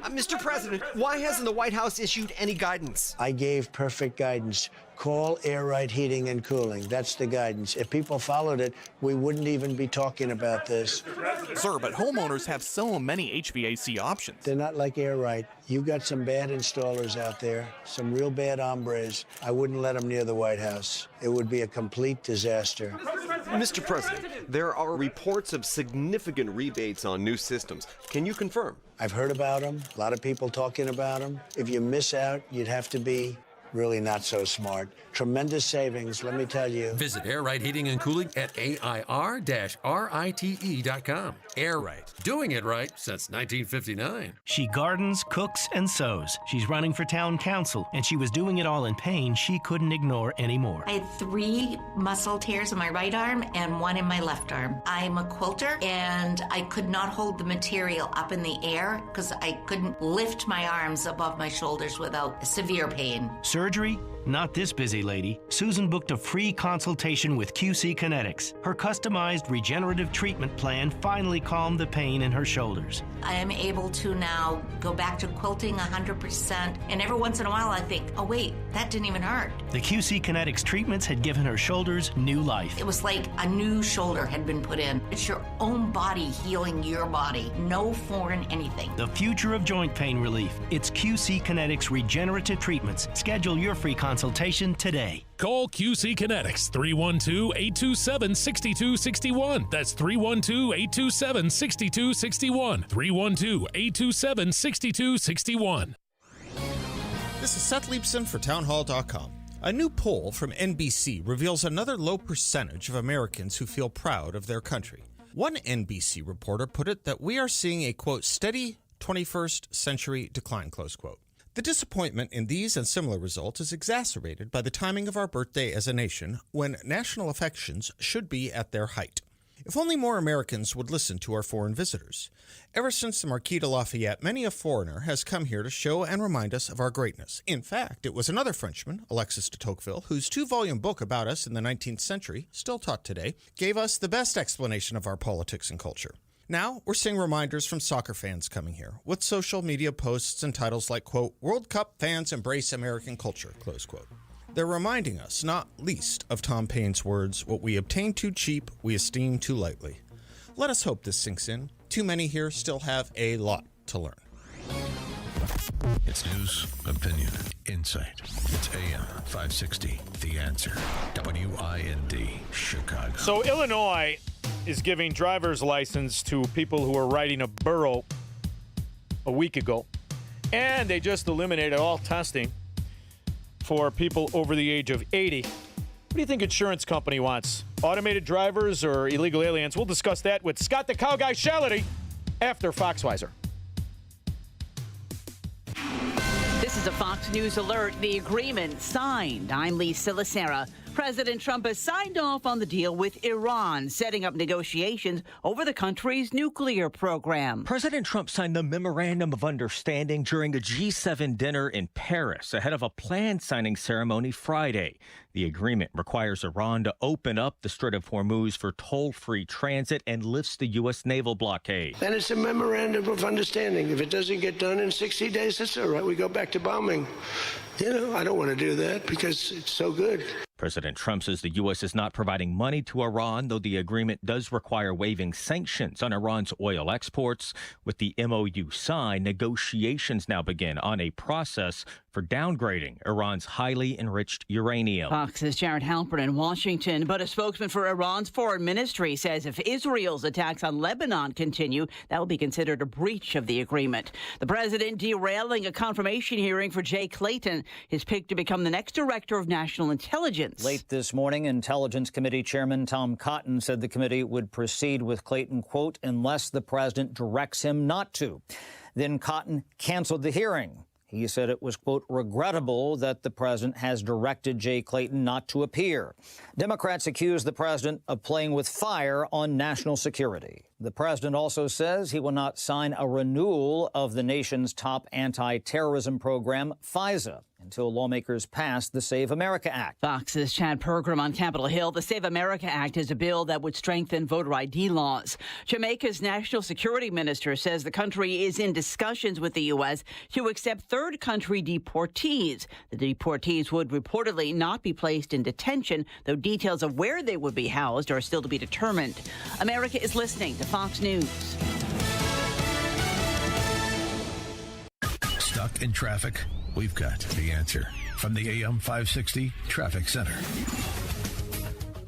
Mr. President, why hasn't the White House issued any guidance? I gave perfect guidance. Call Air Right Heating and Cooling. That's the guidance. If people followed it, we wouldn't even be talking about this. Sir, but homeowners have so many HVAC options. They're not like Air Right. You got some bad installers out there, some real bad hombres. I wouldn't let them near the White House. It would be a complete disaster. Mr. President, there are reports of significant rebates on new systems. Can you confirm? I've heard about them. A lot of people talking about them. If you miss out, you'd have to be really not so smart. Tremendous savings, let me tell you. Visit Air Right Heating and Cooling at AIR-RITE.com. Air Right. Doing it right since 1959. She gardens, cooks, and sews. She's running for town council, and she was doing it all in pain she couldn't ignore anymore. I had 3 muscle tears in my right arm and 1 in my left arm. I'm a quilter, and I could not hold the material up in the air because I couldn't lift my arms above my shoulders without severe pain. Surgery? Not this busy lady. Susan booked a free consultation with QC Kinetics. Her customized regenerative treatment plan finally calmed the pain in her shoulders. I am able to now go back to quilting 100%, and every once in a while I think, oh wait, that didn't even hurt. The QC Kinetics treatments had given her shoulders new life. It was like a new shoulder had been put in. It's your own body healing your body. No foreign anything. The future of joint pain relief. It's QC Kinetics regenerative treatments. Schedule your free consultation today. Call QC Kinetics 312-827-6261. That's 312-827-6261. 312-827-6261. This is Seth Leibson for townhall.com. A new poll from NBC reveals another low percentage of Americans who feel proud of their country. One NBC reporter put it that we are seeing a, quote, steady 21st century decline, close quote. The disappointment in these and similar results is exacerbated by the timing of our birthday as a nation, when national affections should be at their height. If only more Americans would listen to our foreign visitors. Ever since the Marquis de Lafayette, many a foreigner has come here to show and remind us of our greatness. In fact, it was another Frenchman, Alexis de Tocqueville, whose 2-volume book about us in the 19th century, still taught today, gave us the best explanation of our politics and culture. Now, we're seeing reminders from soccer fans coming here, with social media posts and titles like, quote, World Cup fans embrace American culture, close quote. They're reminding us, not least, of Tom Paine's words, what we obtain too cheap, we esteem too lightly. Let us hope this sinks in. Too many here still have a lot to learn. It's news, opinion, insight. It's AM 560, The Answer. WIND, Chicago. So Illinois is giving driver's license to people who are riding a burro a week ago. And they just eliminated all testing for people over the age of 80. What do you think insurance company wants? Automated drivers or illegal aliens? We'll discuss that with Scott the Cow Guy Shality after Foxweiser. This is a Fox News alert. The agreement signed. I'm Lisa Lacera. President Trump has signed off on the deal with Iran, setting up negotiations over the country's nuclear program. President Trump signed the Memorandum of Understanding during a G7 dinner in Paris ahead of a planned signing ceremony Friday. The agreement requires Iran to open up the Strait of Hormuz for toll-free transit and lifts the U.S. naval blockade. And it's a memorandum of understanding. If it doesn't get done in 60 days, that's all right. We go back to bombing. You know, I don't want to do that because it's so good. President Trump says the U.S. is not providing money to Iran, though the agreement does require waiving sanctions on Iran's oil exports. With the MOU signed, negotiations now begin on a process for downgrading Iran's highly enriched uranium. Fox's Jared Halpern in Washington, but a spokesman for Iran's foreign ministry says if Israel's attacks on Lebanon continue, that will be considered a breach of the agreement. The president derailing a confirmation hearing for Jay Clayton, his pick to become the next director of national intelligence. Late this morning, Intelligence Committee Chairman Tom Cotton said the committee would proceed with Clayton, quote, unless the president directs him not to. Then Cotton canceled the hearing. He said it was, quote, regrettable that the president has directed Jay Clayton not to appear. Democrats accuse the president of playing with fire on national security. The president also says he will not sign a renewal of the nation's top anti-terrorism program, FISA, until lawmakers pass the Save America Act. Fox's Chad Pergram on Capitol Hill. The Save America Act is a bill that would strengthen voter ID laws. Jamaica's national security minister says the country is in discussions with the U.S. to accept third country deportees. The deportees would reportedly not be placed in detention, though details of where they would be housed are still to be determined. America is listening to Fox News. Stuck in traffic? We've got the answer from the AM 560 Traffic Center.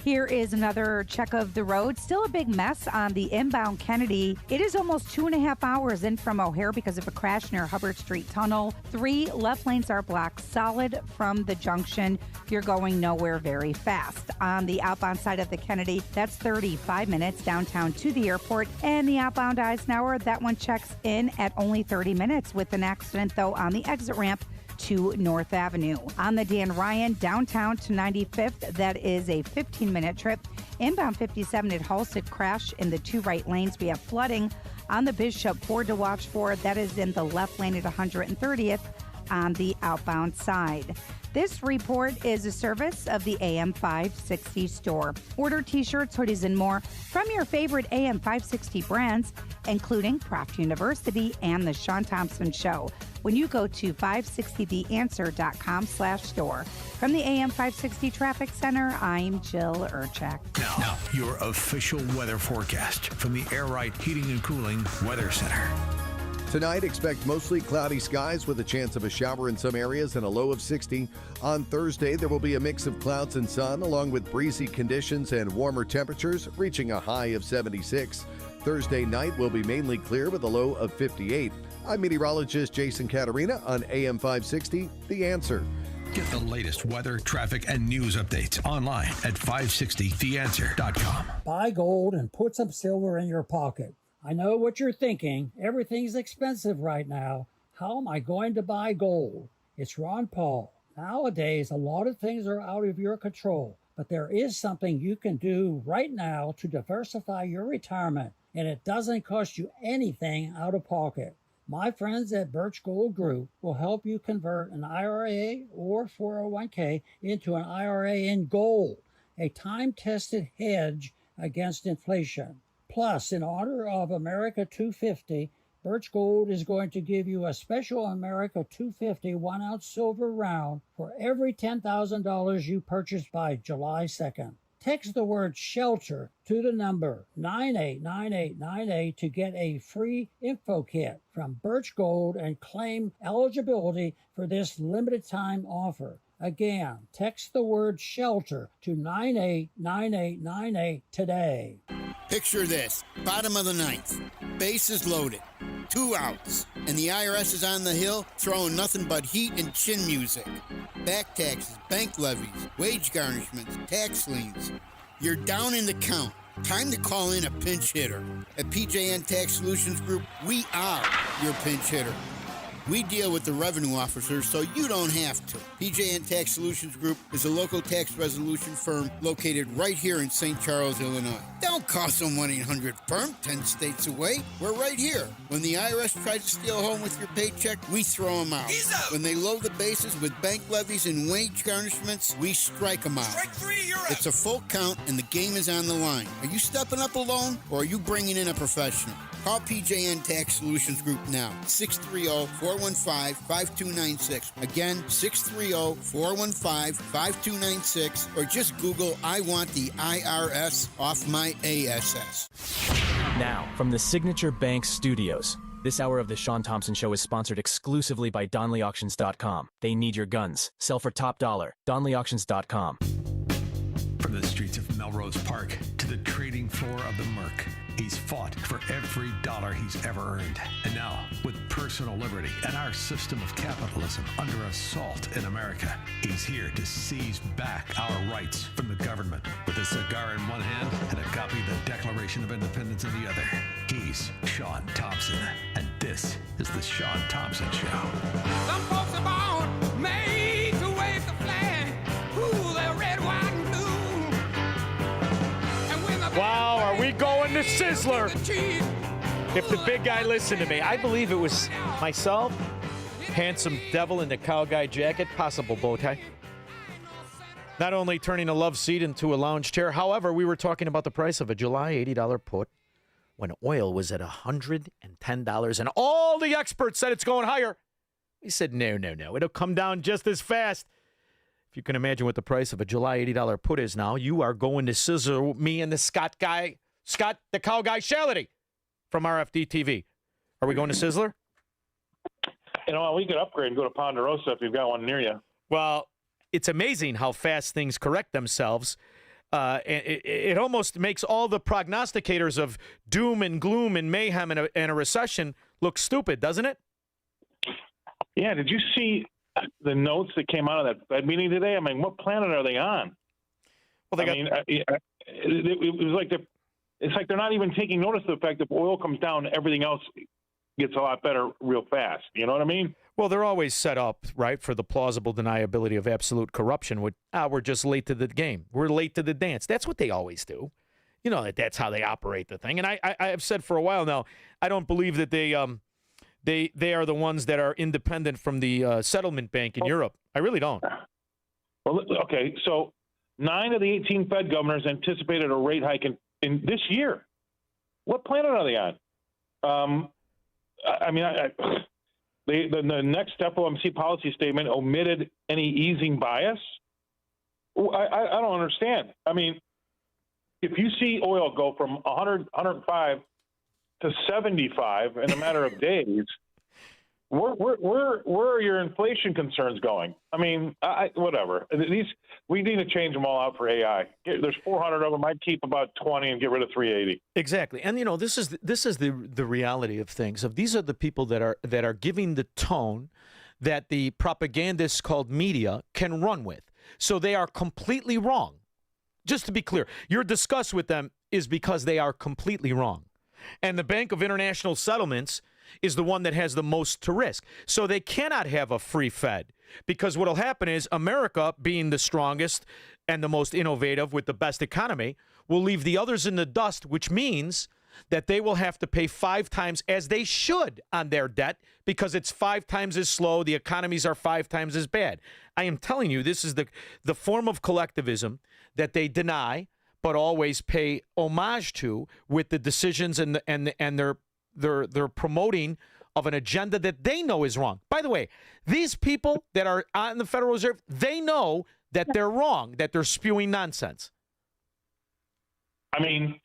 Here is another check of the road. Still a big mess on the inbound Kennedy. It is almost 2.5 hours in from O'Hare because of a crash near Hubbard Street Tunnel. 3 left lanes are blocked solid from the junction. You're going nowhere very fast. On the outbound side of the Kennedy, that's 35 minutes downtown to the airport. And the outbound Eisenhower, that one checks in at only 30 minutes with an accident, though, on the exit ramp to North Avenue. On the Dan Ryan downtown to 95th, that is a 15-minute trip. Inbound 57 at Halsted, crash in the 2 right lanes. We have flooding on the Bishop Ford to watch for. That is in the left lane at 130th on the outbound side. This report is a service of the AM 560 store. Order t-shirts, hoodies, and more from your favorite AM 560 brands, including Craft University and The Shaun Thompson Show, when you go to 560theanswer.com/store. From the AM 560 Traffic Center, I'm Jill Urchak. Now, your official weather forecast from the Air Right Heating and Cooling Weather Center. Tonight, expect mostly cloudy skies with a chance of a shower in some areas and a low of 60. On Thursday, there will be a mix of clouds and sun, along with breezy conditions and warmer temperatures, reaching a high of 76. Thursday night will be mainly clear with a low of 58. I'm meteorologist Jason Caterina on AM 560, The Answer. Get the latest weather, traffic, and news updates online at 560theanswer.com. Buy gold and put some silver in your pocket. I know what you're thinking. Everything's expensive right now. How am I going to buy gold? It's Ron Paul. Nowadays, a lot of things are out of your control, but there is something you can do right now to diversify your retirement, and it doesn't cost you anything out of pocket. My friends at Birch Gold Group will help you convert an IRA or 401k into an IRA in gold, a time-tested hedge against inflation. Plus, in honor of America 250, Birch Gold is going to give you a special America 250 1-ounce silver round for every $10,000 you purchase by July 2nd. Text the word SHELTER to the number 989898 to get a free info kit from Birch Gold and claim eligibility for this limited time offer. Again, text the word SHELTER to 989898 today. Picture this, bottom of the ninth, bases loaded, 2 outs, and the IRS is on the hill throwing nothing but heat and chin music. Back taxes, bank levies, wage garnishments, tax liens. You're down in the count. Time to call in a pinch hitter. At PJN Tax Solutions Group, we are your pinch hitter. We deal with the revenue officers so you don't have to. PJN Tax Solutions Group is a local tax resolution firm located right here in St. Charles, Illinois. Don't call some 1-800 firm 10 states away. We're right here. When the IRS tries to steal home with your paycheck, we throw them out. When they load the bases with bank levies and wage garnishments, we strike them out. Strike 3, you're out. It's a full count and the game is on the line. Are you stepping up alone or are you bringing in a professional? Call PJN Tax Solutions Group now, 630-415-5296. Again, 630-415-5296, or just Google, I want the IRS off my ASS. Now, from the Signature Bank Studios, this hour of the Shaun Thompson Show is sponsored exclusively by DonleyAuctions.com. They need your guns. Sell for top dollar. DonleyAuctions.com. From the streets of Melrose Park to the trading floor of the Merc, he's fought for every dollar he's ever earned. And now, with personal liberty and our system of capitalism under assault in America, he's here to seize back our rights from the government. With a cigar in one hand and a copy of the Declaration of Independence in the other, he's Shaun Thompson. And this is the Shaun Thompson Show. Some folks are born made to wave the flag. Ooh, they're red, white, and blue. Wow, are we going to Sizzler? If the big guy listened to me, I believe it was myself, handsome devil in the cow guy jacket, possible bow tie. Not only turning a love seat into a lounge chair, however, we were talking about the price of a July $80 put when oil was at $110, and all the experts said it's going higher. We said, no, it'll come down just as fast. If you can imagine what the price of a July $80 put is now, you are going to scissor me and the Scott, the cow guy, Shality from RFD TV. Are we going to Sizzler? You know, we could upgrade and go to Ponderosa if you've got one near you. Well, it's amazing how fast things correct themselves. And it almost makes all the prognosticators of doom and gloom and mayhem and a recession look stupid, doesn't it? Yeah, did you see the notes that came out of that Fed meeting today? I mean, what planet are they on? Well, it was like it's like they're not even taking notice of the fact that if oil comes down, everything else gets a lot better real fast. You know what I mean? Well, they're always set up, right, for the plausible deniability of absolute corruption. We're just late to the game. We're late to the dance. That's what they always do. You know, that's how they operate the thing. And I have said for a while now, I don't believe that they are the ones that are independent from the settlement bank in Europe. I really don't. Well, okay, so 9 of the 18 Fed governors anticipated a rate hike in this year. What planet are they on? The next FOMC policy statement omitted any easing bias. I don't understand. I mean, if you see oil go from 100, 105 to 75 in a matter of days, where are your inflation concerns going? I mean, whatever. We need to change them all out for AI. There's 400 of them. I'd keep about 20 and get rid of 380. Exactly. And you know, this is the reality of things. These are the people that are giving the tone that the propagandists called media can run with. So they are completely wrong. Just to be clear, your disgust with them is because they are completely wrong. And the Bank of International Settlements is the one that has the most to risk. So they cannot have a free Fed, because what will happen is America, being the strongest and the most innovative with the best economy, will leave the others in the dust, which means that they will have to pay 5 times as they should on their debt, because it's 5 times as slow. The economies are 5 times as bad. I am telling you, this is the form of collectivism that they deny but always pay homage to with the decisions and their promoting of an agenda that they know is wrong. By the way, these people that are on the Federal Reserve, they know that they're wrong, that they're spewing nonsense. I mean,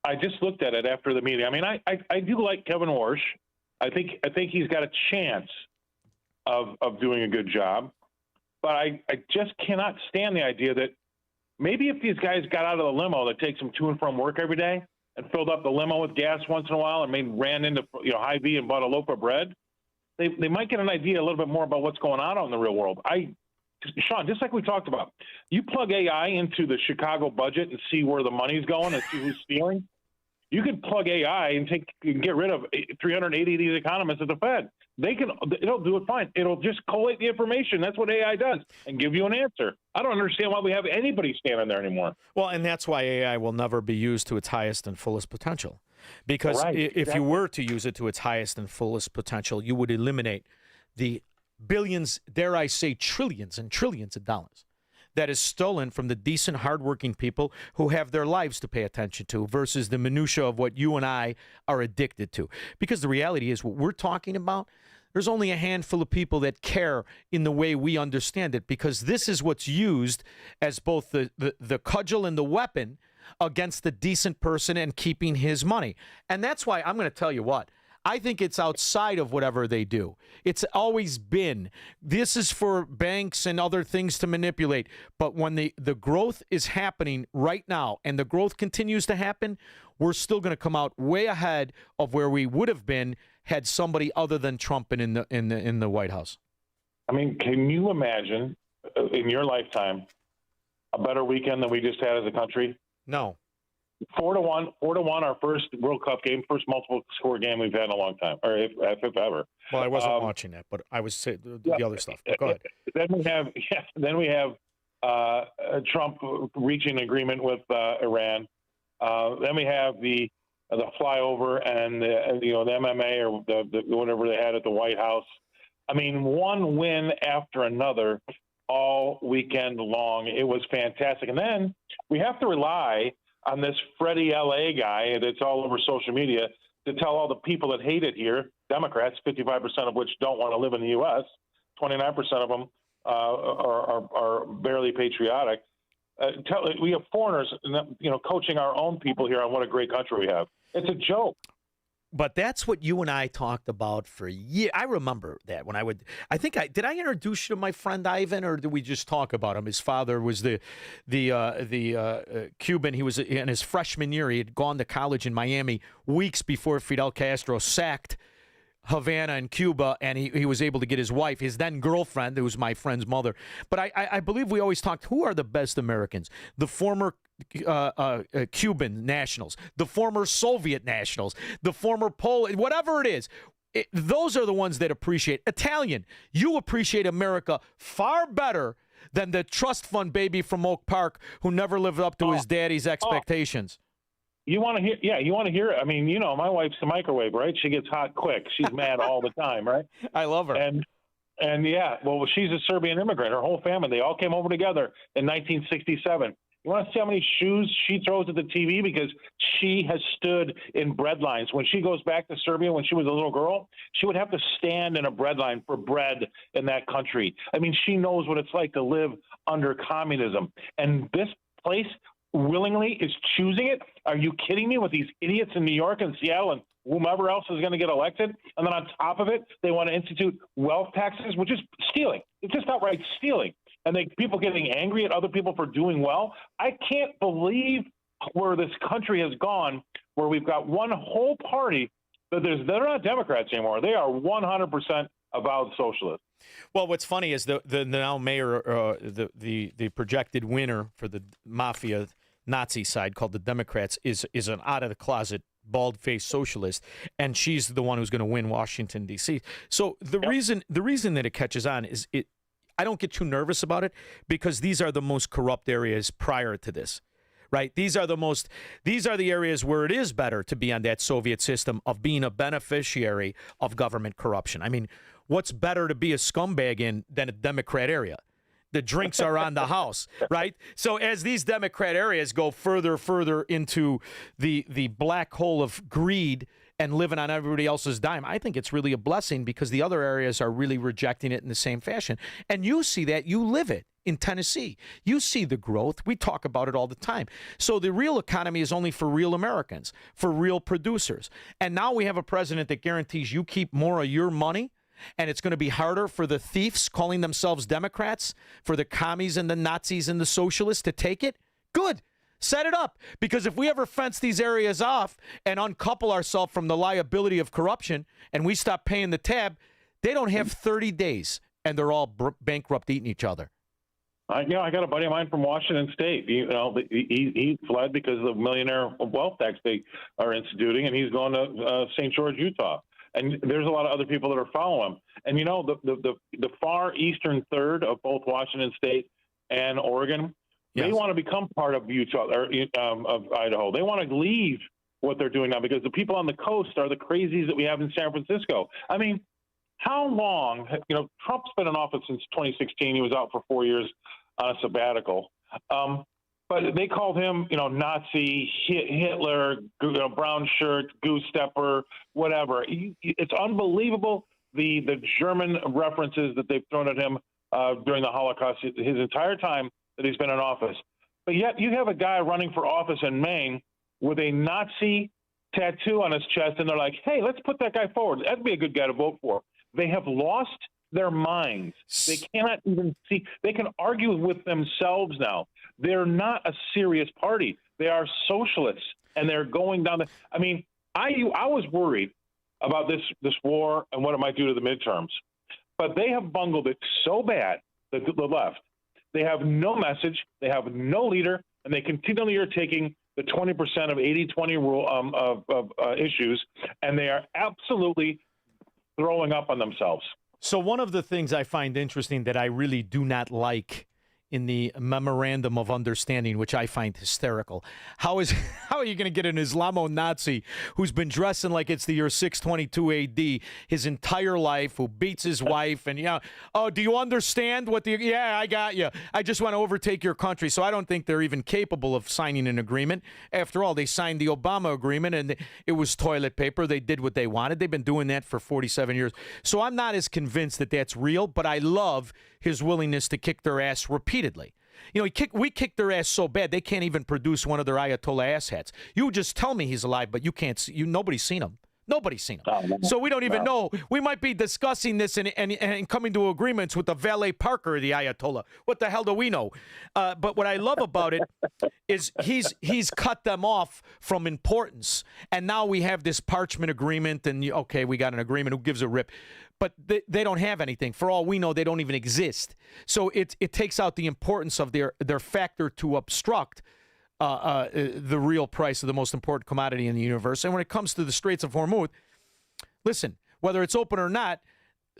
I just looked at it after the meeting. I mean, I do like Kevin Warsh. I think he's got a chance of doing a good job. But I just cannot stand the idea that maybe if these guys got out of the limo that takes them to and from work every day and filled up the limo with gas once in a while and maybe ran into Hy-Vee and bought a loaf of bread, they might get an idea a little bit more about what's going on out in the real world. Shaun, just like we talked about, you plug AI into the Chicago budget and see where the money's going and see who's stealing. You could plug AI and get rid of 380 of these economists at the Fed. It'll do it fine. It'll just collate the information. That's what AI does, and give you an answer. I don't understand why we have anybody standing there anymore. Well, and that's why AI will never be used to its highest and fullest potential. Because if you were to use it to its highest and fullest potential, you would eliminate the billions, dare I say trillions and trillions of dollars that is stolen from the decent, hardworking people who have their lives to pay attention to versus the minutia of what you and I are addicted to. Because the reality is what we're talking about, there's only a handful of people that care in the way we understand it, because this is what's used as both the cudgel and the weapon against the decent person and keeping his money. And that's why I'm going to tell you what. I think it's outside of whatever they do. It's always been. This is for banks and other things to manipulate. But when the growth is happening right now and the growth continues to happen, we're still going to come out way ahead of where we would have been had somebody other than Trump been in the White House. I mean, can you imagine in your lifetime a better weekend than we just had as a country? No. 4-1, our first World Cup game, first multiple score game we've had in a long time, or if ever. Well, I wasn't watching that, but I was saying the other stuff. But go ahead. Then we have Trump reaching an agreement with Iran. Then we have the flyover and the MMA or the whatever they had at the White House. I mean, one win after another all weekend long. It was fantastic. And then we have to rely on this Freddie LA guy that's all over social media to tell all the people that hate it here, Democrats, 55% of which don't want to live in the U.S., 29% of them are barely patriotic. We have foreigners, coaching our own people here on what a great country we have. It's a joke. But that's what you and I talked about for years. I remember that when did I introduce you to my friend Ivan, or did we just talk about him? His father was the Cuban. He was in his freshman year. He had gone to college in Miami weeks before Fidel Castro sacked Havana and Cuba, and he was able to get his wife, his then girlfriend, who was my friend's mother. But I believe we always talked, who are the best Americans? The former Cuban nationals, the former Soviet nationals, the former Polish, whatever it is. Those are the ones that appreciate. Italian, you appreciate America far better than the trust fund baby from Oak Park who never lived up to his daddy's expectations. You want to hear? Yeah, you want to hear it. I mean, my wife's a microwave, right? She gets hot quick. She's mad all the time, right? I love her. And yeah, well, she's a Serbian immigrant. Her whole family, they all came over together in 1967. You want to see how many shoes she throws at the TV? Because she has stood in bread lines. When she goes back to Serbia, when she was a little girl, she would have to stand in a bread line for bread in that country. I mean, she knows what it's like to live under communism. And this place willingly is choosing it? Are you kidding me, with these idiots in New York and Seattle and whomever else is going to get elected? And then on top of it, they want to institute wealth taxes, which is stealing. It's just outright stealing. And people getting angry at other people for doing well. I can't believe where this country has gone, where we've got one whole party that they're not Democrats anymore. They are 100% avowed socialists. Well, what's funny is the now mayor, the projected winner for the mafia Nazi side, called the Democrats, is an out-of-the-closet, bald-faced socialist, and she's the one who's going to win Washington, D.C. So the reason that it catches on is I don't get too nervous about it, because these are the most corrupt areas prior to this, right? These are the areas where it is better to be on that Soviet system of being a beneficiary of government corruption. I mean, what's better to be a scumbag in than a Democrat area? The drinks are on the house, right? So as these Democrat areas go further into the black hole of greed and living on everybody else's dime, I think it's really a blessing, because the other areas are really rejecting it in the same fashion. And you see that, you live it in Tennessee. You see the growth. We talk about it all the time. So the real economy is only for real Americans, for real producers. And now we have a president that guarantees you keep more of your money, and it's going to be harder for the thieves calling themselves Democrats, for the commies and the Nazis and the socialists to take it. Good. Set it up. Because if we ever fence these areas off and uncouple ourselves from the liability of corruption, and we stop paying the tab, they don't have 30 days, and they're all bankrupt eating each other. I got a buddy of mine from Washington State. He fled because of the millionaire wealth tax they are instituting, and he's going to St. George, Utah. And there's a lot of other people that are following him. And the far eastern third of both Washington State and Oregon, they want to become part of Utah or of Idaho. They want to leave what they're doing now, because the people on the coast are the crazies that we have in San Francisco. I mean, how long? Trump's been in office since 2016. He was out for 4 years on a sabbatical. But they called him, Nazi, Hitler, brown shirt, goose stepper, whatever. It's unbelievable the German references that they've thrown at him during the Holocaust his entire time that he's been in office. But yet you have a guy running for office in Maine with a Nazi tattoo on his chest, and they're like, hey, let's put that guy forward. That'd be a good guy to vote for. They have lost their minds. They cannot even see. They can argue with themselves now. They're not a serious party. They are socialists, and they're going down the. I mean, I was worried about this war and what it might do to the midterms, but they have bungled it so bad. The left. They have no message. They have no leader, and they continually are taking the 20% of 80-20 rule of issues, and they are absolutely throwing up on themselves. So one of the things I find interesting that I really do not like in the memorandum of understanding, which I find hysterical, how are you going to get an Islamo-Nazi who's been dressing like it's the year 622 AD his entire life, who beats his wife, and do you understand what I got you. I just want to overtake your country. So I don't think they're even capable of signing an agreement. After all, they signed the Obama agreement, and it was toilet paper. They did what they wanted. They've been doing that for 47 years. So I'm not as convinced that that's real, but I love his willingness to kick their ass repeatedly. We kicked their ass so bad they can't even produce one of their Ayatollah ass hats. You just tell me he's alive, but you can't see. Nobody's seen him. Nobody's seen them. So we don't even know. We might be discussing this and coming to agreements with the valet parker, the Ayatollah. What the hell do we know? But what I love about it is he's cut them off from importance. And now we have this parchment agreement. And, okay, we got an agreement. Who gives a rip? But they don't have anything. For all we know, they don't even exist. So it takes out the importance of their factor to obstruct the real price of the most important commodity in the universe. And when it comes to the Straits of Hormuz, listen, whether it's open or not,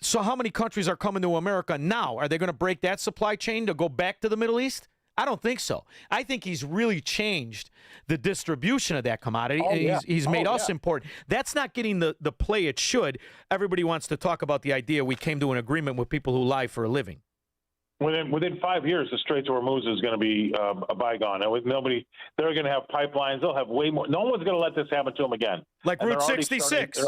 so how many countries are coming to America now? Are they going to break that supply chain to go back to the Middle East? I don't think so. I think he's really changed the distribution of that commodity. He's made us important. That's not getting the play it should. Everybody wants to talk about the idea we came to an agreement with people who lie for a living. Within 5 years, the Straits of Hormuz is going to be a bygone. And with nobody, they're going to have pipelines. They'll have way more. No one's going to let this happen to them again. Like and Route 66.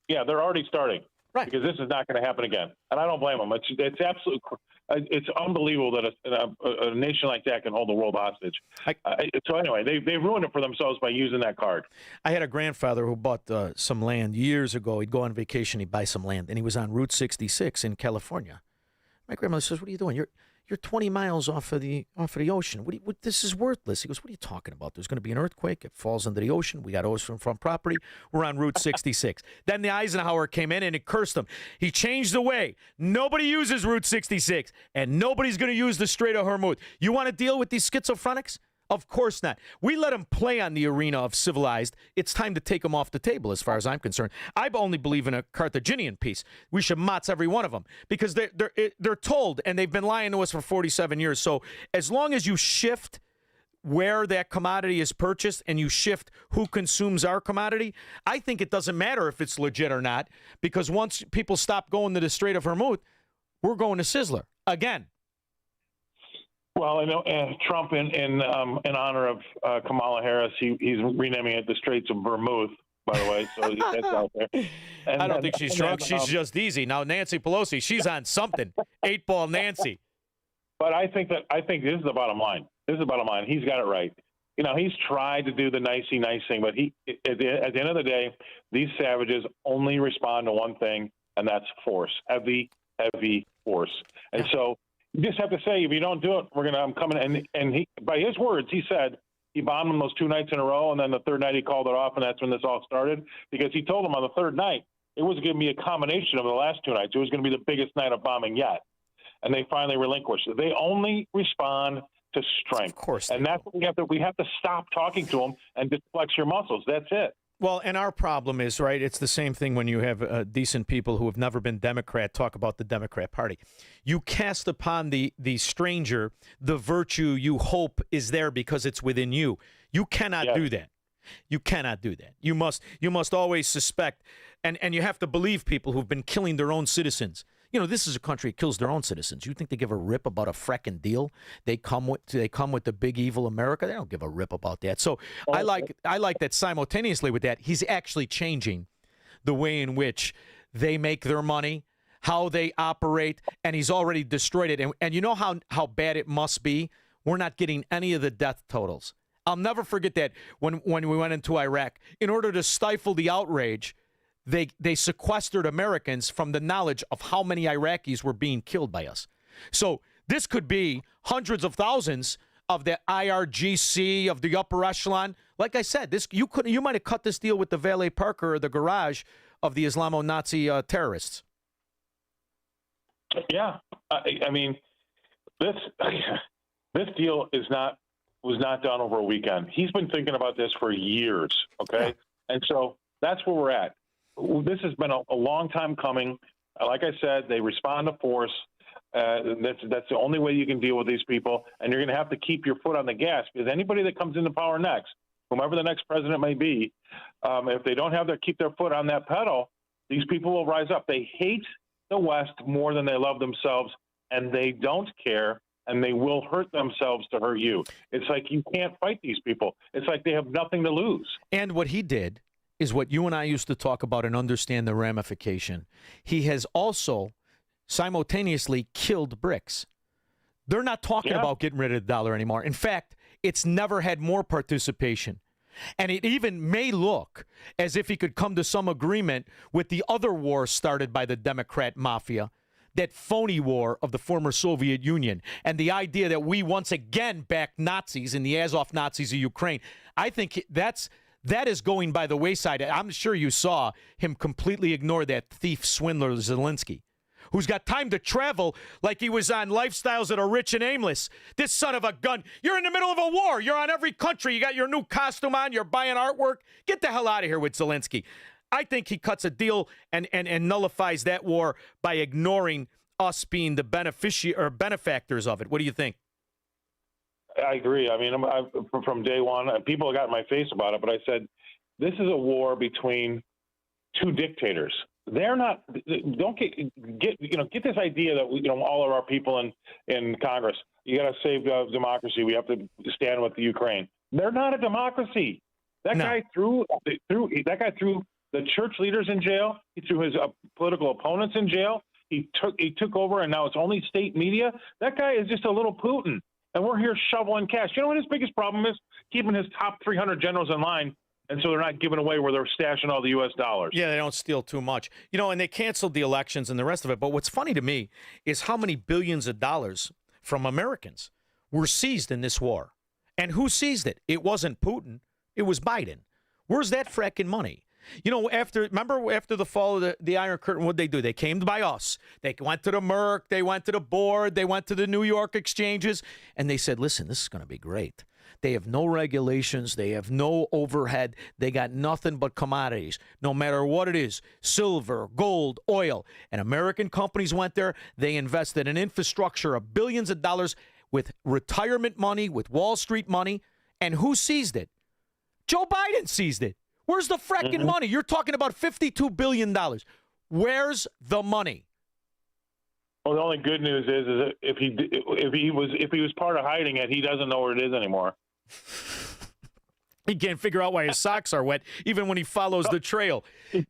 They're already starting. Right. Because this is not going to happen again. And I don't blame them. It's absolutely, it's unbelievable that a nation like that can hold the world hostage. So anyway, they ruined it for themselves by using that card. I had a grandfather who bought some land years ago. He'd go on vacation, he'd buy some land, and he was on Route 66 in California. My grandmother says, "What are you doing? You're 20 miles off of the ocean. This is worthless." He goes, "What are you talking about? There's going to be an earthquake. It falls into the ocean. We got oceanfront property. We're on Route 66." Then the Eisenhower came in and it cursed him. He changed the way. Nobody uses Route 66, and nobody's going to use the Strait of Hormuz. You want to deal with these schizophrenics? Of course not. We let them play on the arena of civilized. It's time to take them off the table as far as I'm concerned. I only believe in a Carthaginian peace. We should motz every one of them because they're told, and they've been lying to us for 47 years. So as long as you shift where that commodity is purchased and you shift who consumes our commodity, I think it doesn't matter if it's legit or not, because once people stop going to the Strait of Hormuz, we're going to Sizzler again. Well, Trump, in honor of Kamala Harris, he's renaming it the Straits of Vermouth, by the way. So that's out there. I don't think she's drunk. She's just easy. Now, Nancy Pelosi, she's on something. 8-ball Nancy. But I think this is the bottom line. This is the bottom line. He's got it right. He's tried to do the nicey nice thing, but at the end of the day, these savages only respond to one thing, and that's force, heavy force. And so you just have to say, if you don't do it, I'm coming. And he, by his words, he said he bombed them those 2 nights in a row, and then the third night he called it off, and that's when this all started. Because he told them on the third night it was going to be a combination of the last 2 nights. It was going to be the biggest night of bombing yet, and they finally relinquished. They only respond to strength, of course, and that's what we have to stop talking to them and just flex your muscles. That's it. Well, and our problem is, right, it's the same thing when you have decent people who have never been Democrat talk about the Democrat Party. You cast upon the stranger the virtue you hope is there because it's within you. You cannot do that. You cannot do that. You must always suspect, and you have to believe people who've been killing their own citizens. This is a country that kills their own citizens. You think they give a rip about a fracking deal? They come with the big evil America. They don't give a rip about that. So I like that simultaneously with that, he's actually changing the way in which they make their money, how they operate, and he's already destroyed it. And you know how bad it must be? We're not getting any of the death totals. I'll never forget that when we went into Iraq, in order to stifle the outrage, They sequestered Americans from the knowledge of how many Iraqis were being killed by us. So this could be hundreds of thousands of the IRGC, of the upper echelon. Like I said, you might have cut this deal with the valet parker or the garage of the Islamo-Nazi terrorists. Yeah, I mean, this deal was not done over a weekend. He's been thinking about this for years. Okay, yeah. And so that's where we're at. This has been a long time coming. Like I said, they respond to force. That's the only way you can deal with these people. And you're going to have to keep your foot on the gas, because anybody that comes into power next, whomever the next president may be, if they don't keep their foot on that pedal, these people will rise up. They hate the West more than they love themselves, and they don't care, and they will hurt themselves to hurt you. It's like you can't fight these people. It's like they have nothing to lose. And what he did is what you and I used to talk about and understand the ramification. He has also simultaneously killed BRICS. They're not talking about getting rid of the dollar anymore. In fact, it's never had more participation And it even may look as if he could come to some agreement with the other war started by the Democrat mafia, that phony war of the former Soviet Union, and the idea that we once again backed Nazis and the Azov Nazis of Ukraine. I think that is going by the wayside. I'm sure you saw him completely ignore that thief swindler Zelensky, who's got time to travel like he was on Lifestyles That Are Rich and Aimless. This son of a gun. You're in the middle of a war. You're on every country. You got your new costume on. You're buying artwork. Get the hell out of here with Zelensky. I think he cuts a deal and nullifies that war by ignoring us being the benefactors of it. What do you think? I agree. I mean, from day one, people got in my face about it, but I said, this is a war between two dictators. They're not. Don't get this idea that all of our people in Congress. You got to save democracy. We have to stand with the Ukraine. They're not a democracy. That guy threw the church leaders in jail. He threw his political opponents in jail. He took over, and now it's only state media. That guy is just a little Putin, and we're here shoveling cash. You know what his biggest problem is? Keeping his top 300 generals in line. And so they're not giving away where they're stashing all the U.S. dollars. Yeah, they don't steal too much. And they canceled the elections and the rest of it. But what's funny to me is how many billions of dollars from Americans were seized in this war. And who seized it? It wasn't Putin. It was Biden. Where's that fracking money? After the fall of the Iron Curtain, what'd they do? They came by us. They went to the Merck. They went to the board. They went to the New York exchanges. And they said, listen, this is going to be great. They have no regulations. They have no overhead. They got nothing but commodities, no matter what it is, silver, gold, oil. And American companies went there. They invested in infrastructure of billions of dollars with retirement money, with Wall Street money. And who seized it? Joe Biden seized it. Where's the fracking money? You're talking about $52 billion. Where's the money? Well, the only good news is that if he was part of hiding it, he doesn't know where it is anymore. He can't figure out why his socks are wet, even when he follows the trail.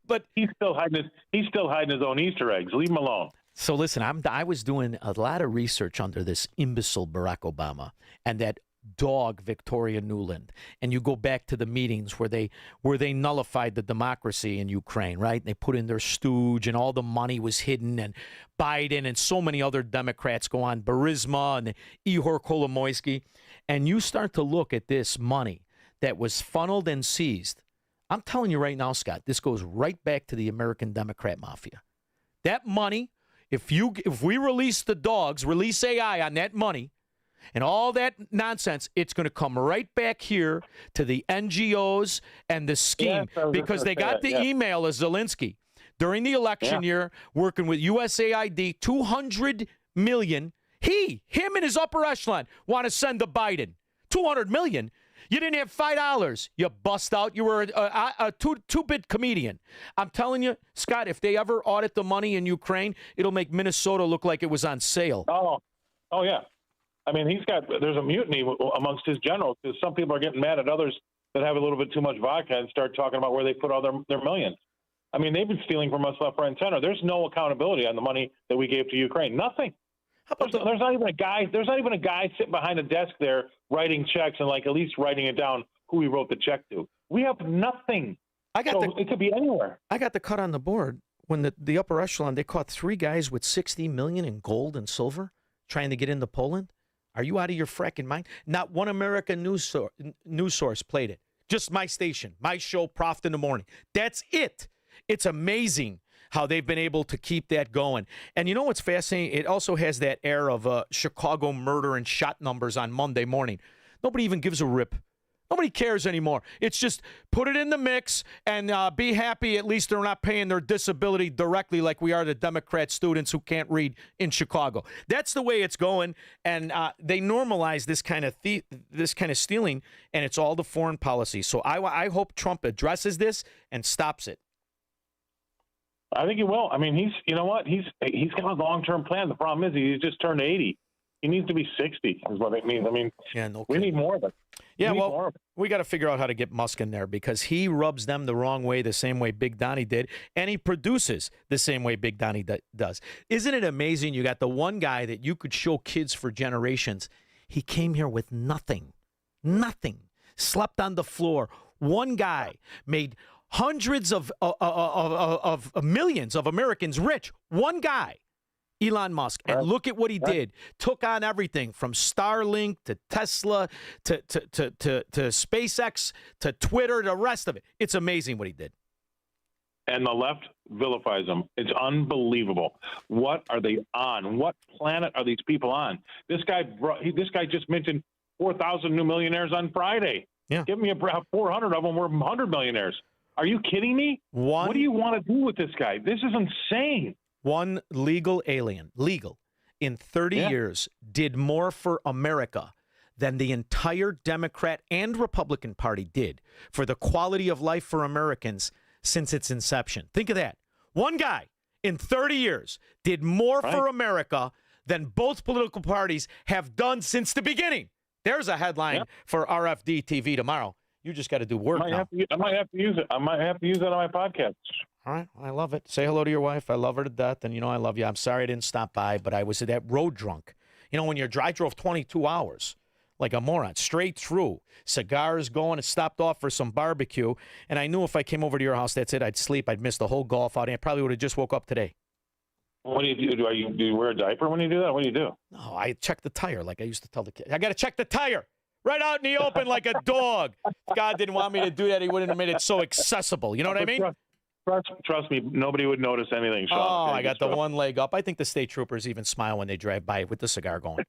But he's still hiding his own Easter eggs. Leave him alone. So listen, I was doing a lot of research under this imbecile Barack Obama and that dog Victoria Nuland, and you go back to the meetings where they nullified the democracy in Ukraine, right? They put in their stooge, and all the money was hidden, and Biden and so many other Democrats go on, Burisma and Ihor Kolomoisky, and you start to look at this money that was funneled and seized. I'm telling you right now, Scott, this goes right back to the American Democrat mafia. That money, if we release the dogs, release AI on that money, and all that nonsense, it's going to come right back here to the NGOs and the scheme, because they got the email of Zelensky during the election year working with USAID, $200 million. Him and his upper echelon want to send to Biden. $200 million. You didn't have $5. You bust out. You were a two-bit comedian. I'm telling you, Scott, if they ever audit the money in Ukraine, it'll make Minnesota look like it was on sale. Oh yeah. I mean, there's a mutiny amongst his generals because some people are getting mad at others that have a little bit too much vodka and start talking about where they put all their millions. I mean, they've been stealing from us left, right, and center. There's no accountability on the money that we gave to Ukraine. Nothing. There's not even a guy. There's not even a guy sitting behind a desk there writing checks and at least writing it down who he wrote the check to. We have nothing. It could be anywhere. I got the cut on the board when the upper echelon, they caught 3 guys with $60 million in gold and silver trying to get into Poland. Are you out of your fracking mind? Not one American news source played it. Just my station, my show, Proft in the Morning. That's it. It's amazing how they've been able to keep that going. And you know what's fascinating? It also has that air of Chicago murder and shot numbers on Monday morning. Nobody even gives a rip. Nobody cares anymore. It's just put it in the mix and be happy at least they're not paying their disability directly like we are the Democrat students who can't read in Chicago. That's the way it's going, and they normalize this kind of stealing, and it's all the foreign policy. So I hope Trump addresses this and stops it. I think he will. I mean, he's got a long-term plan. The problem is he's just turned 80. He needs to be 60 is what it means. I mean, we need more of it. Yeah, well, we got to figure out how to get Musk in there because he rubs them the wrong way, the same way Big Donnie did, and he produces the same way Big Donnie does. Isn't it amazing? You got the one guy that you could show kids for generations. He came here with nothing, slept on the floor, One guy made hundreds of millions of Americans rich. One guy. Elon Musk, and look at what he did. Took on everything from Starlink to Tesla to SpaceX to Twitter, the rest of it. It's amazing what he did. And the left vilifies them. It's unbelievable. What are they on? What planet are these people on? This guy just mentioned 4,000 new millionaires on Friday. Yeah. Give me 400 of them were 100 millionaires. Are you kidding me? What do you want to do with this guy? This is insane. One legal alien, in 30 years, did more for America than the entire Democrat and Republican Party did for the quality of life for Americans since its inception. Think of that. One guy in 30 years did more for America than both political parties have done since the beginning. There's a headline for RFD TV tomorrow. You just got to do work now. I might have to use it. I might have to use that on my podcast. All right. I love it. Say hello to your wife. I love her to death. And, I love you. I'm sorry I didn't stop by, but I was at that road drunk. When I drove 22 hours like a moron, straight through, cigars going, and stopped off for some barbecue. And I knew if I came over to your house, that's it. I'd sleep. I'd miss the whole golf outing. I probably would have just woke up today. What do you do? Do you wear a diaper when you do that? What do you do? No, I check the tire like I used to tell the kids. I got to check the tire. Right out in the open like a dog. If God didn't want me to do that, he wouldn't have made it so accessible. You know what I mean? Trust me, nobody would notice anything, Shaun. Oh, I got the one leg up. I think the state troopers even smile when they drive by with the cigar going.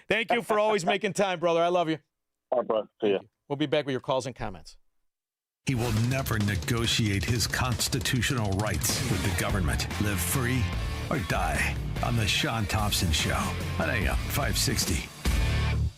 Thank you for always making time, brother. I love you. All right, bro. See ya. We'll be back with your calls and comments. He will never negotiate his constitutional rights with the government. Live free or die on the Shaun Thompson Show on AM 560.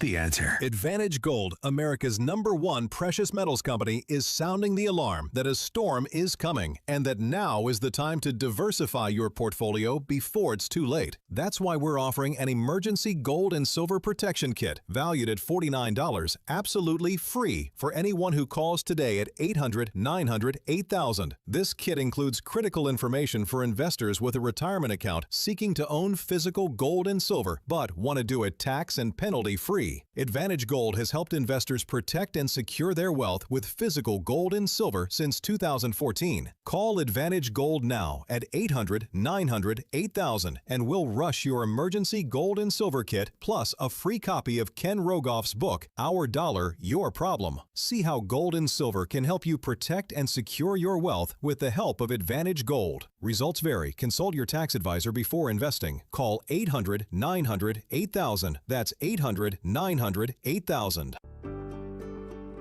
The Answer. Advantage Gold, America's #1 precious metals company, is sounding the alarm that a storm is coming and that now is the time to diversify your portfolio before it's too late. That's why we're offering an emergency gold and silver protection kit valued at $49, absolutely free for anyone who calls today at 800-900-8000. This kit includes critical information for investors with a retirement account seeking to own physical gold and silver, but want to do it tax and penalty free. Advantage Gold has helped investors protect and secure their wealth with physical gold and silver since 2014. Call Advantage Gold now at 800-900-8000 and we'll rush your emergency gold and silver kit plus a free copy of Ken Rogoff's book, Our Dollar, Your Problem. See how gold and silver can help you protect and secure your wealth with the help of Advantage Gold. Results vary. Consult your tax advisor before investing. Call 800-900-8000. That's 800-900-8000.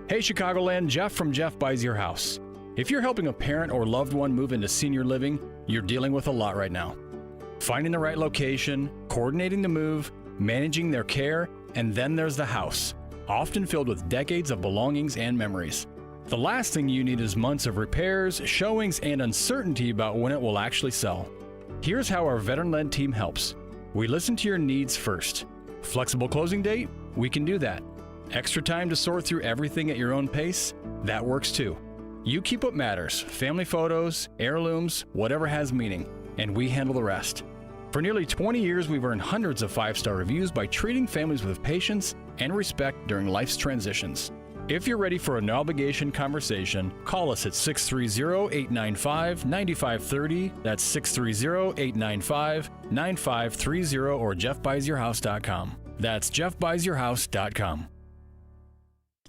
Hey Chicagoland, Jeff from Jeff Buys Your House. If you're helping a parent or loved one move into senior living, you're dealing with a lot right now. Finding the right location, coordinating the move, managing their care, and then there's the house, often filled with decades of belongings and memories. The last thing you need is months of repairs, showings, and uncertainty about when it will actually sell. Here's how our veteran-led team helps. We listen to your needs first. Flexible closing date? We can do that. Extra time to sort through everything at your own pace? That works too. You keep what matters, family photos, heirlooms, whatever has meaning, and we handle the rest. For nearly 20 years, we've earned hundreds of 5-star reviews by treating families with patience and respect during life's transitions. If you're ready for a no-obligation conversation, call us at 630-895-9530. That's 630-895-9530 or jeffbuysyourhouse.com. That's jeffbuysyourhouse.com.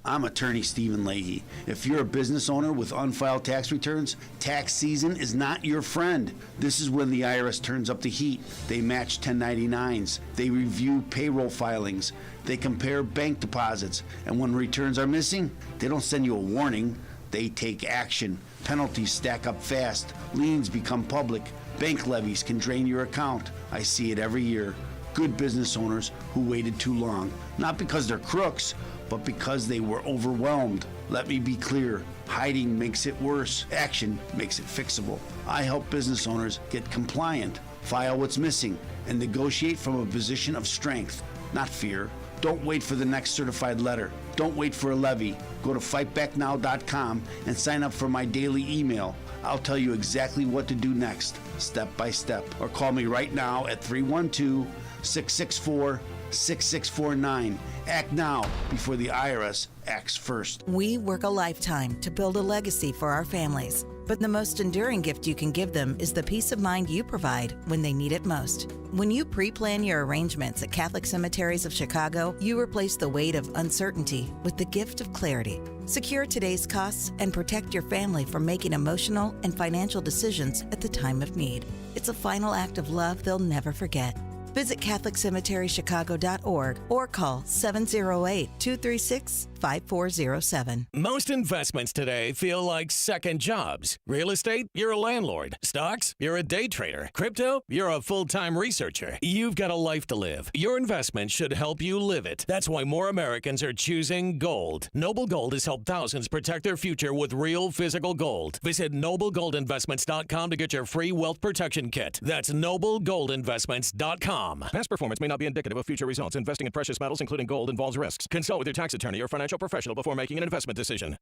I'm attorney Stephen Leahy. If you're a business owner with unfiled tax returns, tax season is not your friend. This is when the IRS turns up the heat. They match 1099s. They review payroll filings. They compare bank deposits. And when returns are missing, they don't send you a warning. They take action. Penalties stack up fast. Liens become public. Bank levies can drain your account. I see it every year. Good business owners who waited too long. Not because they're crooks, but because they were overwhelmed. Let me be clear. Hiding makes it worse. Action makes it fixable. I help business owners get compliant, file what's missing, and negotiate from a position of strength, not fear. Don't wait for the next certified letter. Don't wait for a levy. Go to fightbacknow.com and sign up for my daily email. I'll tell you exactly what to do next, step by step. Or call me right now at 312-664 6649. Act now before the IRS acts first. We work a lifetime to build a legacy for our families. But the most enduring gift you can give them is the peace of mind you provide when they need it most. When you pre-plan your arrangements at Catholic Cemeteries of Chicago, you replace the weight of uncertainty with the gift of clarity. Secure today's costs and protect your family from making emotional and financial decisions at the time of need. It's a final act of love they'll never forget. Visit CatholicCemeteryChicago.org or call 708-236-5407. Most investments today feel like second jobs. Real estate, you're a landlord. Stocks, you're a day trader. Crypto, you're a full-time researcher. You've got a life to live. Your investment should help you live it. That's why more Americans are choosing gold. Noble Gold has helped thousands protect their future with real physical gold. Visit NobleGoldInvestments.com to get your free wealth protection kit. That's NobleGoldInvestments.com. Past performance may not be indicative of future results. Investing in precious metals, including gold, involves risks. Consult with your tax attorney or financial professional before making an investment decision.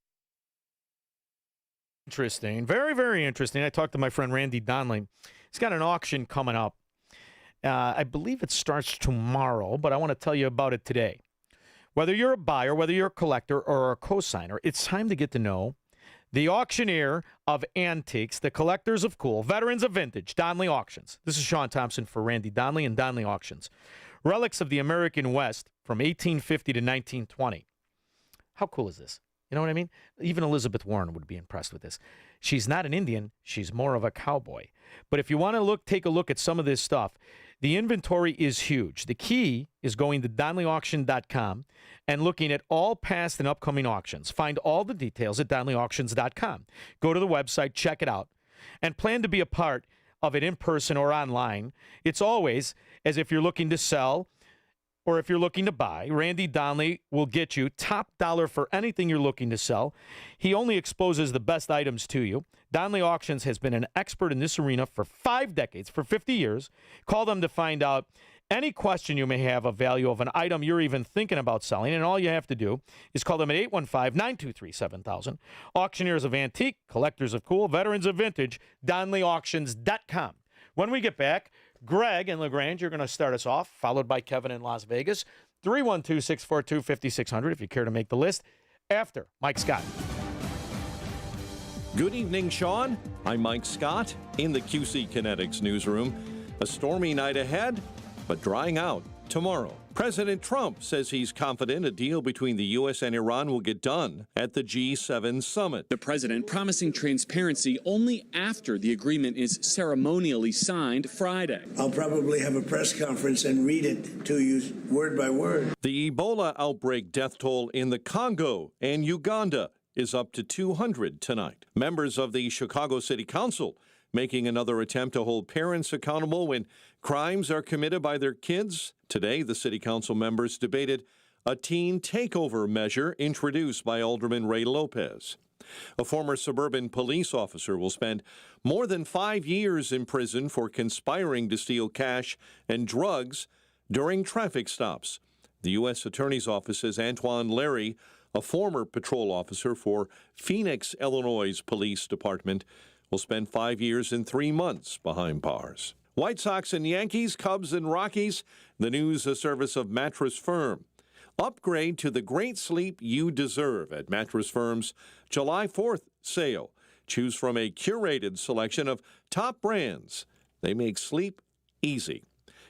Interesting. Very, very interesting. I talked to my friend Randy Donnelly. He's got an auction coming up. I believe it starts tomorrow, but I want to tell you about it today. Whether you're a buyer, whether you're a collector or a cosigner, it's time to get to know the auctioneer of antiques, the collectors of cool, veterans of vintage, Donnelly Auctions. This is Shaun Thompson for Randy Donnelly and Donnelly Auctions. Relics of the American West from 1850 to 1920. How cool is this? You know what I mean? Even Elizabeth Warren would be impressed with this. She's not an Indian. She's more of a cowboy. But if you want to take a look at some of this stuff, the inventory is huge. The key is going to DonnellyAuction.com and looking at all past and upcoming auctions. Find all the details at DonnellyAuctions.com. Go to the website, check it out, and plan to be a part of it in person or online. It's always as if you're looking to sell or if you're looking to buy. Randy Donnelly will get you top dollar for anything you're looking to sell. He only exposes the best items to you. Donnelly Auctions has been an expert in this arena for 5 decades, for 50 years. Call them to find out any question you may have of value of an item you're even thinking about selling, and all you have to do is call them at 815-923-7000. Auctioneers of antique, collectors of cool, veterans of vintage, DonnellyAuctions.com. When we get back, Greg in LaGrange, you're going to start us off, followed by Kevin in Las Vegas. 312-642-5600 if you care to make the list. After Mike Scott. Good evening, Shaun. I'm Mike Scott in the QC Kinetics newsroom. A stormy night ahead, but drying out tomorrow. President Trump says he's confident a deal between the U.S. and Iran will get done at the G7 summit. The president promising transparency only after the agreement is ceremonially signed Friday. I'll probably have a press conference and read it to you word by word. The Ebola outbreak death toll in the Congo and Uganda is up to 200 tonight. Members of the Chicago City Council making another attempt to hold parents accountable when crimes are committed by their kids. Today, the City Council members debated a teen takeover measure introduced by Alderman Ray Lopez. A former suburban police officer will spend more than 5 years in prison for conspiring to steal cash and drugs during traffic stops. The U.S. Attorney's Office says Antoine Larry, a former patrol officer for Phoenix, Illinois' police department, will spend 5 years and 3 months behind bars. White Sox and Yankees, Cubs and Rockies. The news a service of Mattress Firm. Upgrade to the great sleep you deserve at Mattress Firm's July 4th sale. Choose from a curated selection of top brands. They make sleep easy.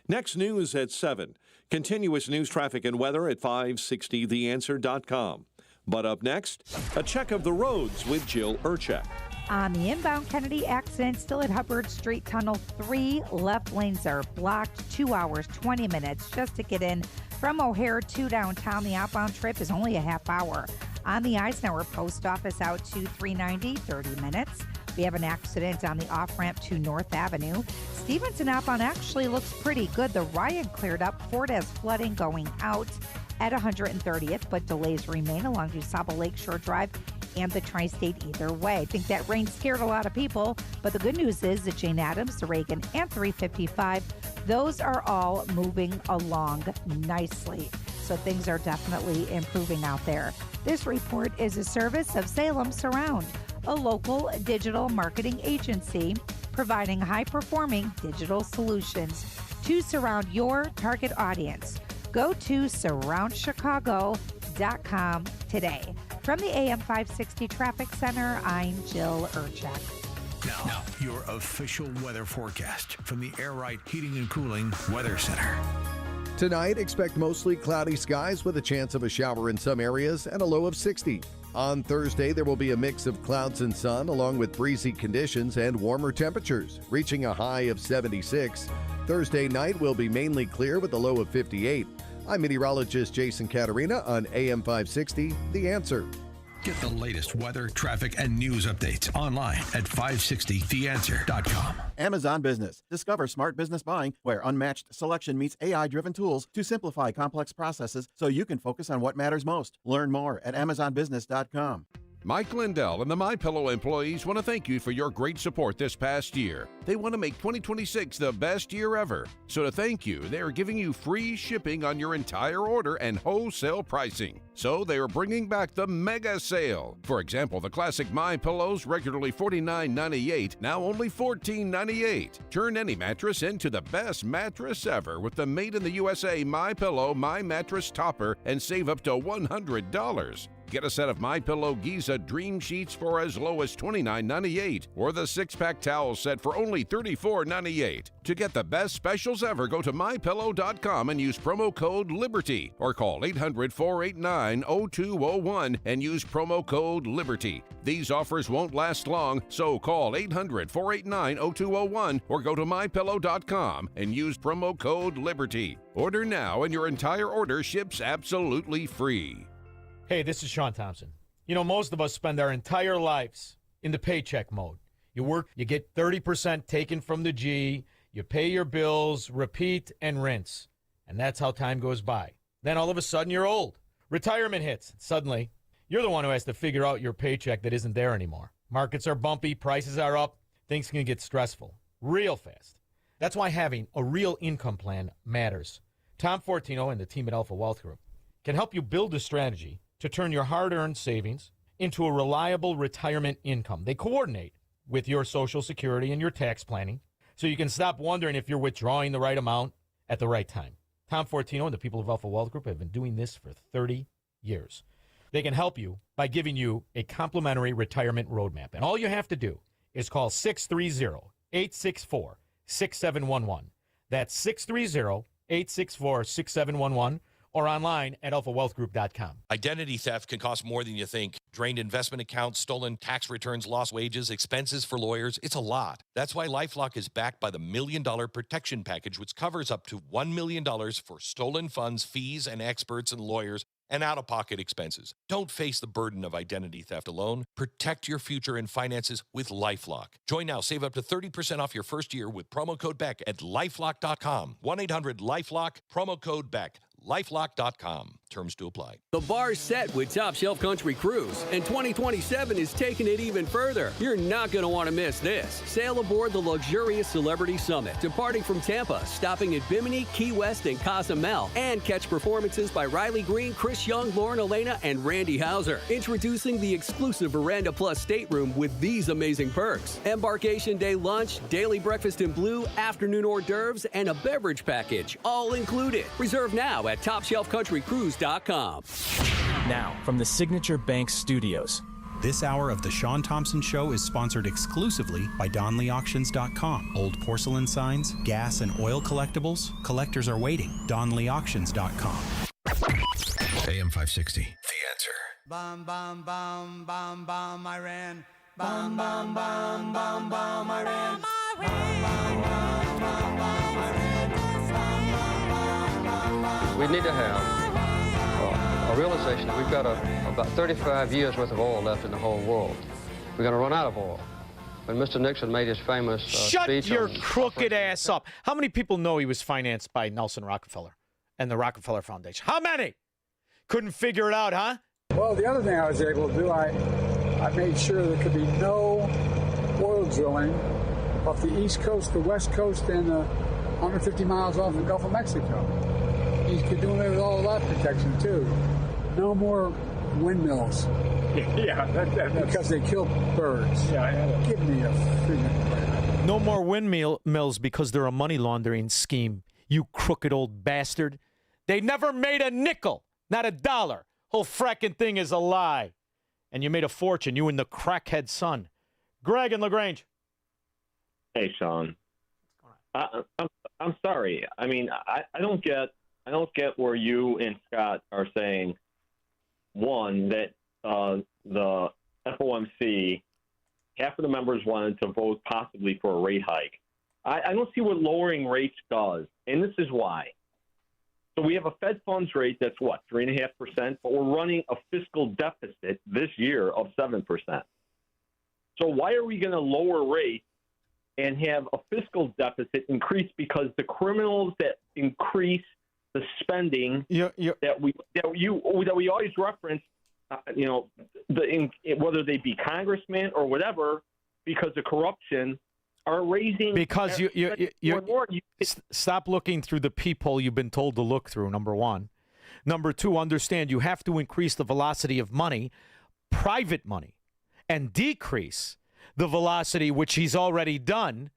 Next news at 7. Continuous news, traffic, and weather at 560theanswer.com. But up next, a check of the roads with Jill Urchak. On the inbound Kennedy accident, still at Hubbard Street Tunnel, 3 left lanes are blocked, 2 hours, 20 minutes just to get in from O'Hare to downtown. The outbound trip is only a half hour. On the Eisenhower Post Office out to 390, 30 minutes. We have an accident on the off-ramp to North Avenue. Stevenson outbound actually looks pretty good. The Ryan cleared up. Ford has flooding going out at 130th, but delays remain along DuSable Lakeshore Drive and the Tri-State either way. I think that rain scared a lot of people, but the good news is that Jane Addams, the Reagan, and 355, those are all moving along nicely. So things are definitely improving out there. This report is a service of Salem Surround, a local digital marketing agency providing high-performing digital solutions to surround your target audience. Go to surroundchicago.com today. From the AM 560 Traffic Center, I'm Jill Urchak. Now, your official weather forecast from the Air Right Heating and Cooling Weather Center. Tonight, expect mostly cloudy skies with a chance of a shower in some areas and a low of 60. On Thursday, there will be a mix of clouds and sun along with breezy conditions and warmer temperatures, reaching a high of 76. Thursday night will be mainly clear with a low of 58. I'm meteorologist Jason Caterina on AM 560, The Answer. Get the latest weather, traffic, and news updates online at 560theanswer.com. Amazon Business. Discover smart business buying where unmatched selection meets AI-driven tools to simplify complex processes so you can focus on what matters most. Learn more at amazonbusiness.com. Mike Lindell and the MyPillow employees want to thank you for your great support this past year. They want to make 2026 the best year ever. So to thank you, they are giving you free shipping on your entire order and wholesale pricing. So they are bringing back the mega sale. For example, the classic MyPillows, regularly $49.98, now only $14.98. Turn any mattress into the best mattress ever with the Made in the USA MyPillow My Mattress Topper and save up to $100. Get a set of MyPillow Giza Dream Sheets for as low as $29.98 or the 6-pack towel set for only $34.98. To get the best specials ever, go to MyPillow.com and use promo code LIBERTY or call 800-489-0201 and use promo code LIBERTY. These offers won't last long, so call 800-489-0201 or go to MyPillow.com and use promo code LIBERTY. Order now and your entire order ships absolutely free. Hey, this is Shaun Thompson. You know, most of us spend our entire lives in the paycheck mode. You work, you get 30% taken from the G, you pay your bills, repeat and rinse. And that's how time goes by. Then all of a sudden you're old. Retirement hits. Suddenly, you're the one who has to figure out your paycheck that isn't there anymore. Markets are bumpy, prices are up, things can get stressful real fast. That's why having a real income plan matters. Tom Fortino and the team at Alpha Wealth Group can help you build a strategy to turn your hard-earned savings into a reliable retirement income. They coordinate with your Social Security and your tax planning so you can stop wondering if you're withdrawing the right amount at the right time. Tom Fortino and the people of Alpha Wealth Group have been doing this for 30 years. They can help you by giving you a complimentary retirement roadmap. And all you have to do is call 630-864-6711. That's 630-864-6711. or online at alphawealthgroup.com. Identity theft can cost more than you think. Drained investment accounts, stolen tax returns, lost wages, expenses for lawyers. It's a lot. That's why LifeLock is backed by the $1 Million Protection Package, which covers up to $1 million for stolen funds, fees, and experts and lawyers, and out-of-pocket expenses. Don't face the burden of identity theft alone. Protect your future and finances with LifeLock. Join now. Save up to 30% off your first year with promo code BECK at LifeLock.com. 1-800-LifeLock, promo code BECK. LifeLock.com. Terms to apply. The bar's set with Top Shelf Country Cruise, and 2027 is taking it even further. You're not going to want to miss this. Sail aboard the luxurious Celebrity Summit, departing from Tampa, stopping at Bimini, Key West, and Cozumel, and catch performances by Riley Green, Chris Young, Lauren Elena, and Randy Hauser. Introducing the exclusive Veranda Plus stateroom with these amazing perks: embarkation day lunch, daily breakfast in blue, afternoon hors d'oeuvres, and a beverage package, all included. Reserve now at TopShelfCountryCruise.com. Now, from the Signature Bank Studios. This hour of The Shaun Thompson Show is sponsored exclusively by DonleyAuctions.com. Old porcelain signs, gas and oil collectibles, collectors are waiting. DonleyAuctions.com. AM 560, The Answer. Bum, bum, bum, bum, bum, I ran. Bum, bum, bum, bum, bum, I ran. Bum, bum, bum, bum, bum, I ran. We need to have a realization that we've got about 35 years worth of oil left in the whole world. We're going to run out of oil. When Mr. Nixon made his famous Shut speech your on crooked ass up. How many people know he was financed by Nelson Rockefeller and the Rockefeller Foundation? How many? Couldn't figure it out, huh? Well, the other thing I was able to do, I made sure there could be no oil drilling off the East Coast, the West Coast, and 150 miles off the Gulf of Mexico. You could do it with all that protection, too. No more windmills. Yeah, because they kill birds. Yeah, give me a freaking... No more windmills because they're a money laundering scheme, you crooked old bastard. They never made a nickel, not a dollar. Whole fracking thing is a lie. And you made a fortune, you and the crackhead son. Greg in LaGrange. Hey, Shaun. I'm sorry. I mean, I don't get where you and Scott are saying, one, that the FOMC, half of the members wanted to vote possibly for a rate hike. I don't see what lowering rates does, and this is why. So we have a Fed funds rate that's, 3.5%, but we're running a fiscal deficit this year of 7%. So why are we going to lower rates and have a fiscal deficit increase? Because the criminals that increase the spending that we always reference, whether they be congressmen or whatever, because of corruption, are raising. Because stop looking through the peephole you've been told to look through, number one. Number two, understand you have to increase the velocity of money, private money, and decrease the velocity, which he's already done,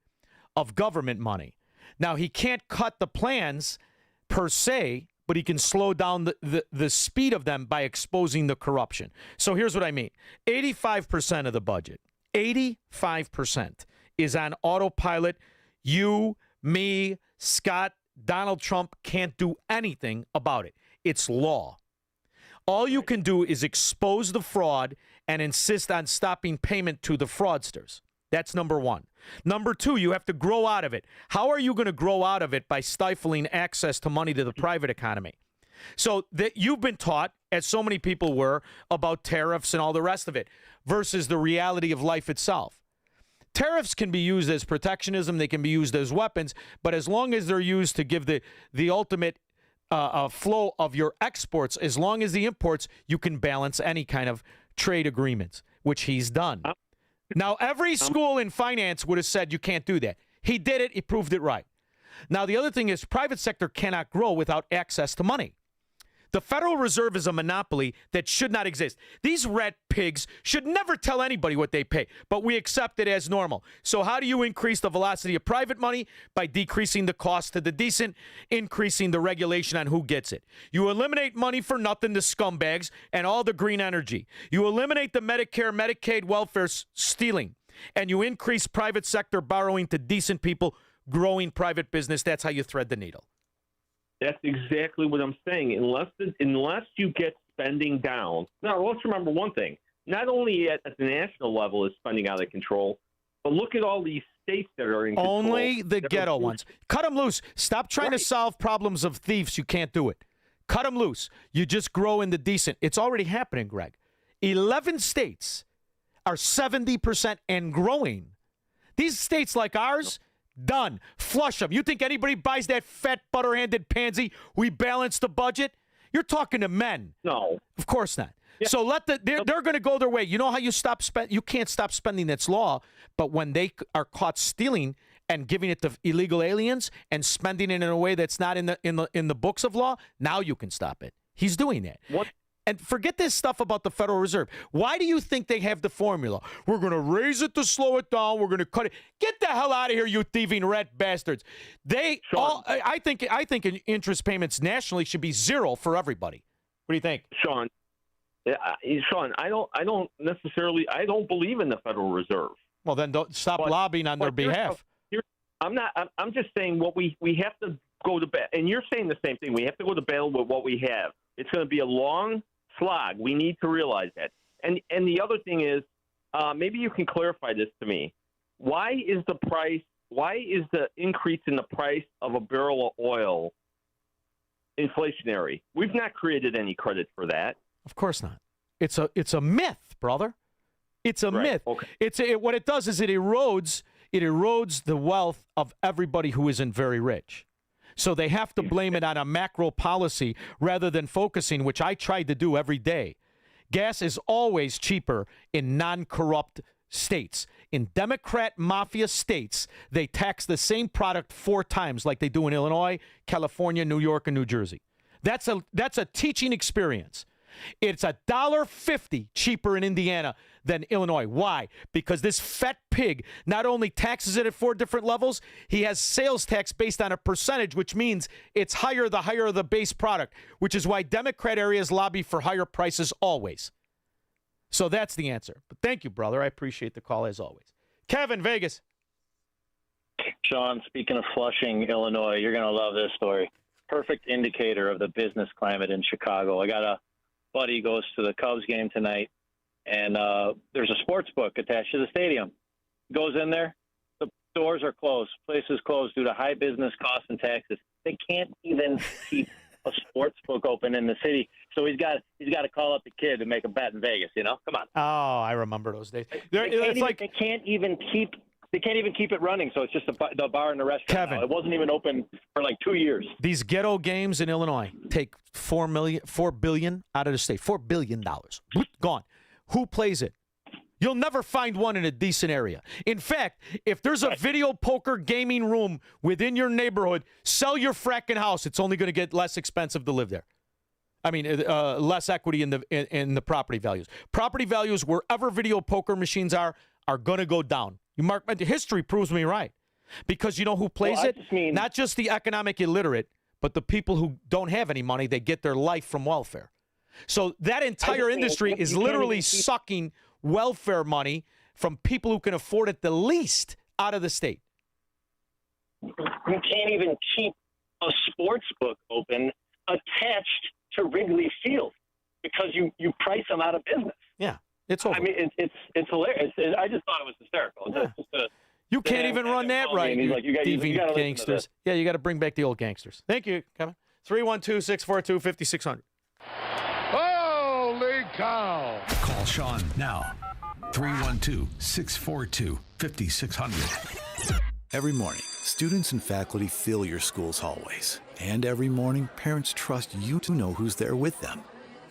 of government money. Now, he can't cut the plans per se, but he can slow down the speed of them by exposing the corruption. So here's what I mean. 85% of the budget, 85% is on autopilot. You, me, Scott, Donald Trump can't do anything about it. It's law. All you can do is expose the fraud and insist on stopping payment to the fraudsters. That's number one. Number two, you have to grow out of it. How are you going to grow out of it? By stifling access to money to the private economy. So that you've been taught, as so many people were, about tariffs and all the rest of it, versus the reality of life itself. Tariffs can be used as protectionism. They can be used as weapons. But as long as they're used to give the ultimate flow of your exports, as long as the imports, you can balance any kind of trade agreements, which he's done. Now, every school in finance would have said you can't do that. He did it. He proved it right. Now, the other thing is private sector cannot grow without access to money. The Federal Reserve is a monopoly that should not exist. These rat pigs should never tell anybody what they pay, but we accept it as normal. So how do you increase the velocity of private money? By decreasing the cost to the decent, increasing the regulation on who gets it. You eliminate money for nothing to scumbags and all the green energy. You eliminate the Medicare, Medicaid, welfare stealing, and you increase private sector borrowing to decent people, growing private business. That's how you thread the needle. That's exactly what I'm saying. Unless you get spending down. Now, let's remember one thing. Not only at the national level is spending out of control, but look at all these states that are in control. Only the ghetto ones. Cut them loose. Stop trying to solve problems of thieves. You can't do it. Cut them loose. You just grow in the decent. It's already happening, Greg. 11 states are 70% and growing. These states like ours, done. Flush them. You think anybody buys that fat, butter-handed pansy? We balance the budget? You're talking to men. No. Of course not. Yeah. So they're going to go their way. You know how you stop spend? You can't stop spending. That's law. But when they are caught stealing and giving it to illegal aliens and spending it in a way that's not in the books of law, now you can stop it. He's doing that. What? And forget this stuff about the Federal Reserve. Why do you think they have the formula? We're going to raise it to slow it down. We're going to cut it. Get the hell out of here, you thieving rat bastards. I think interest payments nationally should be zero for everybody. What do you think? Shaun, I don't believe in the Federal Reserve. Well, then don't stop lobbying on their behalf. I'm just saying what we have to go to bed. And you're saying the same thing. We have to go to battle with what we have. It's going to be a long slog. We need to realize that. And the other thing is, maybe you can clarify this to me. Why is the increase in the price of a barrel of oil inflationary? We've not created any credit for that. Of course not. It's a myth, brother. It's a myth. Okay. What it does is it erodes the wealth of everybody who isn't very rich. So they have to blame it on a macro policy rather than focusing, which I tried to do every day. Gas is always cheaper in non-corrupt states. In Democrat mafia states, they tax the same product 4 times like they do in Illinois, California, New York, and New Jersey. That's a teaching experience. It's $1.50 cheaper in Indiana than Illinois. Why? Because this fat pig not only taxes it at 4 different levels, he has sales tax based on a percentage, which means it's higher the base product, which is why Democrat areas lobby for higher prices always. So that's the answer. But thank you, brother. I appreciate the call as always. Kevin, Vegas. Shaun, speaking of Flushing, Illinois, you're going to love this story. Perfect indicator of the business climate in Chicago. I got a buddy goes to the Cubs game tonight, and there's a sports book attached to the stadium. Goes in there, the doors are closed. Place is closed due to high business costs and taxes. They can't even keep a sports book open in the city. So he's got to call up the kid to make a bet in Vegas. You know, come on. Oh, I remember those days. They can't even keep it running. So it's just the bar and the restaurant. Kevin, now. It wasn't even open for like 2 years. These ghetto games in Illinois take $4 billion out of the state. $4 billion gone. Who plays it? You'll never find one in a decent area. In fact, if there's a video poker gaming room within your neighborhood, sell your fracking house. It's only going to get less expensive to live there. I mean, less equity in the property values. Property values wherever video poker machines are going to go down. You mark history proves me right, because you know who plays it? Not just the economic illiterate, but the people who don't have any money. They get their life from welfare. So that entire industry is literally sucking welfare money from people who can afford it the least out of the state. You can't even keep a sports book open attached to Wrigley Field because you price them out of business. Yeah, it's over. I mean, it's hilarious. I just thought it was hysterical. Yeah. You can't even run that right, he's like, you got gangsters. Yeah, you got to bring back the old gangsters. Thank you, Kevin. 312-642-5600. Holy cow! Call Shaun now. 312-642-5600. Every morning, students and faculty fill your school's hallways. And every morning, parents trust you to know who's there with them.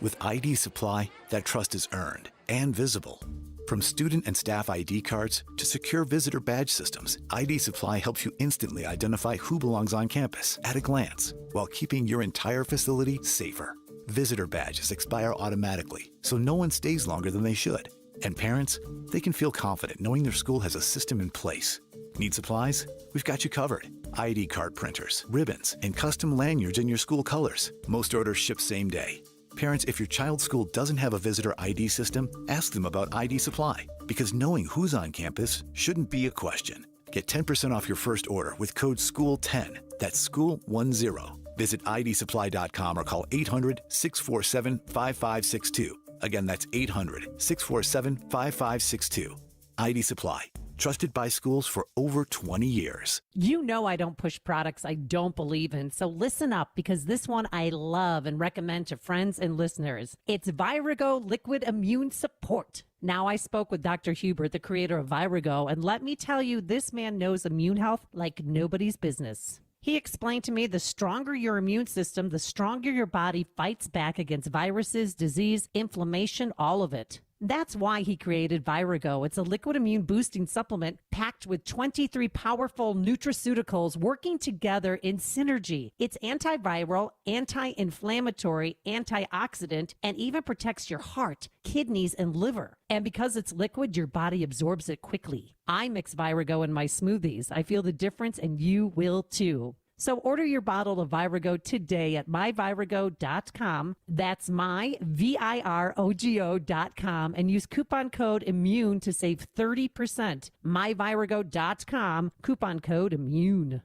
With ID Supply, that trust is earned and visible. From student and staff ID cards to secure visitor badge systems, ID Supply helps you instantly identify who belongs on campus at a glance, while keeping your entire facility safer. Visitor badges expire automatically, so no one stays longer than they should. And parents, they can feel confident knowing their school has a system in place. Need supplies? We've got you covered. ID card printers, ribbons, and custom lanyards in your school colors. Most orders ship same day. Parents, if your child's school doesn't have a visitor ID system, ask them about ID Supply, because knowing who's on campus shouldn't be a question. Get 10% off your first order with code SCHOOL10. That's SCHOOL10. Visit idsupply.com or call 800-647-5562. Again, that's 800-647-5562. ID Supply. Trusted by schools for over 20 years. You know I don't push products I don't believe in, so listen up, because this one I love and recommend to friends and listeners. It's Virago Liquid Immune Support. Now, I spoke with Dr. Hubert, the creator of Virago, and let me tell you, this man knows immune health like nobody's business. He explained to me the stronger your immune system, the stronger your body fights back against viruses, disease, inflammation, all of it. That's why he created Virago. It's a liquid immune boosting supplement packed with 23 powerful nutraceuticals working together in synergy. It's antiviral, anti-inflammatory, antioxidant, and even protects your heart, kidneys, and liver. And because it's liquid, your body absorbs it quickly. I mix Virago in my smoothies. I feel the difference, and you will too. So order your bottle of Virago today at myvirago.com. That's myvirago.com, and use coupon code IMMUNE to save 30%. myvirago.com, coupon code IMMUNE.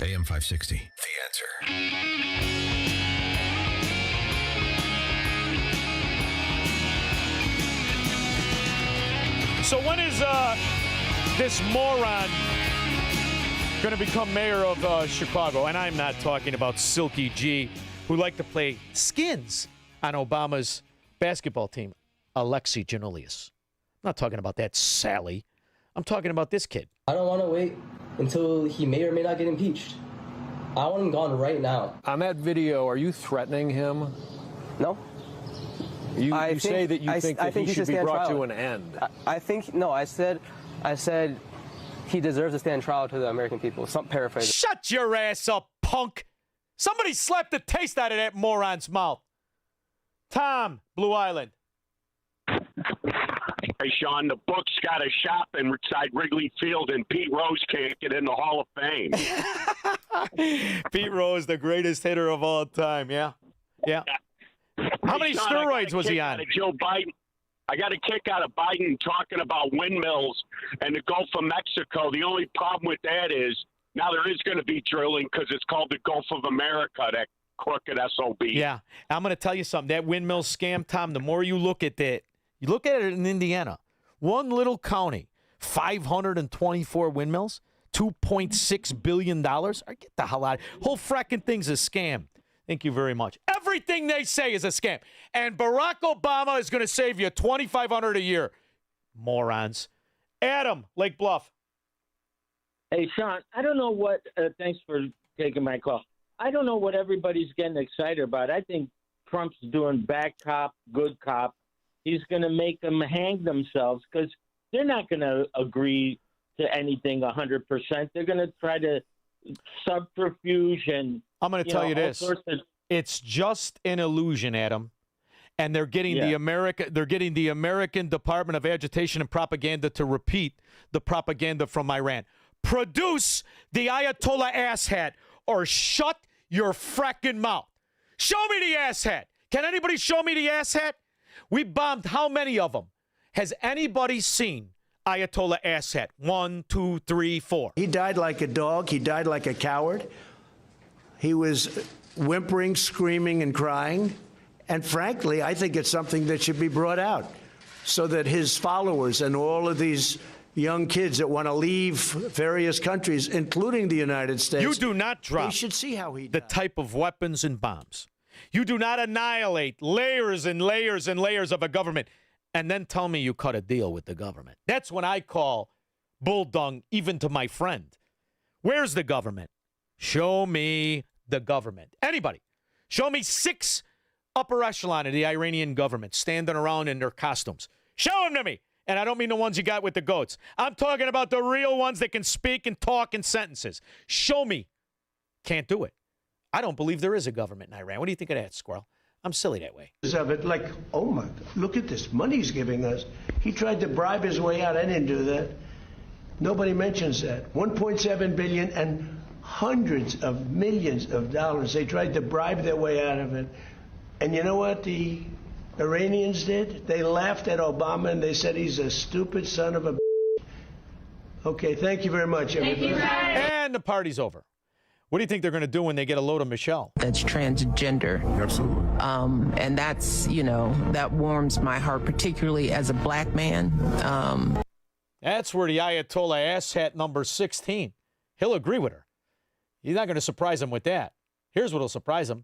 AM 560, The Answer. So when is this moron going to become mayor of Chicago? And I'm not talking about Silky G, who liked to play skins on Obama's basketball team, Alexi Giannoulias. I'm not talking about that Sally. I'm talking about this kid. I don't want to wait until he may or may not get impeached. I want him gone right now. On that video, are you threatening him? No. You say that you think that he should be brought to an end. I said he deserves to stand trial to the American people. Some paraphrase. Shut your ass up, punk. Somebody slapped the taste out of that moron's mouth. Tom, Blue Island. Hey, Shaun, the book's got a shop inside Wrigley Field, and Pete Rose can't get in the Hall of Fame. Pete Rose, the greatest hitter of all time. Yeah. How many steroids was he on? Joe Biden. I got a kick out of Biden talking about windmills and the Gulf of Mexico. The only problem with that is now there is going to be drilling because it's called the Gulf of America, that crooked SOB. Yeah. I'm going to tell you something. That windmill scam, Tom, the more you look at that, you look at it in Indiana, one little county, 524 windmills, $2.6 billion. Get the hell out. Whole fracking thing's a scam. Thank you very much. Everything they say is a scam. And Barack Obama is going to save you $2,500 a year. Morons. Adam, Lake Bluff. Hey, Shaun, I don't know what thanks for taking my call. I don't know what everybody's getting excited about. I think Trump's doing bad cop, good cop. He's going to make them hang themselves because they're not going to agree to anything 100%. They're going to try to subterfuge and I'm going to tell you this. It's just an illusion, Adam. And they're getting the American Department of Agitation and Propaganda to repeat the propaganda from Iran. Produce the Ayatollah asshat or shut your fracking mouth. Show me the asshat. Can anybody show me the asshat? We bombed how many of them? Has anybody seen Ayatollah asshat? 1, 2, 3, 4. He died like a dog. He died like a coward. He was whimpering, screaming, and crying. And frankly, I think it's something that should be brought out so that his followers and all of these young kids that want to leave various countries, including the United States. You do not drop they should see how he the type of weapons and bombs. You do not annihilate layers and layers and layers of a government and then tell me you cut a deal with the government. That's when I call bull dung even to my friend. Where's the government? Show me the government. Anybody. Show me 6 upper echelon of the Iranian government standing around in their costumes. Show them to me. And I don't mean the ones you got with the goats. I'm talking about the real ones that can speak and talk in sentences. Show me. Can't do it. I don't believe there is a government in Iran. What do you think of that, Squirrel? I'm silly that way. Of it, like, oh my, look at this money he's giving us. He tried to bribe his way out. I didn't do that. Nobody mentions that. 1.7 billion and hundreds of millions of dollars. They tried to bribe their way out of it. And you know what the Iranians did? They laughed at Obama and they said he's a stupid son of a. Okay, thank you very much, everybody. And the party's over. What do you think they're going to do when they get a load of Michelle? That's transgender. Absolutely. And that's, that warms my heart, particularly as a black man. That's where the Ayatollah asshat number 16. He'll agree with her. He's not going to surprise him with that. Here's what'll surprise him.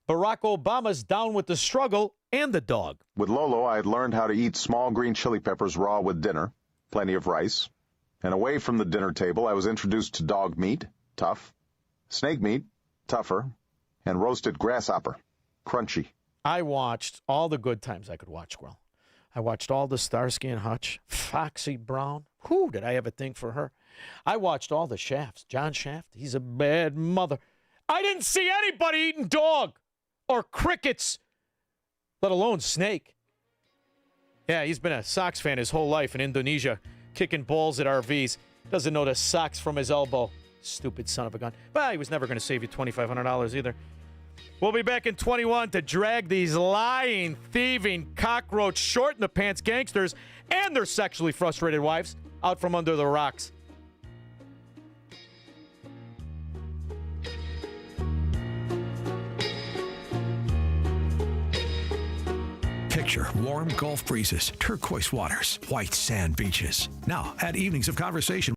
Barack Obama's down with the struggle and the dog. With Lolo, I had learned how to eat small green chili peppers raw with dinner, plenty of rice. And away from the dinner table, I was introduced to dog meat, tough, snake meat, tougher, and roasted grasshopper, crunchy. I watched all the good times I could watch, Squirrel. I watched all the Starsky and Hutch, Foxy Brown. Whew, did I have a thing for her? I watched all the Shafts. John Shaft, he's a bad mother. I didn't see anybody eating dog or crickets, let alone snake. Yeah, he's been a Sox fan his whole life in Indonesia, kicking balls at RVs. Doesn't know the socks from his elbow. Stupid son of a gun. But he was never going to save you $2,500 either. We'll be back in 21 to drag these lying, thieving, cockroach, short-in-the-pants gangsters and their sexually frustrated wives out from under the rocks. Picture warm Gulf breezes, turquoise waters, white sand beaches. Now, add evenings of conversation